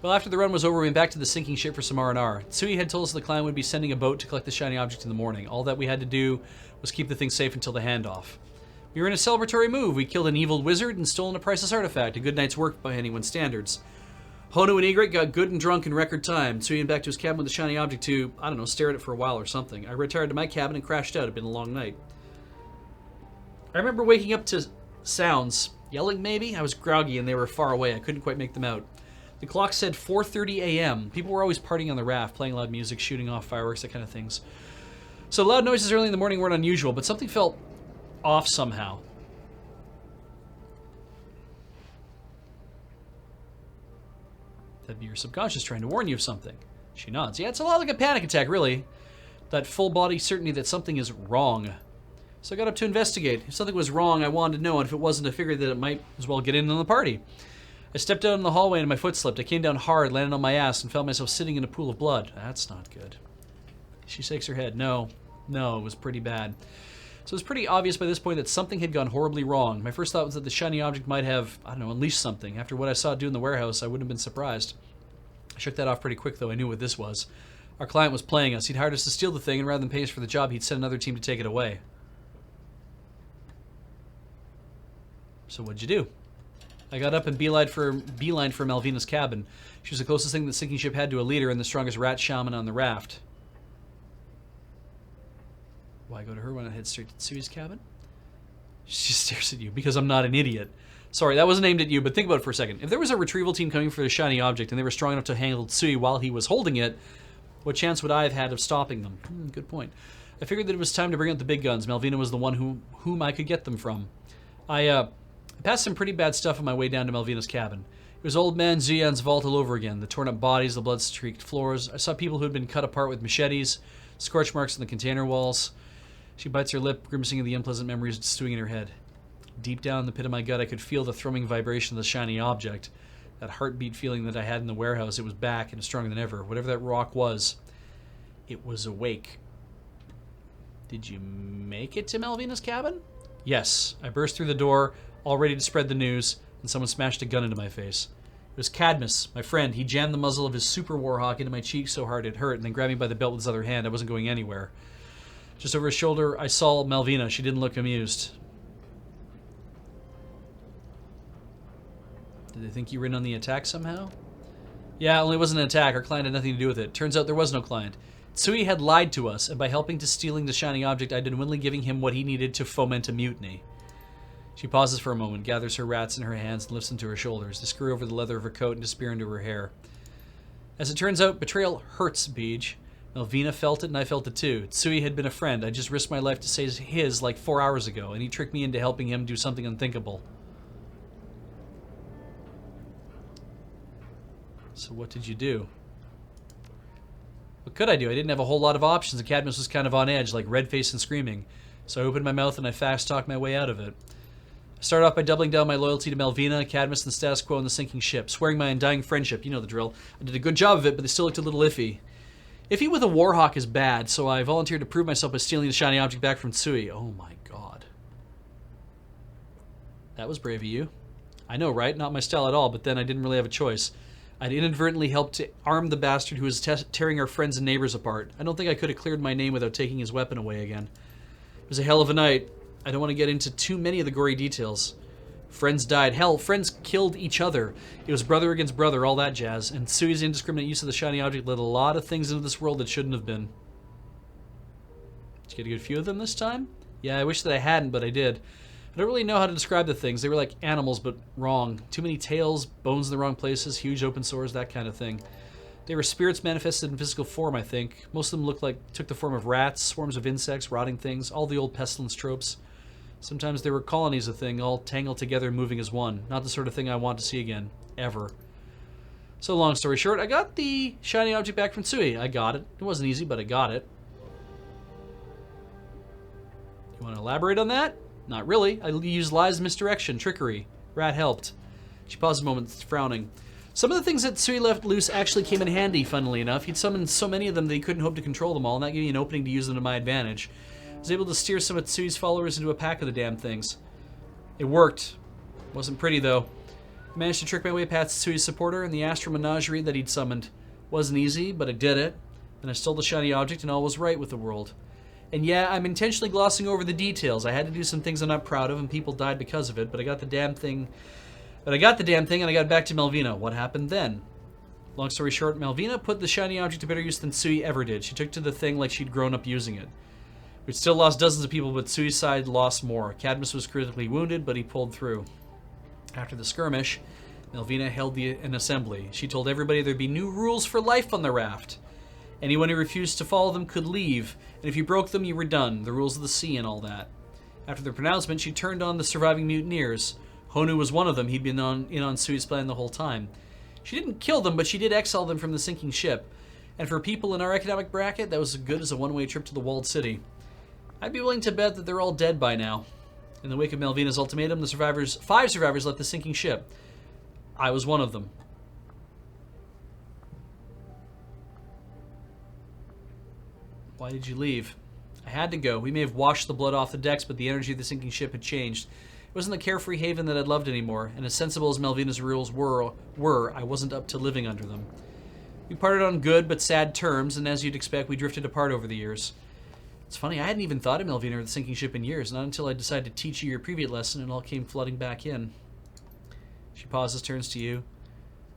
Well, after the run was over, we went back to the sinking ship for some R&R. Tsui had told us the client would be sending a boat to collect the shiny object in the morning. All that we had to do was keep the thing safe until the handoff. We were in a celebratory move. We killed an evil wizard and stolen a priceless artifact. A good night's work by anyone's standards. Hono and Egret got good and drunk in record time. Tsui went back to his cabin with the shiny object to, I don't know, stare at it for a while or something. I retired to my cabin and crashed out. It had been a long night. I remember waking up to sounds. Yelling, maybe? I was groggy and they were far away. I couldn't quite make them out. The clock said 4:30 a.m. People were always partying on the raft, playing loud music, shooting off fireworks, that kind of things. So loud noises early in the morning weren't unusual, but something felt off somehow. That'd be your subconscious trying to warn you of something. She nods. Yeah, it's a lot like a panic attack, really. That full body certainty that something is wrong. So I got up to investigate. If something was wrong, I wanted to know, and if it wasn't, I figured that it might as well get in on the party. I stepped out in the hallway and my foot slipped. I came down hard, landed on my ass, and found myself sitting in a pool of blood. That's not good. She shakes her head. No, it was pretty bad. So it was pretty obvious by this point that something had gone horribly wrong. My first thought was that the shiny object might have, I don't know, unleashed something. After what I saw it do in the warehouse, I wouldn't have been surprised. I shook that off pretty quick, though. I knew what this was. Our client was playing us. He'd hired us to steal the thing, and rather than pay us for the job, he'd send another team to take it away. So what'd you do? I got up and beeline for Malvina's cabin. She was the closest thing the sinking ship had to a leader and the strongest rat shaman on the raft. Why go to her when I head straight to Tsui's cabin? She stares at you because I'm not an idiot. Sorry, that wasn't aimed at you, but think about it for a second. If there was a retrieval team coming for the shiny object and they were strong enough to handle Tsui while he was holding it, what chance would I have had of stopping them? Good point. I figured that it was time to bring out the big guns. Malvina was the one whom I could get them from. I passed some pretty bad stuff on my way down to Malvina's cabin. It was old man Zuyan's vault all over again. The torn up bodies, the blood-streaked floors. I saw people who had been cut apart with machetes, scorch marks on the container walls. She bites her lip, grimacing at the unpleasant memories stewing in her head. Deep down in the pit of my gut, I could feel the thrumming vibration of the shiny object. That heartbeat feeling that I had in the warehouse. It was back and stronger than ever. Whatever that rock was, it was awake. Did you make it to Malvina's cabin? Yes. I burst through the door, all ready to spread the news, and someone smashed a gun into my face. It was Cadmus, my friend. He jammed the muzzle of his super warhawk into my cheek so hard it hurt, and then grabbed me by the belt with his other hand. I wasn't going anywhere. Just over his shoulder, I saw Malvina. She didn't look amused. Did they think you were in on the attack somehow? Yeah, only it wasn't an attack. Our client had nothing to do with it. Turns out there was no client. Tsui had lied to us, and by helping to stealing the shiny object, I'd been willingly giving him what he needed to foment a mutiny. She pauses for a moment, gathers her rats in her hands, and lifts them to her shoulders. They screw over the leather of her coat and disappear into her hair. As it turns out, betrayal hurts, Beej. Malvina felt it, and I felt it too. Tsui had been a friend. I just risked my life to save his like 4 hours ago, and he tricked me into helping him do something unthinkable. So what did you do? What could I do? I didn't have a whole lot of options, and Cadmus was kind of on edge, like red-faced and screaming. So I opened my mouth and I fast-talked my way out of it. I started off by doubling down my loyalty to Malvina, Cadmus, and the status quo on the sinking ship, swearing my undying friendship. You know the drill. I did a good job of it, but they still looked a little iffy. Iffy with a warhawk is bad, so I volunteered to prove myself by stealing the shiny object back from Tsui. Oh my god. That was brave of you. I know, right? Not my style at all, but then I didn't really have a choice. I'd inadvertently helped to arm the bastard who was tearing our friends and neighbors apart. I don't think I could have cleared my name without taking his weapon away again. It was a hell of a night. I don't want to get into too many of the gory details. Friends died. Hell, friends killed each other. It was brother against brother, all that jazz. And Tsui's indiscriminate use of the shiny object let a lot of things into this world that shouldn't have been. Did you get a good few of them this time? Yeah, I wish that I hadn't, but I did. I don't really know how to describe the things. They were like animals, but wrong. Too many tails, bones in the wrong places, huge open sores, that kind of thing. They were spirits manifested in physical form, I think. Most of them took the form of rats, swarms of insects, rotting things, all the old pestilence tropes. Sometimes there were colonies of things, all tangled together and moving as one. Not the sort of thing I want to see again. Ever. So long story short, I got the shiny object back from Tsui. I got it. It wasn't easy, but I got it. You want to elaborate on that? Not really. I used lies, misdirection, trickery. Rat helped. She paused a moment, frowning. Some of the things that Sui left loose actually came in handy, funnily enough. He'd summoned so many of them that he couldn't hope to control them all, and that gave me an opening to use them to my advantage. I was able to steer some of Tsui's followers into a pack of the damn things. It worked. Wasn't pretty, though. I managed to trick my way past Tsui's supporter and the astral menagerie that he'd summoned. Wasn't easy, but I did it. Then I stole the shiny object and all was right with the world. And yeah, I'm intentionally glossing over the details. I had to do some things I'm not proud of, and people died because of it, but I got the damn thing... and I got back to Melvina. What happened then? Long story short, Melvina put the shiny object to better use than Tsui ever did. She took to the thing like she'd grown up using it. We'd still lost dozens of people, but Tsui's side lost more. Cadmus was critically wounded, but he pulled through. After the skirmish, Melvina held an assembly. She told everybody there'd be new rules for life on the raft. Anyone who refused to follow them could leave, and if you broke them, you were done. The rules of the sea and all that. After the pronouncement, she turned on the surviving mutineers. Honu was one of them. He'd been in on Tsui's plan the whole time. She didn't kill them, but she did exile them from the sinking ship. And for people in our economic bracket, that was as good as a one-way trip to the walled city. I'd be willing to bet that they're all dead by now. In the wake of Melvina's ultimatum, the 5 survivors left the sinking ship. I was one of them. Why did you leave? I had to go. We may have washed the blood off the decks, but the energy of the sinking ship had changed. It wasn't the carefree haven that I'd loved anymore, and as sensible as Melvina's rules were, I wasn't up to living under them. We parted on good but sad terms, and as you'd expect, we drifted apart over the years. It's funny, I hadn't even thought of Melvina or the sinking ship in years, not until I decided to teach you your previous lesson and it all came flooding back in. She pauses, turns to you.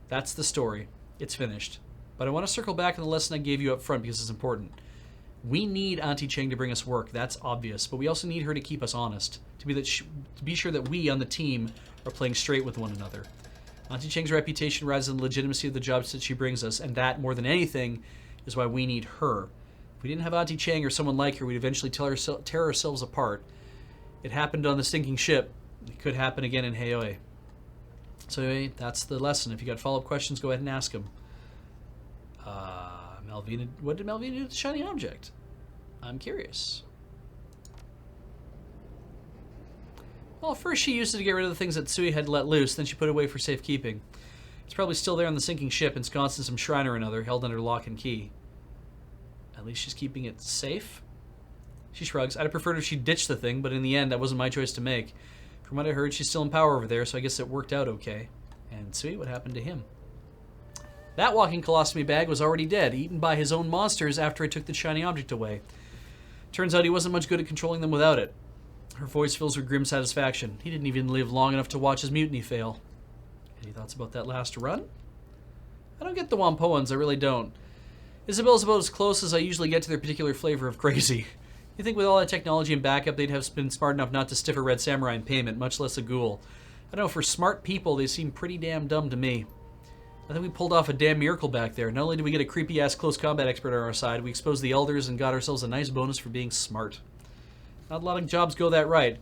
That's the story. It's finished. But I want to circle back on the lesson I gave you up front because it's important. We need Auntie Cheng to bring us work, that's obvious, but we also need her to keep us honest, to be sure that we on the team are playing straight with one another. Auntie Cheng's reputation rises on the legitimacy of the jobs that she brings us, and that, more than anything, is why we need her. If we didn't have Auntie Cheng or someone like her, we'd eventually tear ourselves apart. It happened on the sinking ship. It could happen again in Heoi. So anyway, that's the lesson. If you got follow-up questions, go ahead and ask them. Melvina, what did Melvina do with the shiny object? I'm curious. Well, first she used it to get rid of the things that Tsui had let loose, then she put it away for safekeeping. It's probably still there on the sinking ship, ensconced in some shrine or another, held under lock and key. At least she's keeping it safe? She shrugs. I'd have preferred if she'd ditched the thing, but in the end, that wasn't my choice to make. From what I heard, she's still in power over there, so I guess it worked out okay. And Tsui, what happened to him? That walking colostomy bag was already dead, eaten by his own monsters after I took the shiny object away. Turns out he wasn't much good at controlling them without it. Her voice fills with grim satisfaction. He didn't even live long enough to watch his mutiny fail. Any thoughts about that last run? I don't get the Wampoans, I really don't. Isabel's about as close as I usually get to their particular flavor of crazy. You think with all that technology and backup they'd have been smart enough not to stiff a red samurai in payment, much less a ghoul. I don't know, for smart people they seem pretty damn dumb to me. I think we pulled off a damn miracle back there. Not only did we get a creepy-ass close combat expert on our side, we exposed the elders and got ourselves a nice bonus for being smart. Not a lot of jobs go that right.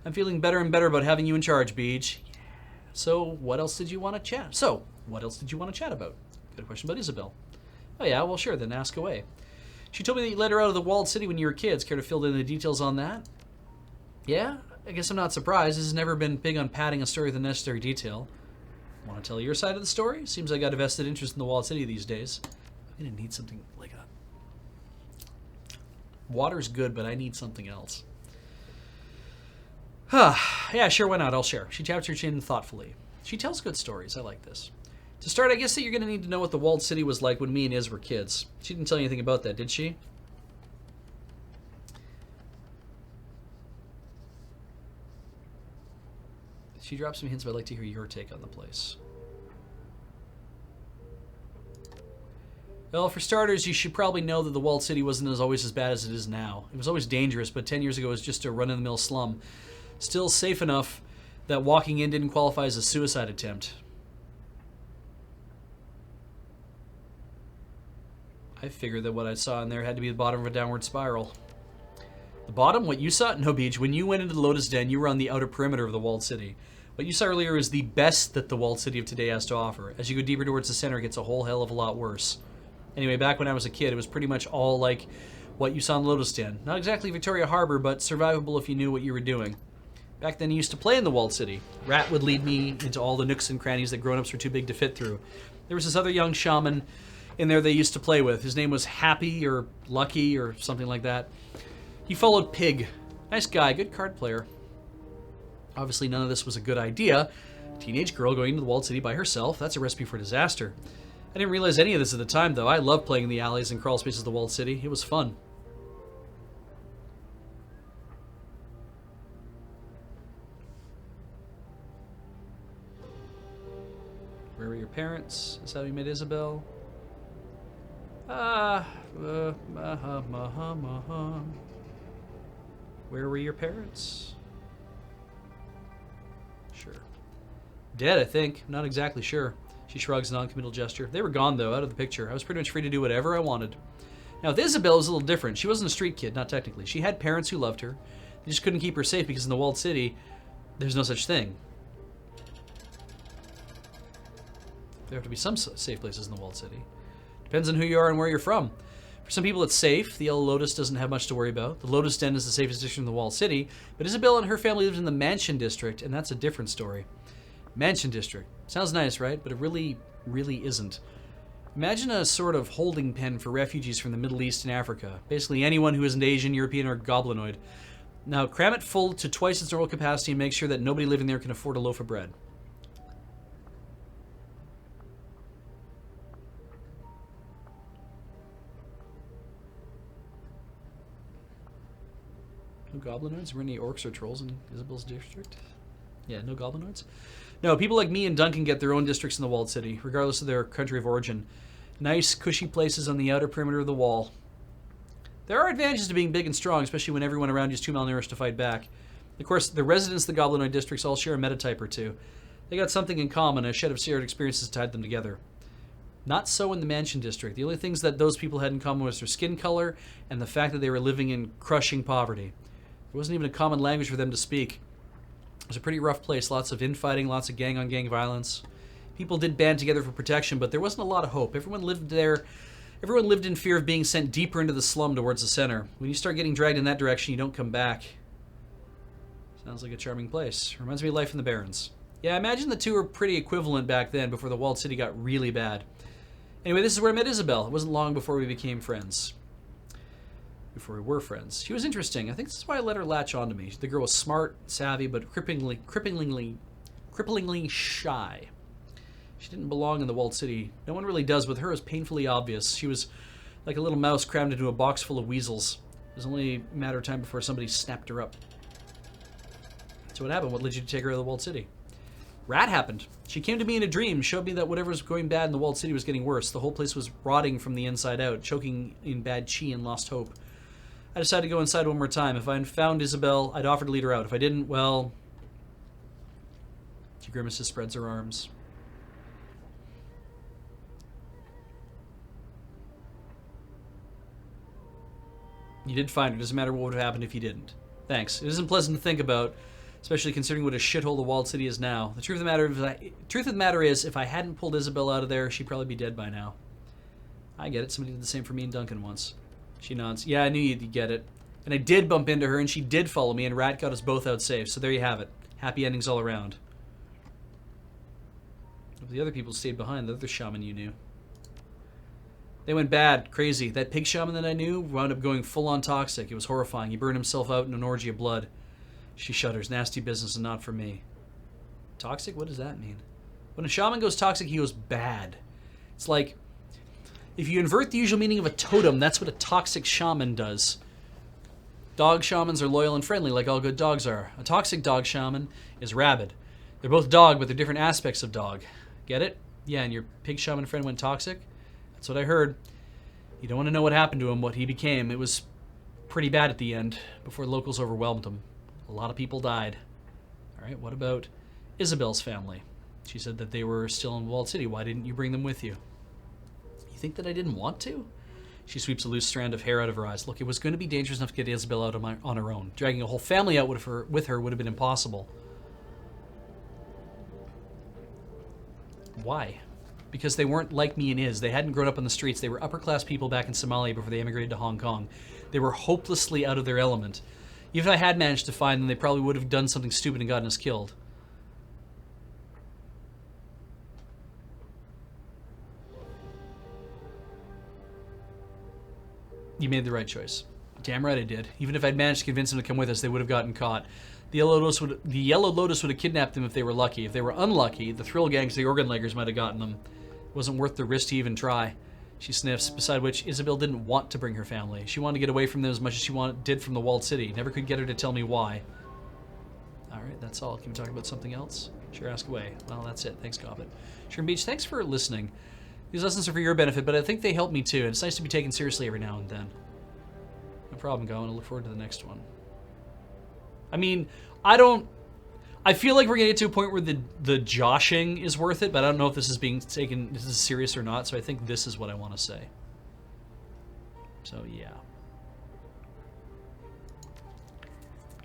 I'm feeling better and better about having you in charge, Beej. So, what else did you want to chat about? Got a question about Isabel. Oh yeah, well sure, then ask away. She told me that you let her out of the walled city when you were kids. Care to fill in the details on that? Yeah, I guess I'm not surprised. This has never been big on padding a story with the necessary detail. Want to tell your side of the story? Seems I got a vested interest in the walled city these days. I'm gonna need something like a... Water's good, but I need something else. Yeah, sure, why not? I'll share. She taps her chin thoughtfully. She tells good stories. I like this. To start, I guess that you're going to need to know what the walled city was like when me and Iz were kids. She didn't tell you anything about that, did she? She drops some hints, but I'd like to hear your take on the place. Well, for starters, you should probably know that the walled city wasn't always as bad as it is now. It was always dangerous, but 10 years ago it was just a run-of-the-mill slum. Still safe enough that walking in didn't qualify as a suicide attempt. I figured that what I saw in there had to be the bottom of a downward spiral. The bottom? What you saw? No, Beach. When you went into the Lotus Den, you were on the outer perimeter of the walled city. What you saw earlier is the best that the walled city of today has to offer. As you go deeper towards the center, it gets a whole hell of a lot worse. Anyway, back when I was a kid, it was pretty much all like what you saw in the Lotus Den. Not exactly Victoria Harbor, but survivable if you knew what you were doing. Back then, I used to play in the walled city. Rat would lead me into all the nooks and crannies that grown-ups were too big to fit through. There was this other young shaman in there they used to play with. His name was Happy or Lucky or something like that. He followed Pig. Nice guy, good card player. Obviously, none of this was a good idea. Teenage girl going into the walled city by herself, that's a recipe for disaster. I didn't realize any of this at the time, though. I loved playing in the alleys and crawl spaces of the walled city. It was fun. Where were your parents? Is that how you met Isabel? Where were your parents? Sure. Dead, I think. Not exactly sure. She shrugs a non-committal gesture. They were gone, though, out of the picture. I was pretty much free to do whatever I wanted. Now, with Isabel, it was a little different. She wasn't a street kid, not technically. She had parents who loved her. They just couldn't keep her safe because in the walled city, there's no such thing. There have to be some safe places in the walled city. Depends on who you are and where you're from. For some people, it's safe. The Yellow Lotus doesn't have much to worry about. The Lotus Den is the safest district in the walled city, but Isabel and her family lived in the Mansion District, and that's a different story. Mansion District. Sounds nice, right? But it really, really isn't. Imagine a sort of holding pen for refugees from the Middle East and Africa. Basically anyone who isn't Asian, European, or goblinoid. Now, cram it full to twice its normal capacity and make sure that nobody living there can afford a loaf of bread. No goblinoids? Were any orcs or trolls in Isabel's district? Yeah, no goblinoids? No, people like me and Duncan get their own districts in the walled city, regardless of their country of origin. Nice, cushy places on the outer perimeter of the wall. There are advantages to being big and strong, especially when everyone around you is too malnourished to fight back. Of course, the residents of the goblinoid districts all share a metatype or two. They got something in common, a shed of shared experiences tied them together. Not so in the Mansion District. The only things that those people had in common was their skin color and the fact that they were living in crushing poverty. There wasn't even a common language for them to speak. It was a pretty rough place. Lots of infighting, lots of gang-on-gang violence. People did band together for protection, but there wasn't a lot of hope. Everyone lived there. Everyone lived in fear of being sent deeper into the slum towards the center. When you start getting dragged in that direction, you don't come back. Sounds like a charming place. Reminds me of life in the Barrens. Yeah, I imagine the two were pretty equivalent back then, before the walled city got really bad. Anyway, this is where I met Isabel. It wasn't long before we became friends. Before we were friends. She was interesting. I think this is why I let her latch onto me. The girl was smart, savvy, but cripplingly shy. She didn't belong in the walled city. No one really does. With her, it was painfully obvious. She was like a little mouse crammed into a box full of weasels. It was only a matter of time before somebody snapped her up. So what happened? What led you to take her to the walled city? Rat happened. She came to me in a dream, showed me that whatever was going bad in the walled city was getting worse. The whole place was rotting from the inside out, choking in bad chi and lost hope. I decided to go inside one more time. If I had found Isabel, I'd offer to lead her out. If I didn't, well... She grimaces, spreads her arms. You did find her. Doesn't matter what would have happened if you didn't. Thanks. It isn't pleasant to think about, especially considering what a shithole the walled city is now. The truth of the matter is, if I hadn't pulled Isabel out of there, she'd probably be dead by now. I get it. Somebody did the same for me and Duncan once. She nods. Yeah, I knew you'd get it. And I did bump into her, and she did follow me, and Rat got us both out safe. So there you have it. Happy endings all around. But the other people stayed behind, the other shaman you knew. They went bad, crazy. That pig shaman that I knew wound up going full-on toxic. It was horrifying. He burned himself out in an orgy of blood. She shudders. Nasty business and not for me. Toxic? What does that mean? When a shaman goes toxic, he goes bad. It's like... If you invert the usual meaning of a totem, that's what a toxic shaman does. Dog shamans are loyal and friendly, like all good dogs are. A toxic dog shaman is rabid. They're both dog, but they're different aspects of dog. Get it? Yeah, and your pig shaman friend went toxic? That's what I heard. You don't want to know what happened to him, what he became. It was pretty bad at the end, before locals overwhelmed him. A lot of people died. Alright, what about Isabel's family? She said that they were still in Walled City. Why didn't you bring them with you? You think that I didn't want to? She sweeps a loose strand of hair out of her eyes. Look, it was going to be dangerous enough to get Isabel out on her own. Dragging a whole family out with her would have been impossible. Why? Because they weren't like me and Iz. They hadn't grown up on the streets. They were upper-class people back in Somalia before they immigrated to Hong Kong. They were hopelessly out of their element. Even if I had managed to find them, they probably would have done something stupid and gotten us killed. You made the right choice. Damn right I did. Even if I'd managed to convince them to come with us, they would have gotten caught. The Yellow Lotus would have kidnapped them if they were lucky. If they were unlucky, the Thrill Gangs, the Organ Leggers might have gotten them. It wasn't worth the risk to even try. She sniffs, beside which Isabel didn't want to bring her family. She wanted to get away from them as much as she did from the walled city. Never could get her to tell me why. Alright, that's all. Can we talk about something else? Sure, ask away. Well, that's it. Thanks, Gobbit. Sherm Beach, thanks for listening. These lessons are for your benefit, but I think they help me too. It's nice to be taken seriously every now and then. No problem, Gowan. I look forward to the next one. I mean, I feel like we're gonna get to a point where the joshing is worth it, but I don't know if this is being taken, this is serious or not, so I think this is what I want to say. So, yeah.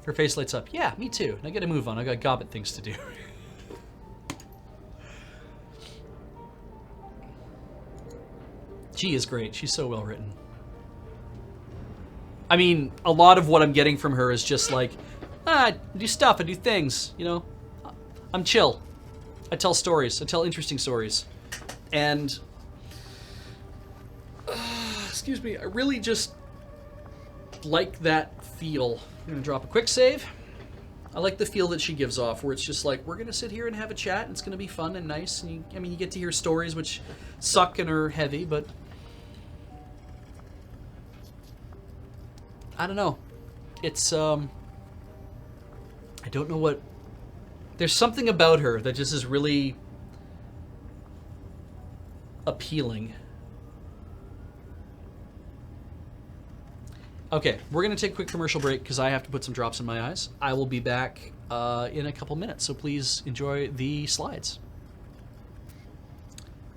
Her face lights up. Yeah, me too. Now get a move on. I got Gobbit things to do. She is great. She's so well written. I mean, a lot of what I'm getting from her is just like, I do stuff, I do things, you know? I'm chill. I tell stories. I tell interesting stories. And, excuse me, I really just like that feel. I'm gonna drop a quick save. I like the feel that she gives off, where it's just like, we're gonna sit here and have a chat, and it's gonna be fun and nice. And I mean, you get to hear stories which suck and are heavy, but I don't know. It's, I don't know what... There's something about her that just is really appealing. Okay, we're going to take a quick commercial break because I have to put some drops in my eyes. I will be back in a couple minutes, so please enjoy the slides.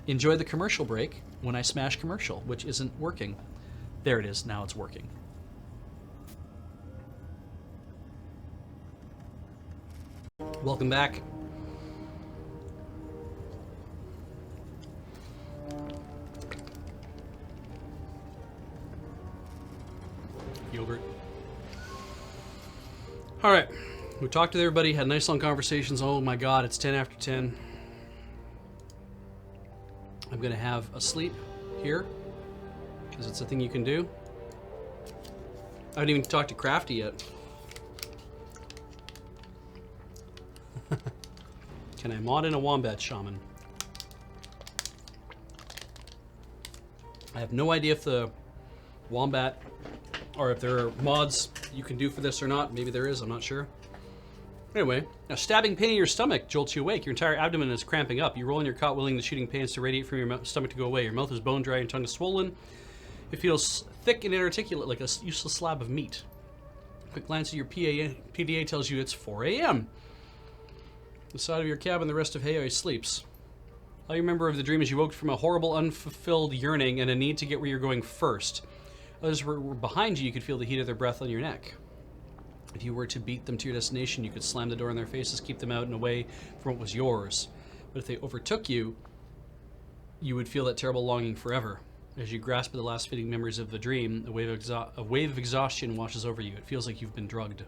Enjoy the commercial break when I smash commercial, which isn't working. There it is. Now it's working. Welcome back. Yogurt. All right. We talked to everybody, had nice long conversations. Oh my God, it's 10 after 10. I'm going to have a sleep here because it's a thing you can do. I haven't even talked to Crafty yet. Can I mod in a Wombat Shaman? I have no idea if the Wombat, or if there are mods you can do for this or not. Maybe there is, I'm not sure. Anyway, a stabbing pain in your stomach jolts you awake. Your entire abdomen is cramping up. You roll in your cot, willing the shooting pains to radiate from your stomach to go away. Your mouth is bone dry and tongue is swollen. It feels thick and inarticulate, like a useless slab of meat. A quick glance at your PDA tells you it's 4 a.m. The side of your cabin, the rest of Heioi sleeps. All you remember of the dream is you woke from a horrible, unfulfilled yearning and a need to get where you're going first. Others were behind you. You could feel the heat of their breath on your neck. If you were to beat them to your destination, you could slam the door in their faces, keep them out and away from what was yours. But if they overtook you, you would feel that terrible longing forever. As you grasp at the last fitting memories of the dream, a wave of exhaustion washes over you. It feels like you've been drugged.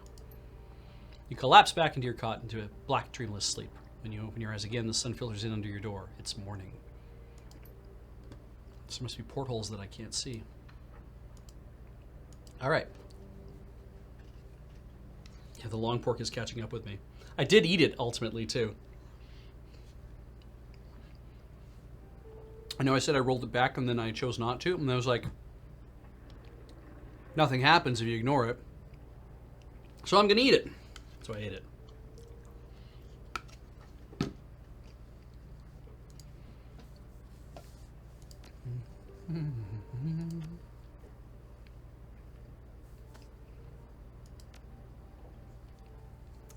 You collapse back into your cot, into a black, dreamless sleep. When you open your eyes again, the sun filters in under your door. It's morning. There must be portholes that I can't see. All right. Yeah, the long pork is catching up with me. I did eat it, ultimately, too. I know I said I rolled it back and then I chose not to, and I was like, nothing happens if you ignore it. So I'm going to eat it. So I ate it.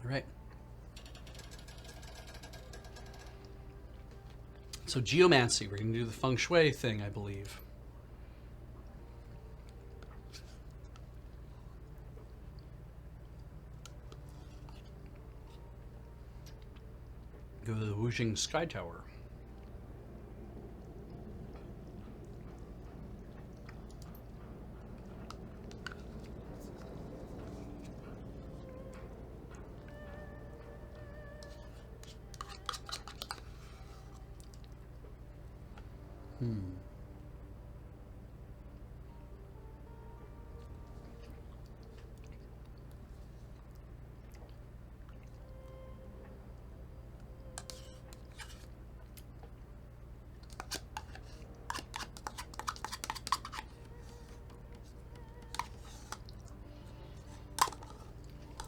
All right. So geomancy, we're going to do the feng shui thing, I believe. Go to the Wujing Sky Tower.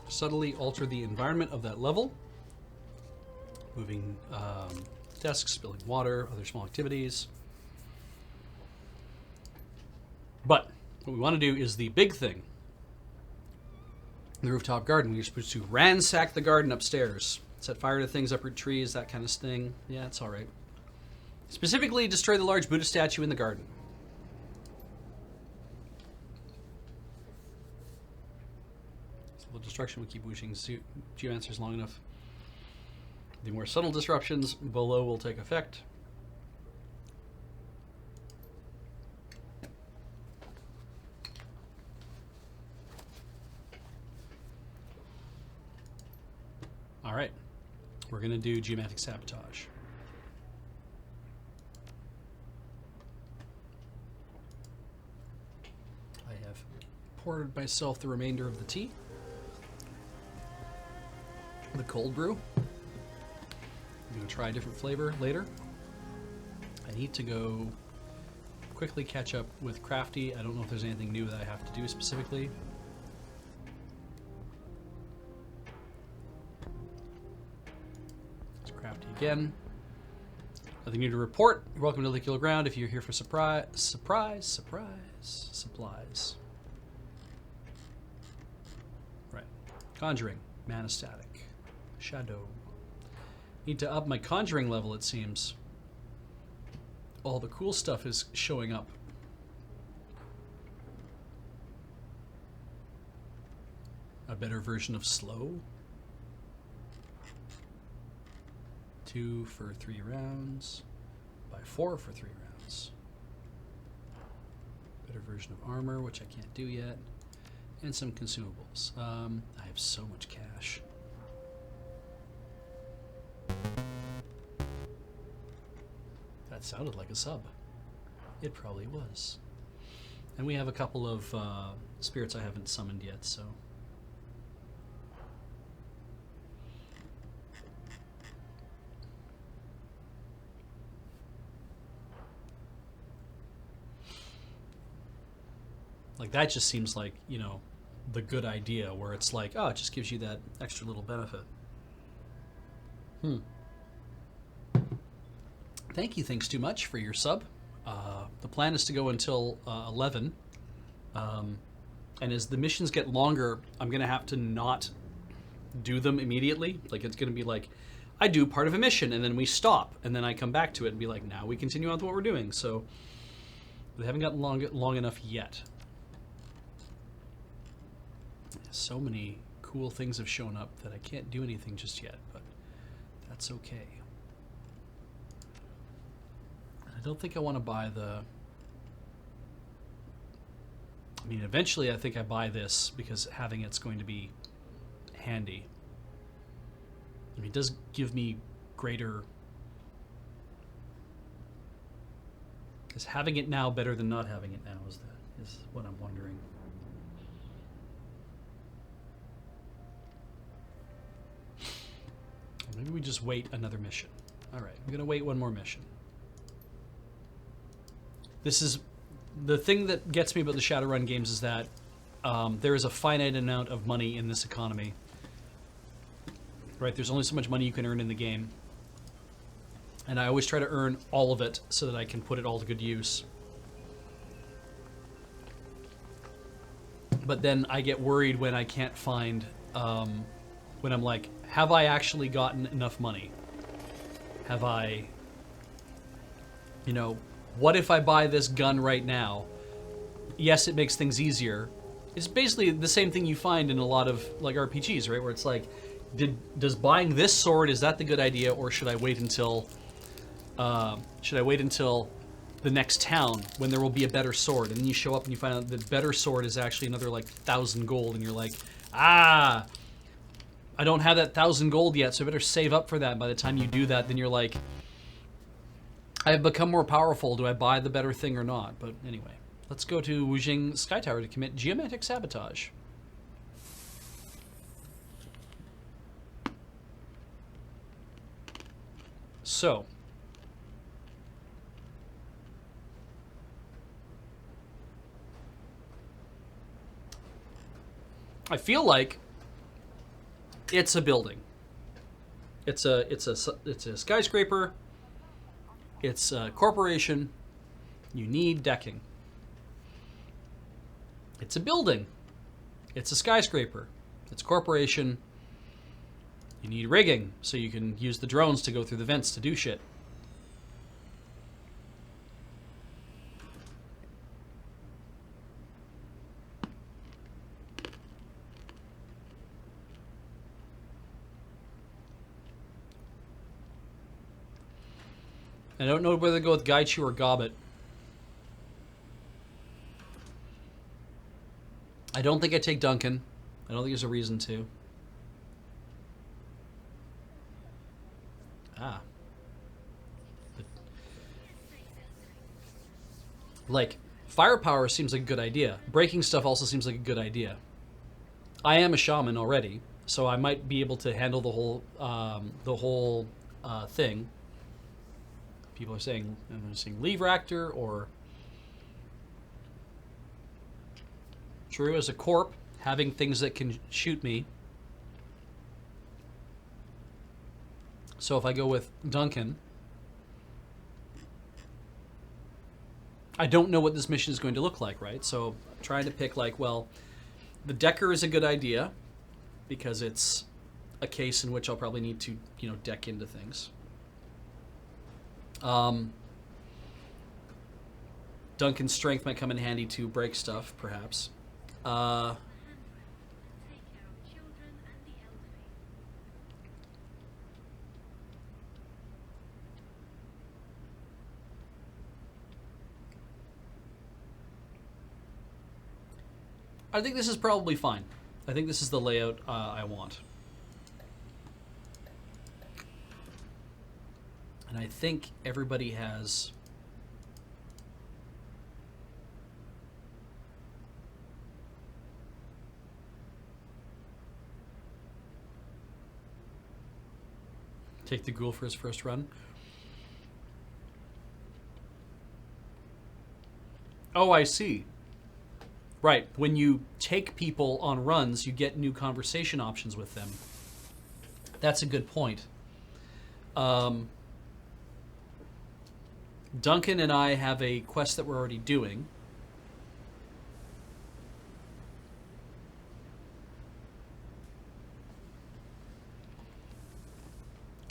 Subtly alter the environment of that level. Moving desks, spilling water, other small activities. But what we want to do is the big thing. The rooftop garden. We're supposed to ransack the garden upstairs. Set fire to things, uproot trees, that kind of thing. Yeah, it's all right. Specifically, destroy the large Buddha statue in the garden. Destruction will keep wishing geomancers long enough. The more subtle disruptions below will take effect. All right, we're going to do geomantic sabotage. I have poured myself the remainder of the tea. The cold brew. I'm going to try a different flavor later. I need to go quickly catch up with Crafty. I don't know if there's anything new that I have to do specifically. It's Crafty again. Nothing new to report. You're welcome to Lickula Ground if you're here for supplies. Right. Conjuring. Mana static. Shadow. Need to up my conjuring level, it seems. All the cool stuff is showing up. A better version of slow. 2 for 3 rounds. By 4 for 3 rounds. Better version of armor, which I can't do yet. And some consumables. I have so much cash. That sounded like a sub. It probably was. And we have a couple of spirits I haven't summoned yet, so. Like, that just seems like, you know, the good idea, where it's like, oh, it just gives you that extra little benefit. Thank you, thanks too much for your sub. The plan is to go until 11. And as the missions get longer, I'm going to have to not do them immediately. Like, it's going to be like, I do part of a mission, and then we stop, and then I come back to it and be like, now we continue on with what we're doing. So they haven't gotten long enough yet. So many cool things have shown up that I can't do anything just yet, but that's okay. I don't think I want to buy the... I mean, eventually I think I buy this because having it's going to be handy. I mean, it does give me greater... Is having it now better than not having it now is what I'm wondering. Maybe we just wait another mission. All right, I'm going to wait one more mission. This is the thing that gets me about the Shadowrun games, is that there is a finite amount of money in this economy. Right, there's only so much money you can earn in the game. And I always try to earn all of it so that I can put it all to good use. But then I get worried when I can't find, when I'm like, have I actually gotten enough money? Have I, you know, what if I buy this gun right now? Yes, it makes things easier. It's basically the same thing you find in a lot of like RPGs, right? Where it's like, does buying this sword, is that the good idea, or should I wait until the next town when there will be a better sword? And then you show up and you find out the better sword is actually another like 1,000 gold, and you're like, I don't have that 1,000 gold yet, so I better save up for that. By the time you do that, then you're like, I have become more powerful. Do I buy the better thing or not? But anyway, let's go to Wujing Sky Tower to commit geomantic sabotage. So, I feel like it's a building. It's a skyscraper. It's a corporation. You need decking. It's a building. It's a skyscraper. It's a corporation. You need rigging so you can use the drones to go through the vents to do shit. I don't know whether to go with Gaichu or Gobbet. I don't think I take Duncan. I don't think there's a reason to. Ah. But, like, firepower seems like a good idea. Breaking stuff also seems like a good idea. I am a shaman already, so I might be able to handle the whole thing. People are saying, I'm saying leave reactor or true as a corp, having things that can shoot me. So if I go with Duncan, I don't know what this mission is going to look like, right? So I'm trying to pick like, well, the Decker is a good idea because it's a case in which I'll probably need to, you know, deck into things. Duncan's strength might come in handy to break stuff, perhaps. I think this is probably fine. I think this is the layout I want. And I think everybody has... Take the ghoul for his first run. Oh, I see. Right. When you take people on runs, you get new conversation options with them. That's a good point. Duncan and I have a quest that we're already doing.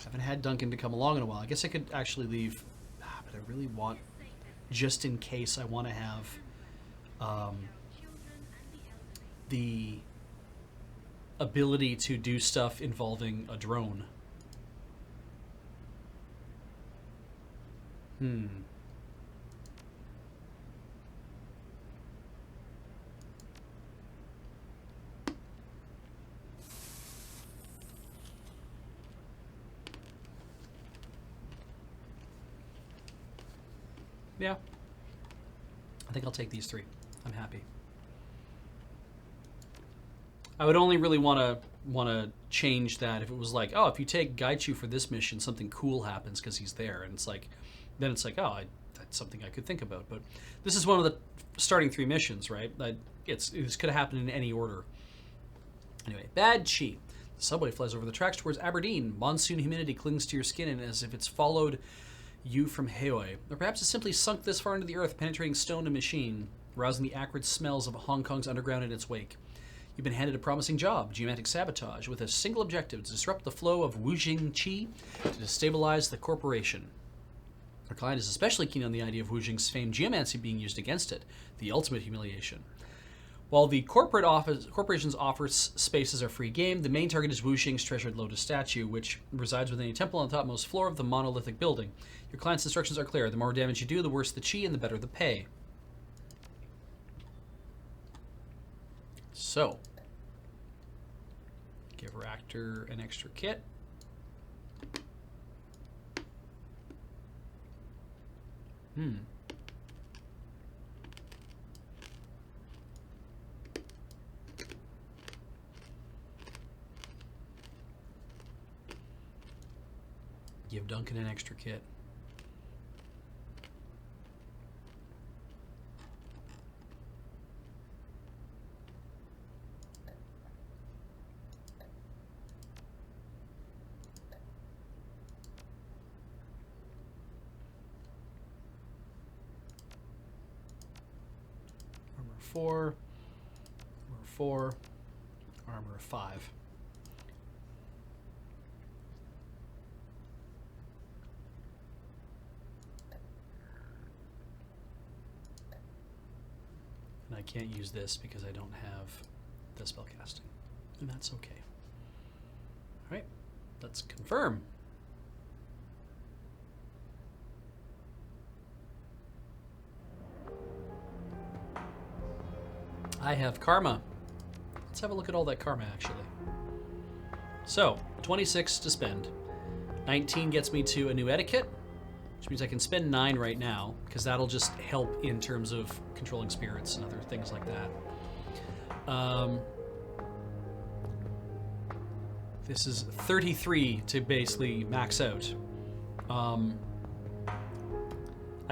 Haven't had Duncan to come along in a while. I guess I could actually leave, but I really want, just in case, I want to have the ability to do stuff involving a drone. Yeah. I think I'll take these three. I'm happy. I would only really want to change that if it was like, oh, if you take Gaichu for this mission, something cool happens because he's there, and it's like, then it's like, oh, that's something I could think about. But this is one of the starting 3 missions, right? This could have happened in any order. Anyway, bad chi. The subway flies over the tracks towards Aberdeen. Monsoon humidity clings to your skin, and as if it's followed you from Hawaii. Or perhaps it's simply sunk this far into the earth, penetrating stone and machine, rousing the acrid smells of Hong Kong's underground in its wake. You've been handed a promising job, geomantic sabotage, with a single objective: to disrupt the flow of Wujing Qi to destabilize the corporation. Our client is especially keen on the idea of Wujing's famed geomancy being used against it, the ultimate humiliation. While the corporation's office spaces are free game, the main target is Wujing's treasured lotus statue, which resides within a temple on the topmost floor of the monolithic building. Your client's instructions are clear. The more damage you do, the worse the chi and the better the pay. So, give Reactor an extra kit. Give Duncan an extra kit. Armor 4, armor 4, armor 5. And I can't use this because I don't have the spellcasting. And that's okay. All right, let's confirm. I have karma. Let's have a look at all that karma, actually. So, 26 to spend. 19 gets me to a new etiquette, which means I can spend 9 right now, because that'll just help in terms of controlling spirits and other things like that. This is 33 to basically max out. I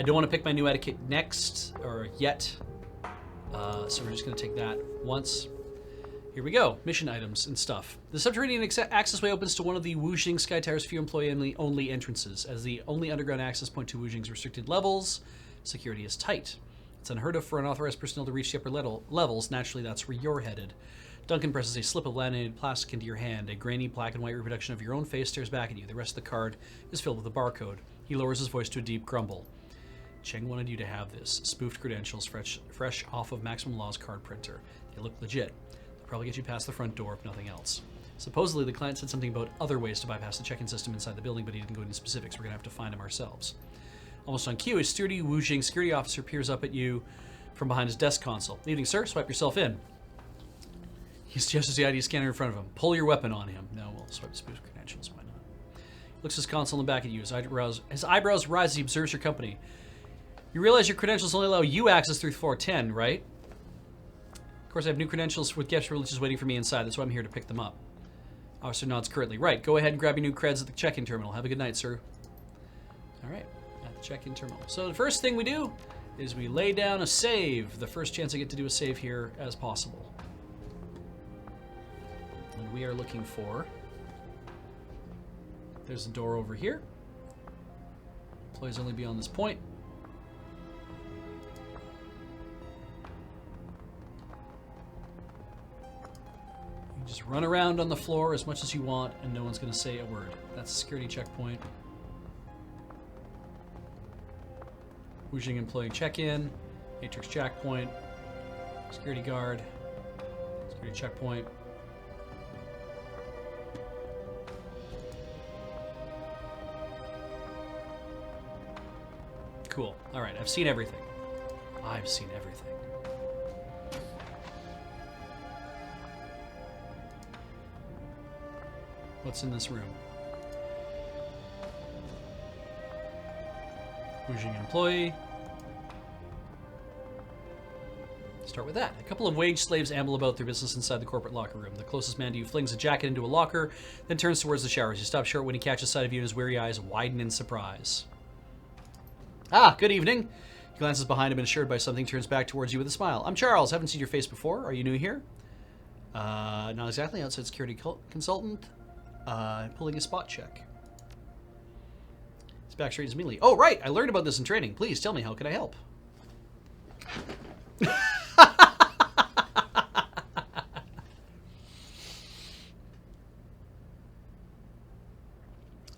don't want to pick my new etiquette next, or yet. So we're just going to take that once. Here we go. Mission items and stuff. The subterranean accessway opens to one of the Wuxing Sky Tower's few employee-only entrances. As the only underground access point to Wuxing's restricted levels, security is tight. It's unheard of for unauthorized personnel to reach the upper levels. Naturally, that's where you're headed. Duncan presses a slip of laminated plastic into your hand. A grainy black and white reproduction of your own face stares back at you. The rest of the card is filled with a barcode. He lowers his voice to a deep grumble. Cheng wanted you to have this. Spoofed credentials, fresh off of Maximum Law's card printer. They look legit. They'll probably get you past the front door if nothing else. Supposedly, the client said something about other ways to bypass the check-in system inside the building, but he didn't go into specifics. We're going to have to find him ourselves. Almost on cue, a sturdy Wuxing security officer peers up at you from behind his desk console. Evening, sir. Swipe yourself in. He suggests the ID scanner in front of him. Pull your weapon on him. No, we'll swipe spoofed credentials. Why not? Looks his console and back at you. His eyebrows rise as he observes your company. You realize your credentials only allow you access through floor 10, right? Of course, I have new credentials with guest privileges waiting for me inside. That's why I'm here to pick them up. Officer nods curtly. Right, go ahead and grab your new creds at the check-in terminal. Have a good night, sir. All right, at the check-in terminal. So the first thing we do is we lay down a save. The first chance I get to do a save here as possible. And we are looking for... There's a door over here. Employees only beyond this point. Just run around on the floor as much as you want, and no one's going to say a word. That's a security checkpoint. Wuxing employee check-in. Matrix checkpoint. Security guard. Security checkpoint. Cool. All right, I've seen everything. I've seen everything. What's in this room? Wuxing employee. Start with that. A couple of wage slaves amble about their business inside the corporate locker room. The closest man to you flings a jacket into a locker, then turns towards the showers. You stop short when he catches sight of you and his weary eyes widen in surprise. Ah, good evening. He glances behind him and, assured by something, turns back towards you with a smile. I'm Charles. Haven't seen your face before. Are you new here? Not exactly. Outside security consultant. Pulling a spot check. His back straightens immediately. Oh, right! I learned about this in training. Please tell me, how can I help?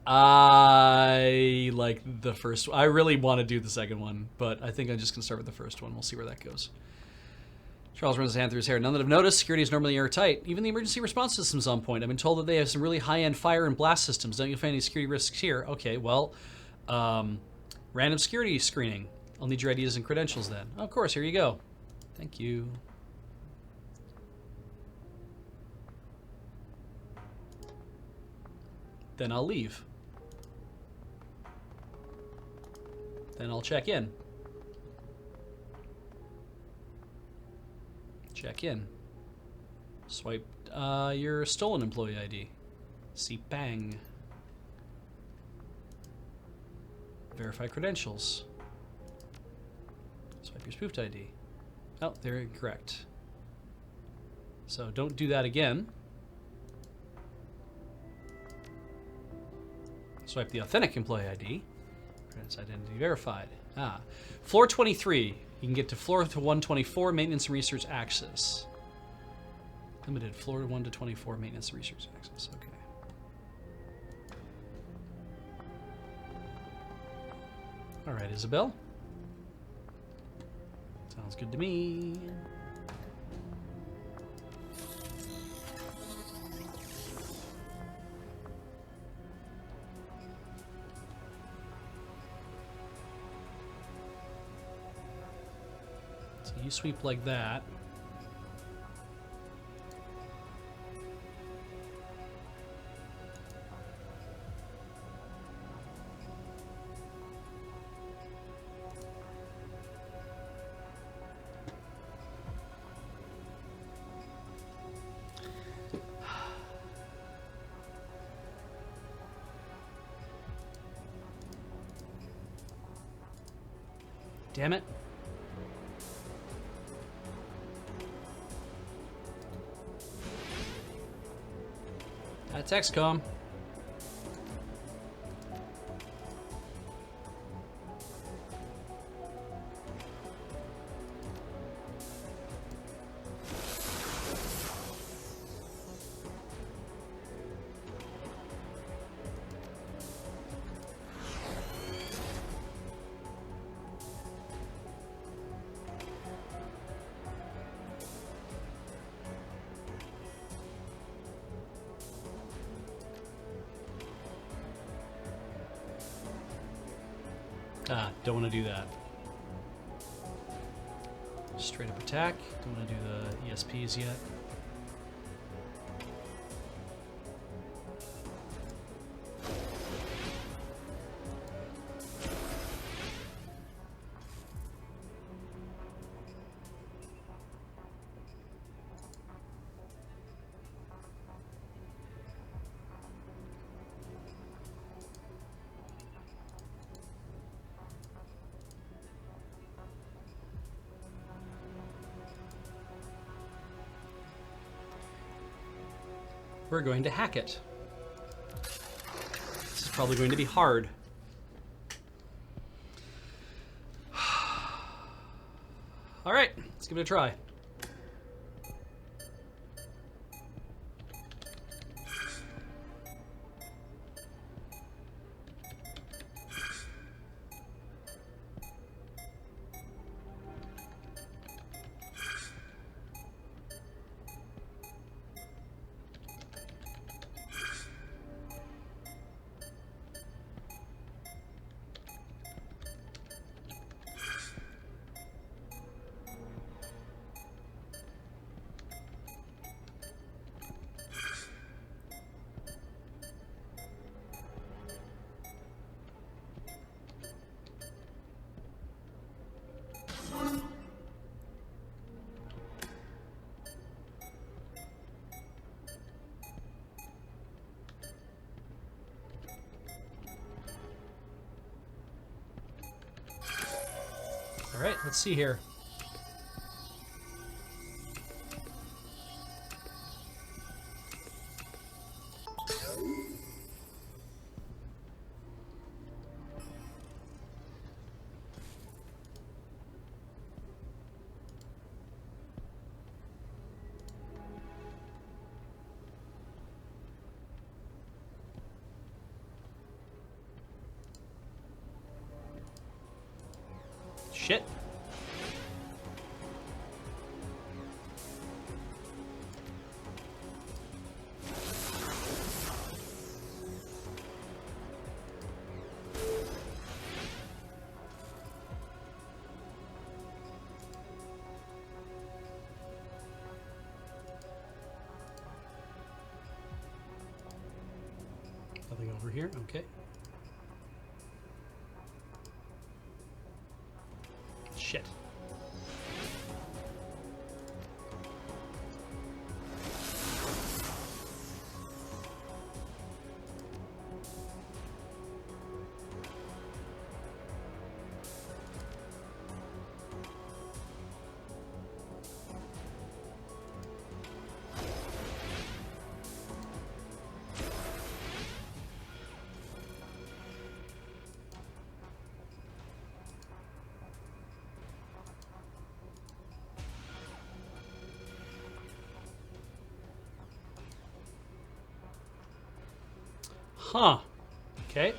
I like the first one. I really want to do the second one, but I think I'm just going to start with the first one. We'll see where that goes. Charles runs his hand through his hair. None that I've noticed. Security is normally airtight. Even the emergency response system's on point. I've been told that they have some really high-end fire and blast systems. Don't you find any security risks here? Okay, well, random security screening. I'll need your ideas and credentials then. Oh, of course, here you go. Thank you. Then I'll leave. Then I'll check in. Check in. Swipe your stolen employee ID. See bang. Verify credentials. Swipe your spoofed ID. Oh, they're incorrect. So don't do that again. Swipe the authentic employee ID. Credits identity verified. Ah. Floor 23. You can get to floor 124, maintenance and research access. Limited floor 1 to 24, maintenance and research access. Okay. All right, Isabel. Sounds good to me. So you sweep like that. Damn it. That's XCOM. Ah, don't want to do that. Straight up attack. Don't want to do the ESPs yet. We're going to hack it. This is probably going to be hard. All right, let's give it a try. All right, let's see here. Shit. Nothing over here, okay. Shit. Huh. Okay.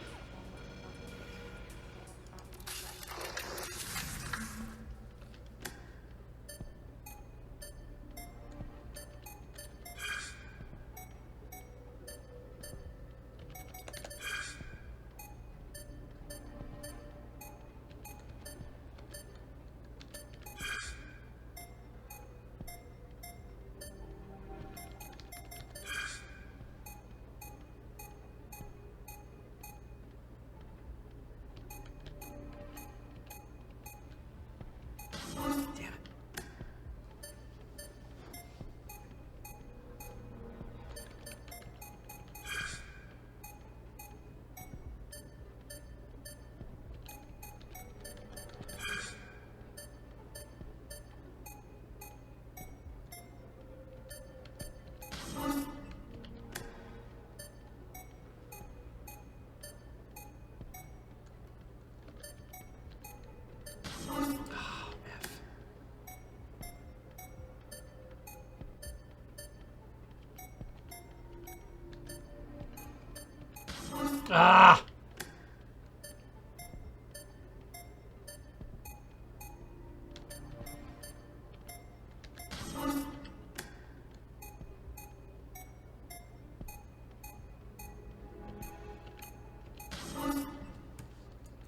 Ah!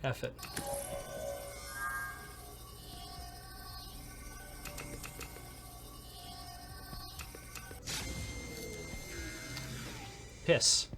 F it. Piss.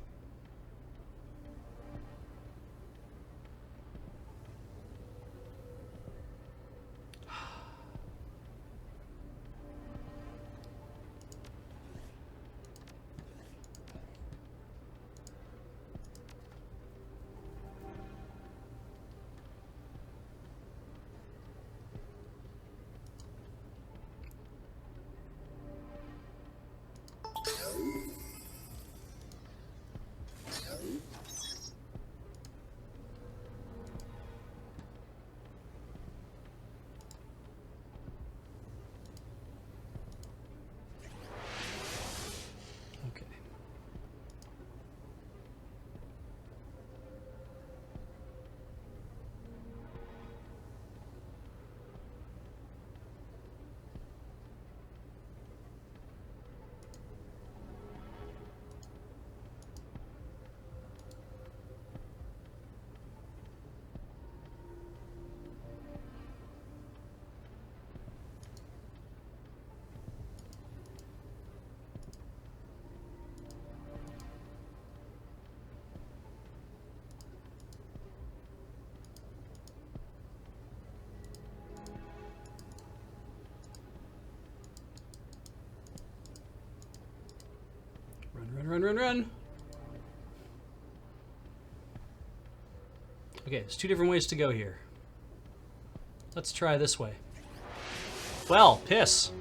Okay. Run. Okay, there's two different ways to go here. Let's try this way. Well, piss.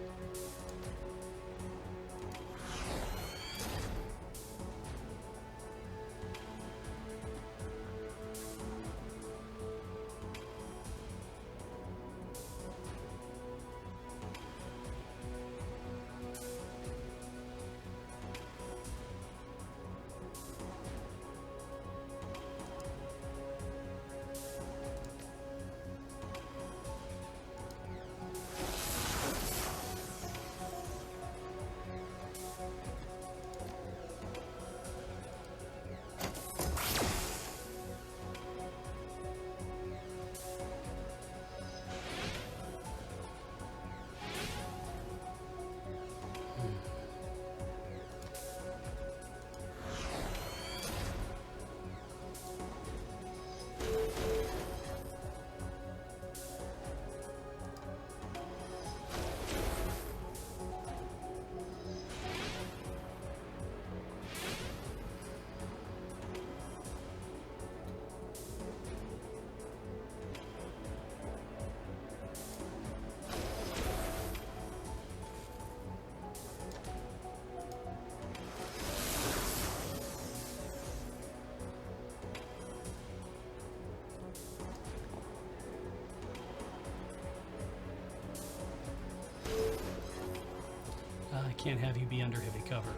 Can't have you be under heavy cover.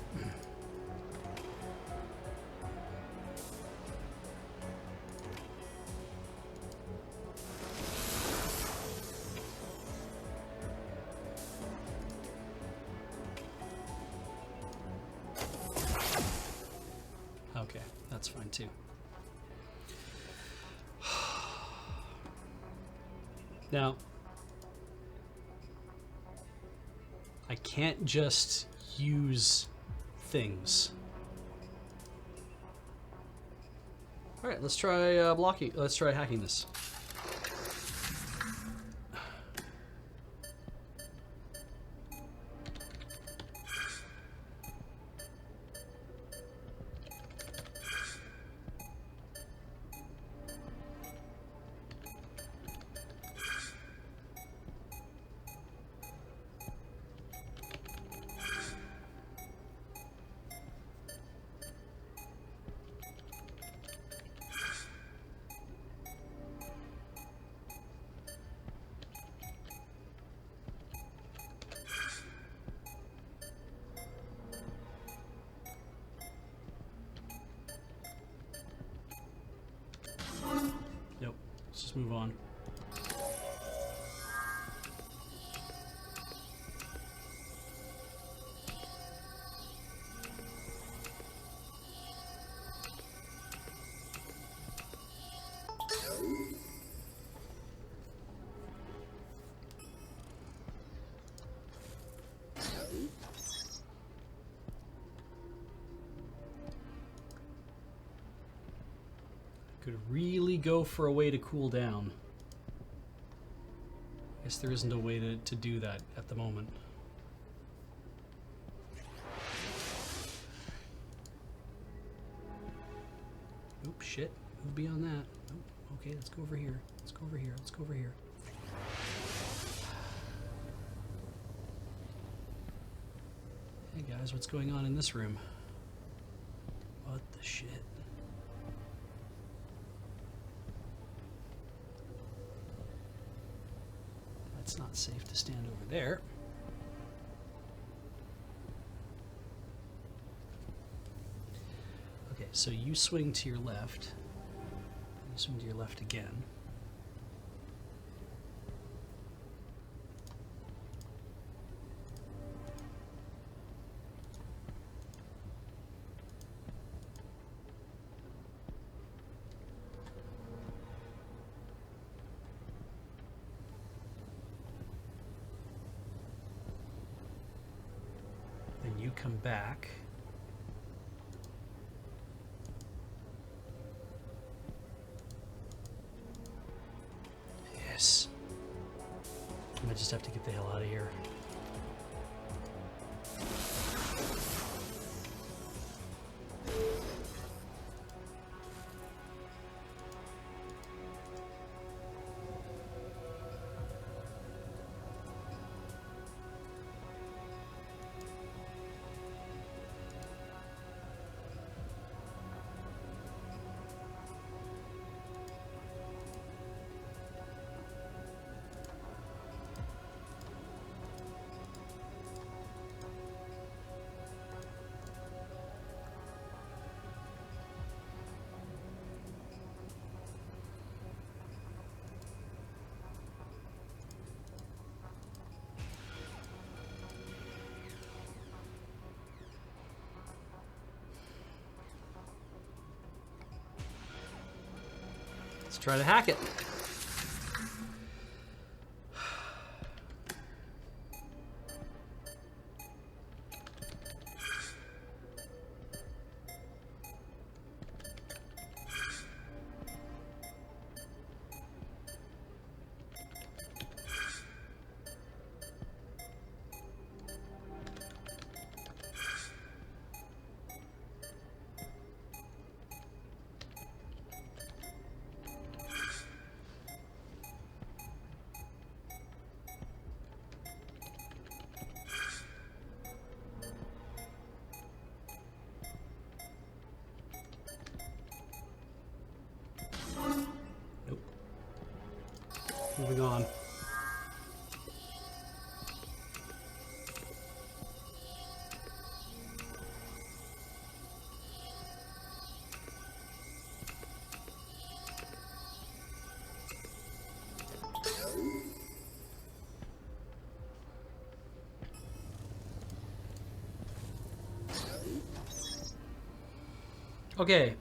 Okay, that's fine too. Now, I can't just use things. All right, let's try blocking. Let's try hacking this. Nope. Let's just move on. Could really go for a way to cool down. I guess there isn't a way to do that at the moment. Oops, shit. Move beyond that. Oh, okay, let's go over here. Let's go over here. Let's go over here. Hey guys, what's going on in this room? What the shit? It's not safe to stand over there. Okay, so you swing to your left. You swing to your left again. You come back. Yes. I might just have to get the hell out of here. Let's try to hack it. Moving on. Okay.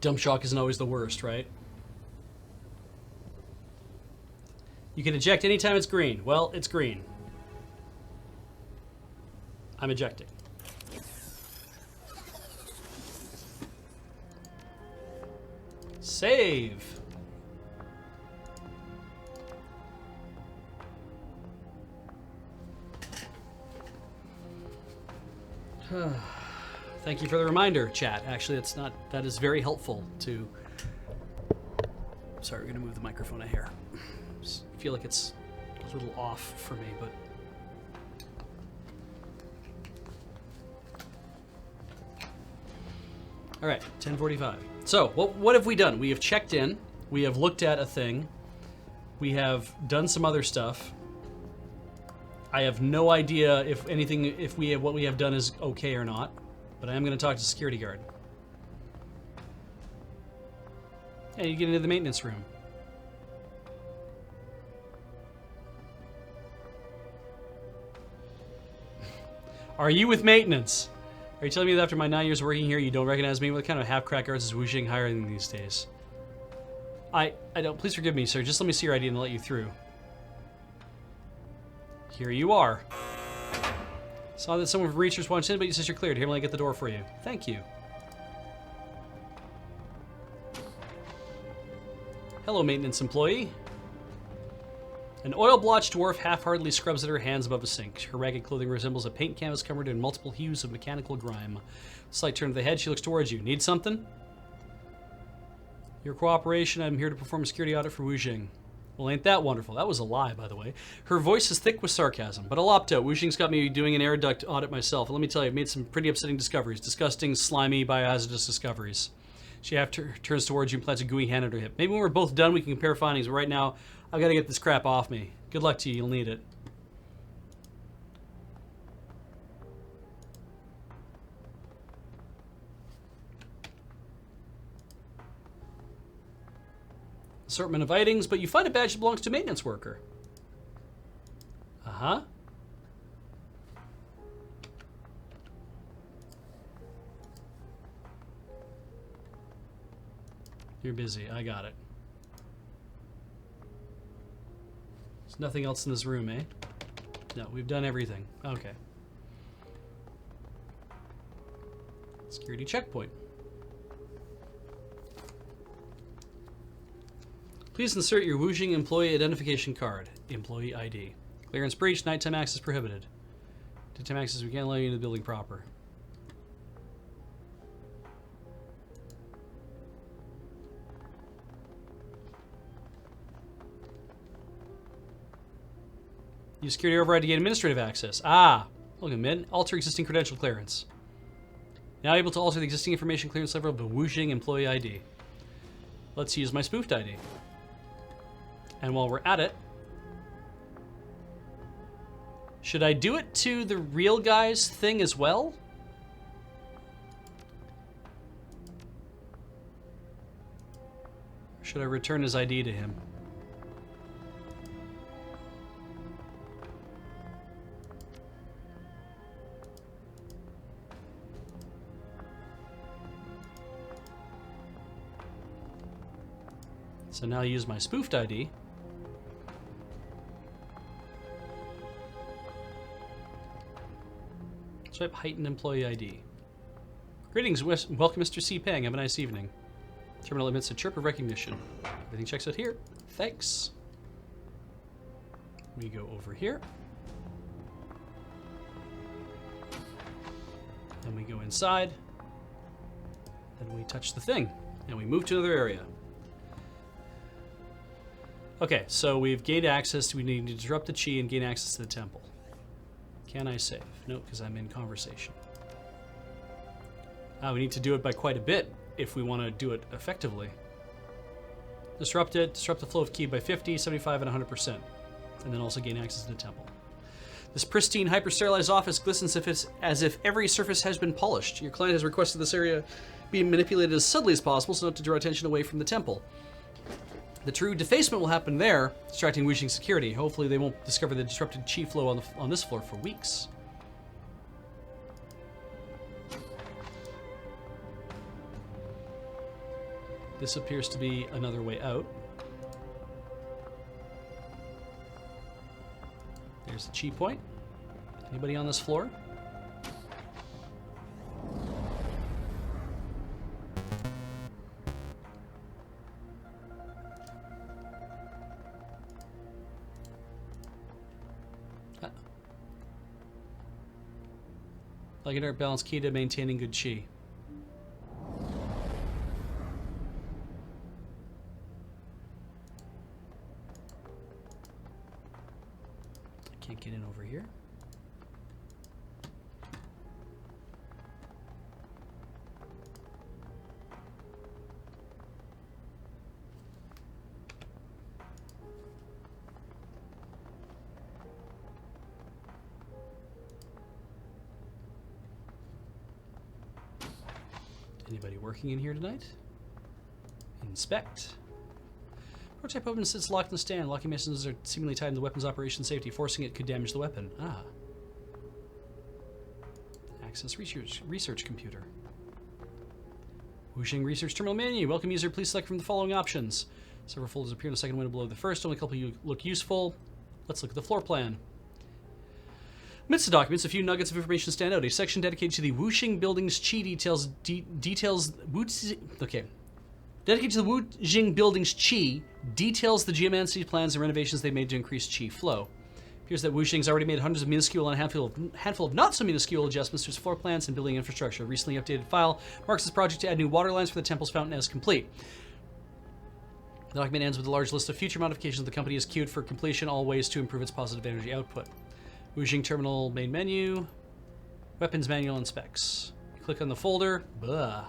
Dump shock isn't always the worst, right? You can eject anytime it's green. Well, it's green. I'm ejecting. Save. Thank you for the reminder, chat. Actually, that is very helpful to... Sorry, we're gonna move the microphone a hair. I feel like it's a little off for me, but... All right, 10:45. So, what have we done? We have checked in. We have looked at a thing. We have done some other stuff. I have no idea if what we have done is okay or not, but I am going to talk to the security guard. Hey, you get into the maintenance room. Are you with maintenance? Are you telling me that after my 9 years working here, you don't recognize me? What kind of half-crack guards is Wuxing hiring these days? I don't. Please forgive me, sir. Just let me see your ID and I'll let you through. Here you are. Saw that someone from Reachers wants in, but you says you're cleared. Here, let me get the door for you. Thank you. Hello, maintenance employee. An oil-blotched dwarf half-heartedly scrubs at her hands above a sink. Her ragged clothing resembles a paint canvas covered in multiple hues of mechanical grime. Slight turn of the head, she looks towards you. Need something? Your cooperation, I'm here to perform a security audit for Wuxing. Well, ain't that wonderful? That was a lie, by the way. Her voice is thick with sarcasm, but I'll opt out. Wuxing's got me doing an air duct audit myself. And let me tell you, I've made some pretty upsetting discoveries. Disgusting, slimy, biohazardous discoveries. She half turns towards you and plants a gooey hand on her hip. Maybe when we're both done, we can compare findings, but right now, I've got to get this crap off me. Good luck to you. You'll need it. Assortment of items, but you find a badge that belongs to a maintenance worker. Uh-huh. You're busy. I got it. There's nothing else in this room, eh? No, we've done everything. Okay. Security checkpoint. Please insert your Wuxing employee identification card. Employee ID. Clearance breach. Nighttime access prohibited. Daytime access, we can't allow you into the building proper. Use security override to gain administrative access. Ah, look at mid. Alter existing credential clearance. Now able to alter the existing information clearance level of the Wuxing employee ID. Let's use my spoofed ID. And while we're at it, should I do it to the real guy's thing as well? Or should I return his ID to him? So now I use my spoofed ID. Swipe heightened employee ID. Greetings, welcome Mr. C. Pang. Have a nice evening. Terminal emits a chirp of recognition. Everything checks out here. Thanks. We go over here. Then we go inside. Then we touch the thing. And we move to another area. Okay, so we've gained access. We need to disrupt the chi and gain access to the temple. Can I save? No, because I'm in conversation. We need to do it by quite a bit if we want to do it effectively. Disrupt it, disrupt the flow of ki by 50, 75, and 100%. And then also gain access to the temple. This pristine, hyper-sterilized office glistens as if every surface has been polished. Your client has requested this area be manipulated as subtly as possible so not to draw attention away from the temple. The true defacement will happen there, distracting Wuxing security. Hopefully they won't discover the disrupted chi flow on this floor for weeks. This appears to be another way out. There's the chi point. Anybody on this floor? Like an art balance key to maintaining good chi. I can't get in over here. Anybody working in here tonight? Inspect. Prototype weapon sits locked in the stand. Locking mechanisms are seemingly tied into the weapon's operation safety. Forcing it could damage the weapon. Ah. Access research computer. Wuxing research terminal menu. Welcome user. Please select from the following options. Several folders appear in the second window below the first. Only a couple you look useful. Let's look at the floor plan. Amidst the documents, a few nuggets of information stand out. A section dedicated to the Wuxing Building's Chi dedicated to the Wuxing Building's Chi details the geomancy plans and renovations they made to increase Chi flow. It appears that Wuxing's already made hundreds of minuscule and a handful of not so minuscule adjustments to its floor plans and building infrastructure. A recently updated file marks this project to add new water lines for the temple's fountain as complete. The document ends with a large list of future modifications the company has queued for completion, all ways to improve its positive energy output. Wuxing terminal main menu, weapons manual and specs. Click on the folder. Blah.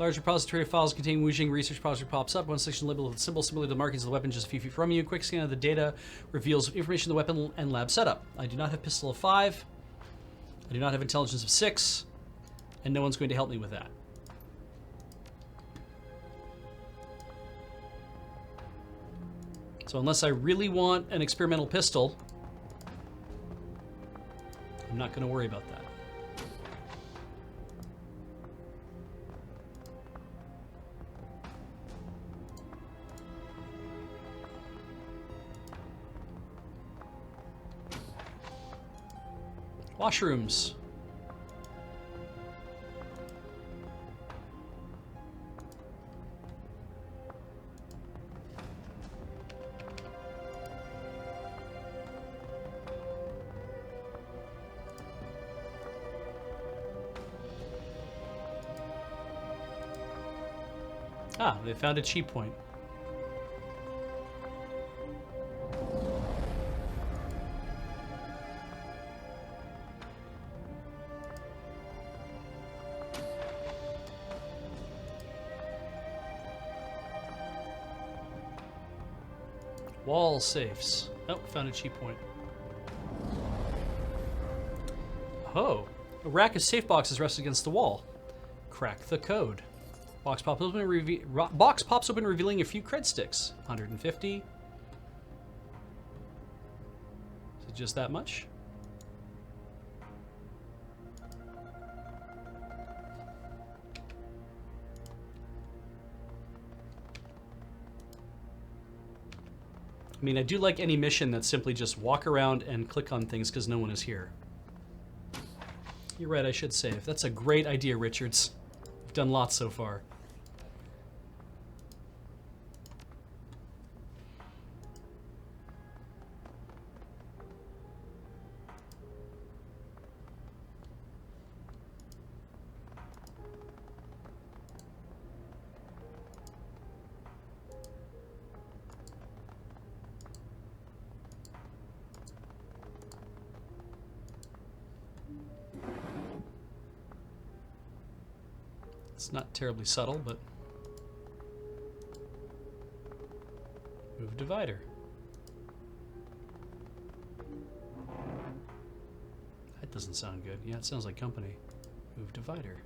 Large repository of files containing Wuxing research repository pops up. One section labeled with symbols similar to the markings of the weapon just a few feet from you. Quick scan of the data reveals information of the weapon and lab setup. I do not have pistol of 5. I do not have intelligence of 6. And no one's going to help me with that. So unless I really want an experimental pistol, I'm not going to worry about that. Washrooms. Ah, they found a chi point. Wall safes. Oh, found a chi point. Oh, a rack of safe boxes rests against the wall. Crack the code. Box pops open, revealing a few cred sticks. 150. Is it just that much? I mean, I do like any mission that's simply just walk around and click on things because no one is here. You're right, I should save. That's a great idea, Richards. You've done lots so far. It's not terribly subtle, but move divider. That doesn't sound good. Yeah, it sounds like company. Move divider.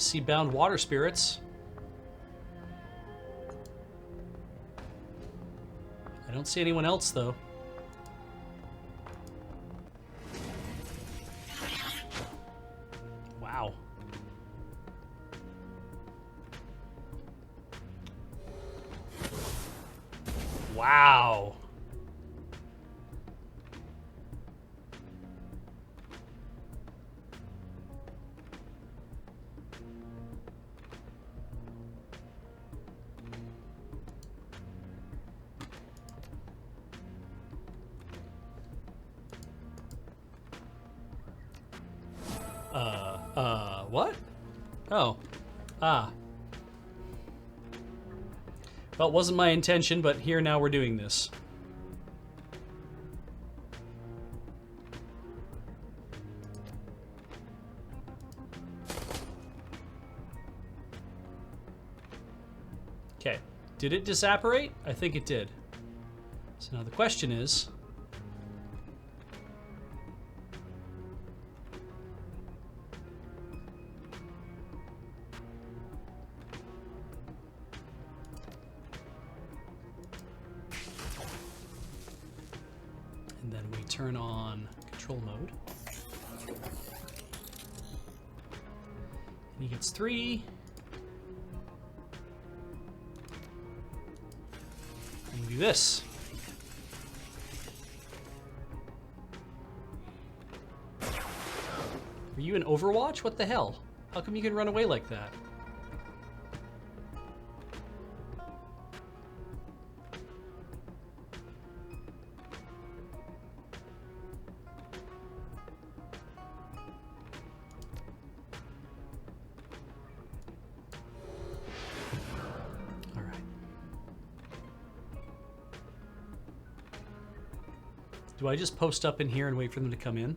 see bound water spirits. I don't see anyone else, though. Wow. Wow. What? Oh. Ah. Well, it wasn't my intention, but here now we're doing this. Okay. Did it disapparate? I think it did. So now the question is... and then we turn on control mode. And he gets 3. And we do this. Are you in Overwatch? What the hell? How come you can run away like that? All right. Do I just post up in here and wait for them to come in?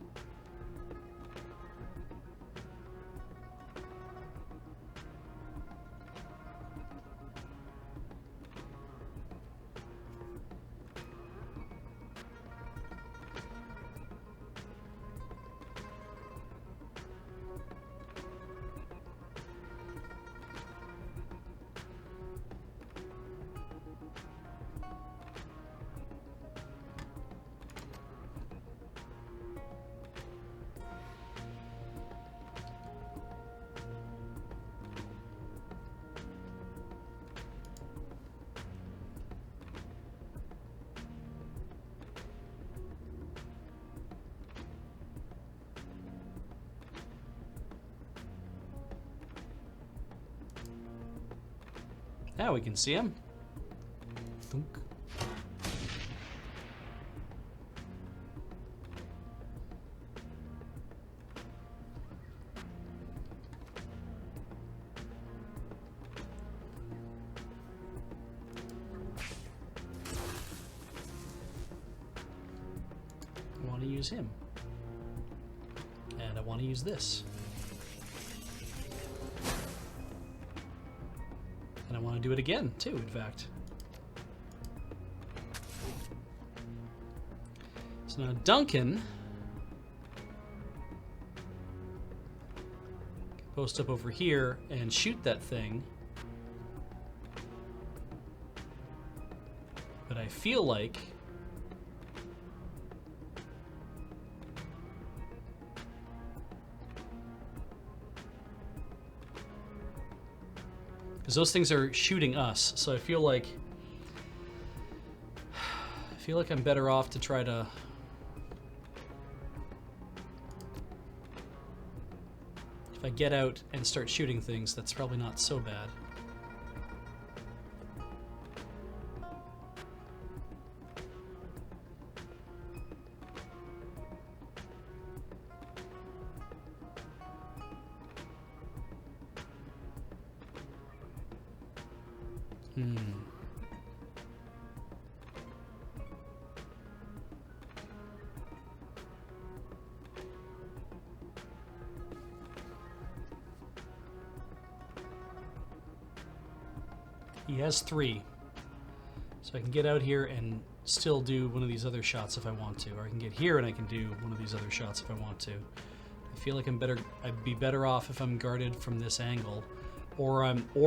Now we can see him. Thunk. I want to use him. And I want to use this. And I want to do it again, too, in fact. So now Duncan can post up over here and shoot that thing. But I feel like because those things are shooting us, so I feel like I'm better off to try to if I get out and start shooting things, that's probably not so bad. He has 3. So I can get out here and still do one of these other shots if I want to. Or I can get here and I can do one of these other shots if I want to. I feel like I'd be better off if I'm guarded from this angle, or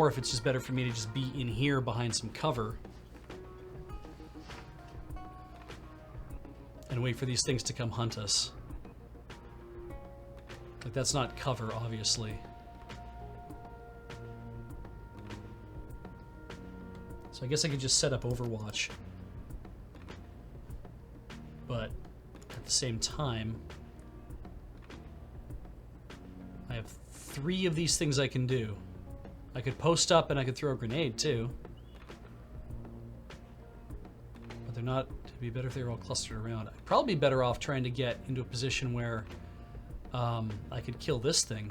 if it's just better for me to just be in here behind some cover and wait for these things to come hunt us. Like, that's not cover, obviously. So I guess I could just set up Overwatch. But at the same time, I have 3 of these things I can do. I could post up and I could throw a grenade too. But they're not, it'd be better if they were all clustered around. I'd probably be better off trying to get into a position where I could kill this thing.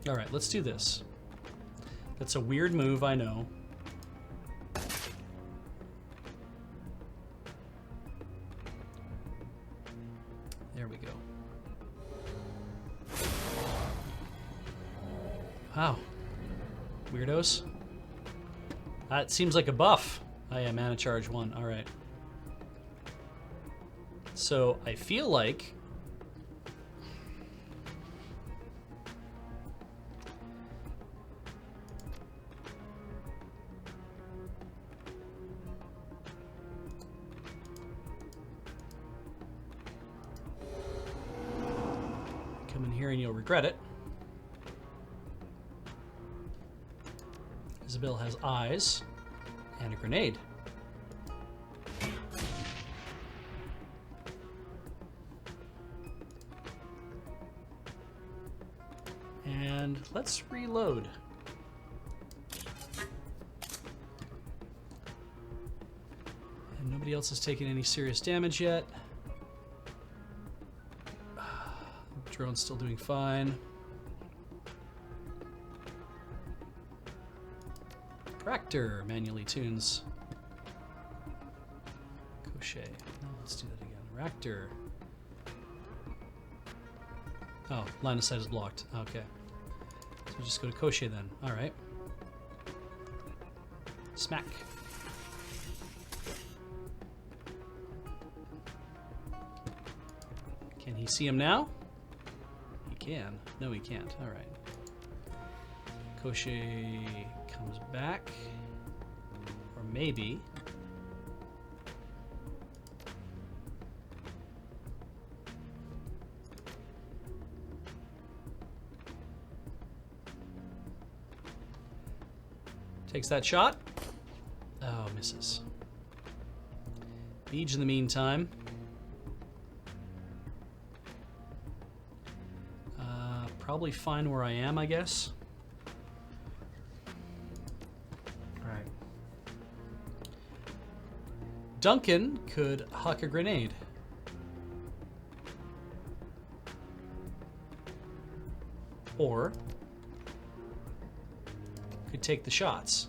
All right, let's do this. That's a weird move, I know. There we go. Wow. Weirdos. That seems like a buff. Oh yeah, mana charge 1. All right. So I feel like come in here and you'll regret it. Isabel has eyes and a grenade. And let's reload. And nobody else has taken any serious damage yet. Drone's still doing fine. Tractor manually tunes. Crochet. No, let's do that again. Raptor. Oh, line of sight is blocked. Okay. So we just go to Crochet then. Alright. Smack. Can he see him now? He can. No, he can't. Alright. Crochet comes back. Or maybe. Takes that shot. Oh, misses. Beej in the meantime. Probably fine where I am, I guess. Alright. Duncan could huck a grenade. Or could take the shots.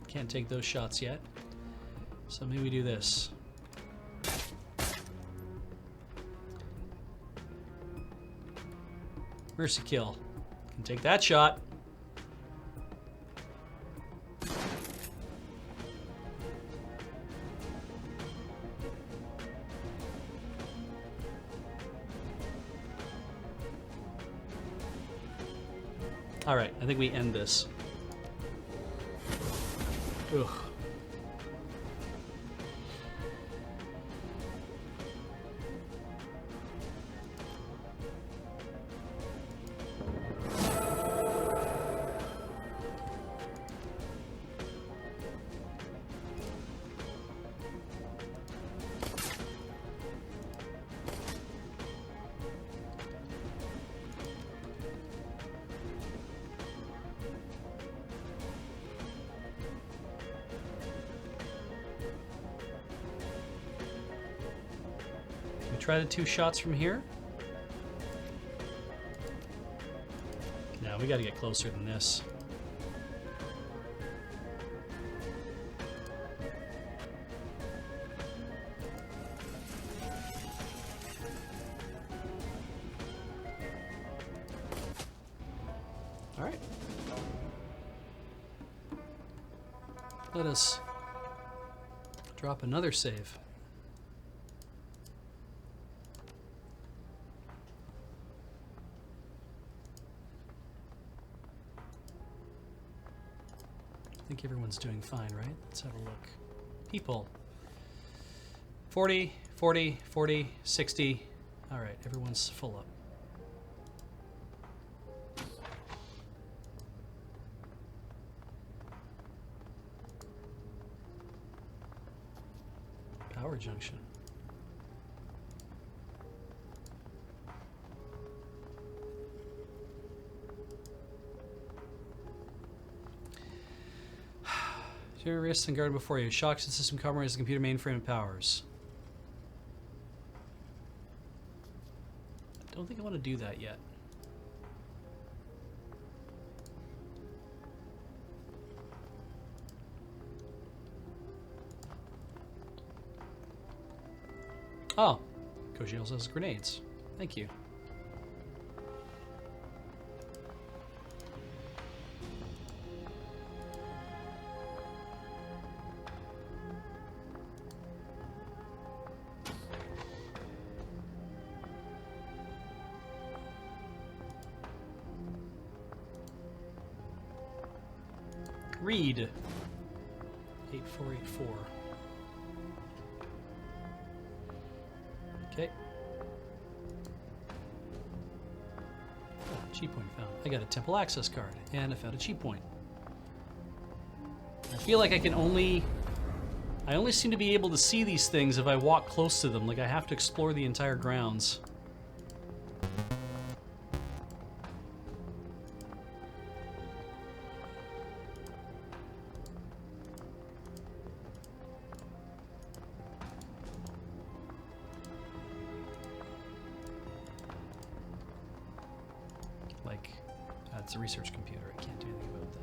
Can't take those shots yet. So maybe we do this. Mercy kill. Can take that shot. All right, I think we end this. Ugh. Try the 2 shots from here. No, we gotta get closer than this. let us drop another save. I think everyone's doing fine, right? Let's have a look. People. 40, 40, 40, 60. All right, everyone's full up. Power junction. Terrorists and guard before you. Shocks the system compromises the computer mainframe and powers. I don't think I want to do that yet. Oh, Koji also has grenades. Thank you. Read. 8484. Okay. Oh, cheat point found. I got a temple access card, and I found a cheat point. I feel like I only seem to be able to see these things if I walk close to them. Like I have to explore the entire grounds. It's a research computer. I can't do anything about that.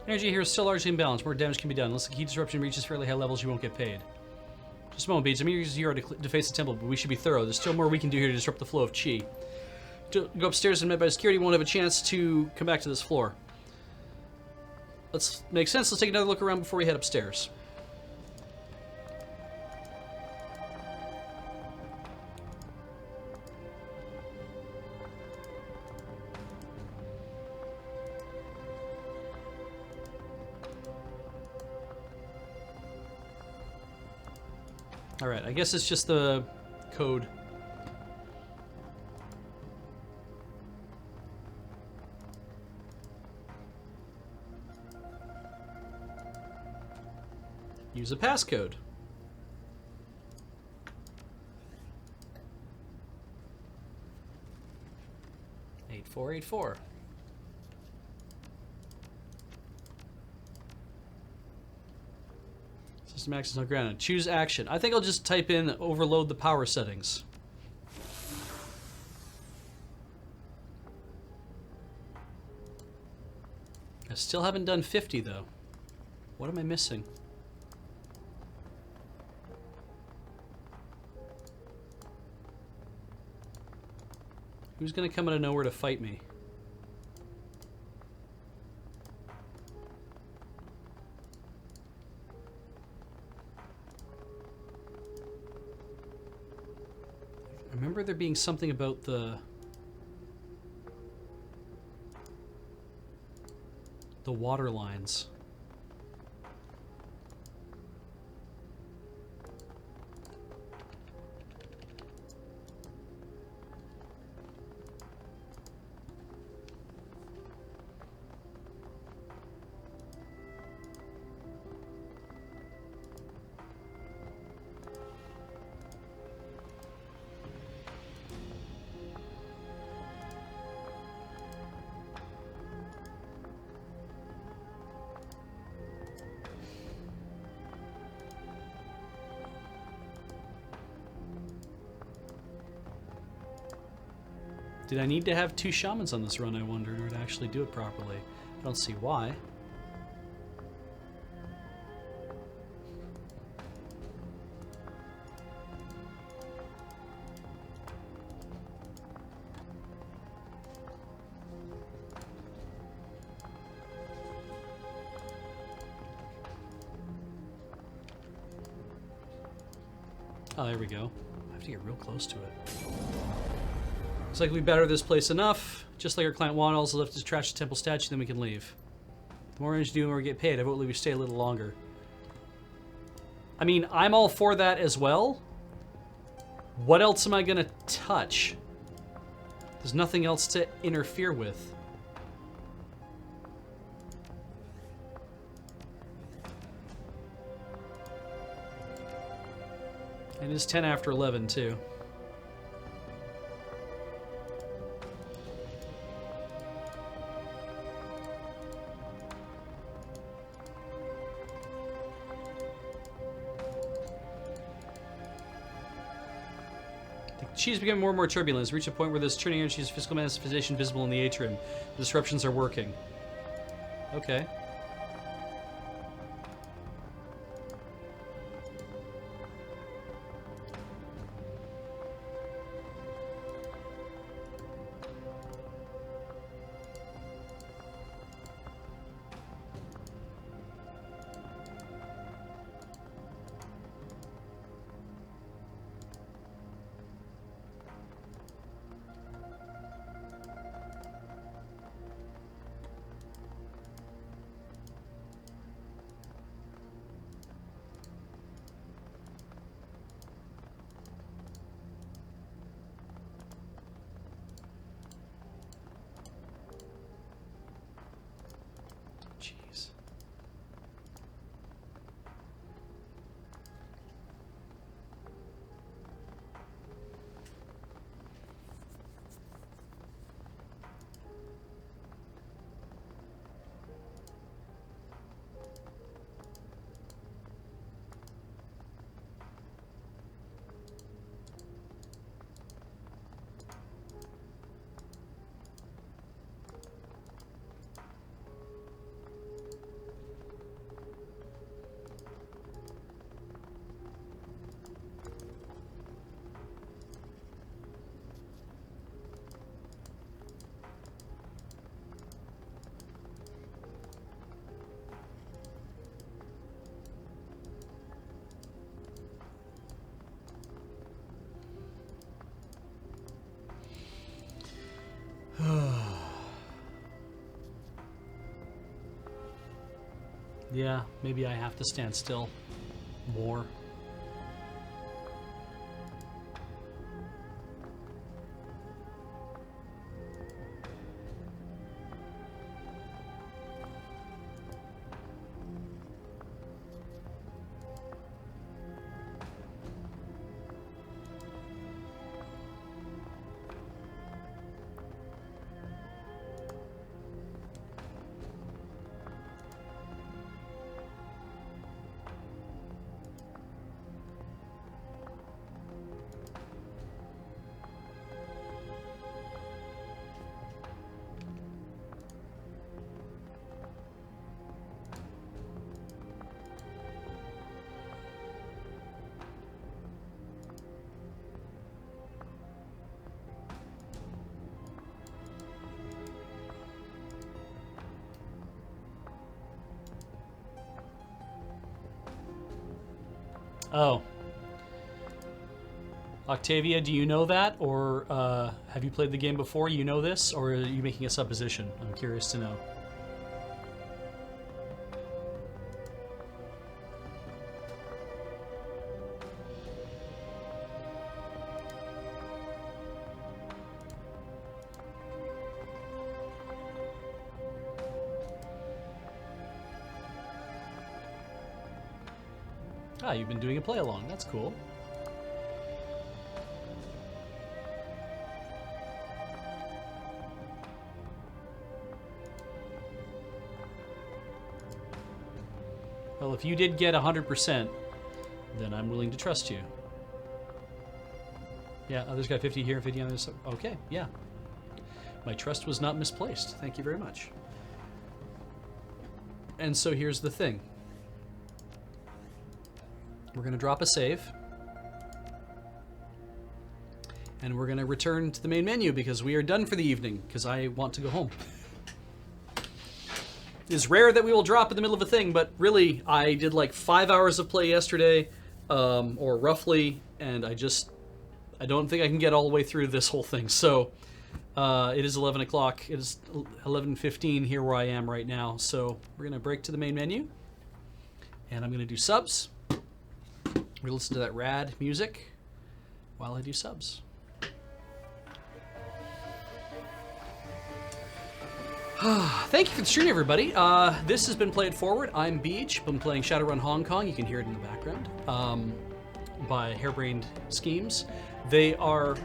Energy here is still largely imbalanced. More damage can be done. Unless the key disruption reaches fairly high levels, you won't get paid. Just a moment, Beats. I'm here to use zero to face the temple, but we should be thorough. There's still more we can do here to disrupt the flow of chi. To go upstairs and met by security, won't have a chance to come back to this floor. Let's make sense. Let's take another look around before we head upstairs. All right, I guess it's just the code. Use a passcode. Eight 484. System access not granted. Choose action. I think I'll just type in overload the power settings. I still haven't done 50 though. What am I missing? Who's gonna come out of nowhere to fight me? I remember there being something about the water lines. Did I need to have 2 shamans on this run, I wonder, in order to actually do it properly? I don't see why. Oh, there we go. I have to get real close to it. Looks like we better this place enough. Just like our client wanted, also left to trash the temple statue, then we can leave. The more energy do, the more we get paid. I vote we stay a little longer. I mean, I'm all for that as well. What else am I gonna touch? There's nothing else to interfere with. And it's 10 after 11, too. She's becoming more and more turbulent. It's reached a point where this turning energy's physical manifestation visible in the atrium. The disruptions are working. Okay. Jeez. Yeah, maybe I have to stand still more. Oh. Octavia, do you know that? Or have you played the game before? You know this? Or are you making a supposition? I'm curious to know. Ah, you've been doing a play-along. That's cool. Well, if you did get 100%, then I'm willing to trust you. Yeah, others got 50 here, 50 on this. Okay, yeah. My trust was not misplaced. Thank you very much. And so here's the thing. We're going to drop a save. And we're going to return to the main menu because we are done for the evening, because I want to go home. It's rare that we will drop in the middle of a thing, but really, I did like 5 hours of play yesterday, or roughly, and I don't think I can get all the way through this whole thing. So it is 11 o'clock. It is 11:15 here where I am right now. So we're going to break to the main menu, and I'm going to do subs. We're going to listen to that rad music while I do subs. Thank you for the stream, everybody. This has been Play It Forward. I'm Beach. Been playing Shadowrun Hong Kong. You can hear it in the background by Harebrained Schemes. They are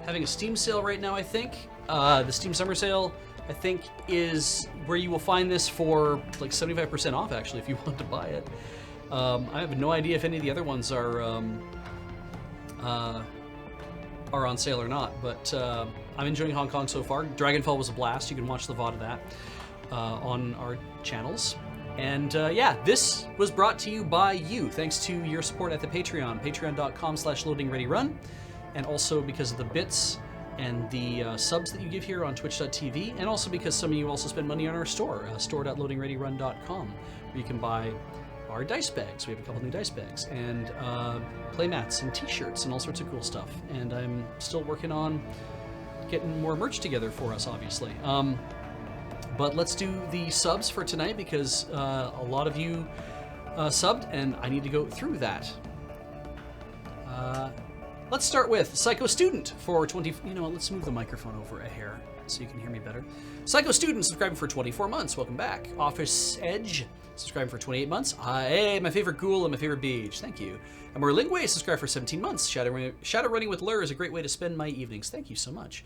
having a Steam sale right now, I think. The Steam Summer Sale, I think, is where you will find this for like 75% off, actually, if you want to buy it. I have no idea if any of the other ones are on sale or not, but I'm enjoying Hong Kong so far. Dragonfall was a blast. You can watch the VOD of that on our channels. And yeah, this was brought to you by you, thanks to your support at the Patreon, patreon.com/loadingreadyrun, and also because of the bits and the subs that you give here on twitch.tv, and also because some of you also spend money on our store, store.loadingreadyrun.com, where you can buy our dice bags. We have a couple new dice bags, and playmats and t-shirts and all sorts of cool stuff. And I'm still working on getting more merch together for us, obviously. But let's do the subs for tonight, because a lot of you subbed, and I need to go through that. Let's start with Psycho Student for 20... You know what, let's move the microphone over a hair so you can hear me better. Psycho Student subscribing for 24 months. Welcome back. Office Edge subscribing for 28 months. Hey, my favorite ghoul and my favorite beach. Thank you. Amor Lingway subscribed for 17 months. Shadowrunning with Lur is a great way to spend my evenings. Thank you so much.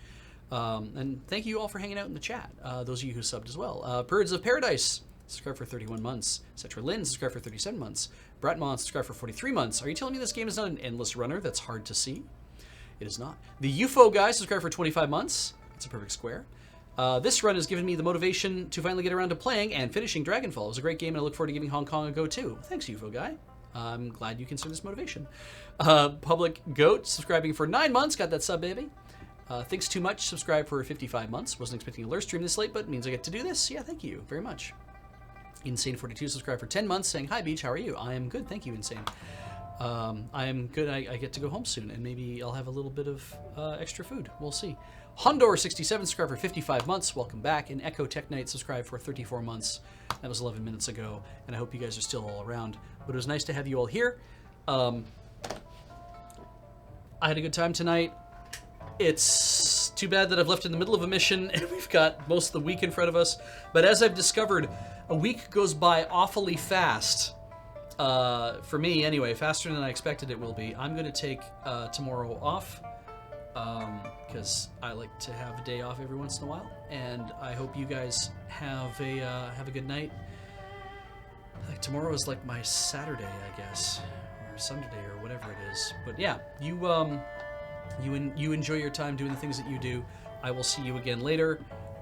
And thank you all for hanging out in the chat. Those of you who subbed as well. Birds of Paradise subscribed for 31 months. Cetra Lynn subscribed for 37 months. Bratmon subscribed for 43 months. Are you telling me this game is not an endless runner that's hard to see? It is not. The UFO guy subscribed for 25 months. It's a perfect square. This run has given me the motivation to finally get around to playing and finishing Dragonfall. It was a great game, and I look forward to giving Hong Kong a go too. Thanks, UFO guy. I'm glad you consider this motivation. Public Goat subscribing for 9 months. Got that sub, baby. Thanks Too Much subscribed for 55 months. Wasn't expecting a Lur stream this late, but it means I get to do this. Yeah, thank you very much. Insane42 subscribed for 10 months, saying, "Hi, Beach, how are you?" I am good, thank you, Insane. I am good. I get to go home soon, and maybe I'll have a little bit of extra food. We'll see. Hondor67 subscribed for 55 months. Welcome back. And Echo Tech Knight subscribed for 34 months. That was 11 minutes ago, and I hope you guys are still all around. But it was nice to have you all here. I had a good time tonight. It's too bad that I've left in the middle of a mission, and we've got most of the week in front of us. But as I've discovered, a week goes by awfully fast. For me, anyway, faster than I expected it will be. I'm going to take tomorrow off, because I like to have a day off every once in a while, and I hope you guys have a good night. Like, tomorrow is like my Saturday, I guess, or Sunday, or whatever it is. But yeah, you enjoy your time doing the things that you do. I will see you again later.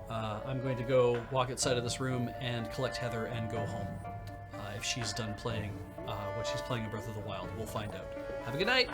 I'm going to go walk outside of this room and collect Heather and go home. If she's done playing what she's playing in Breath of the Wild, we'll find out. Have a good night.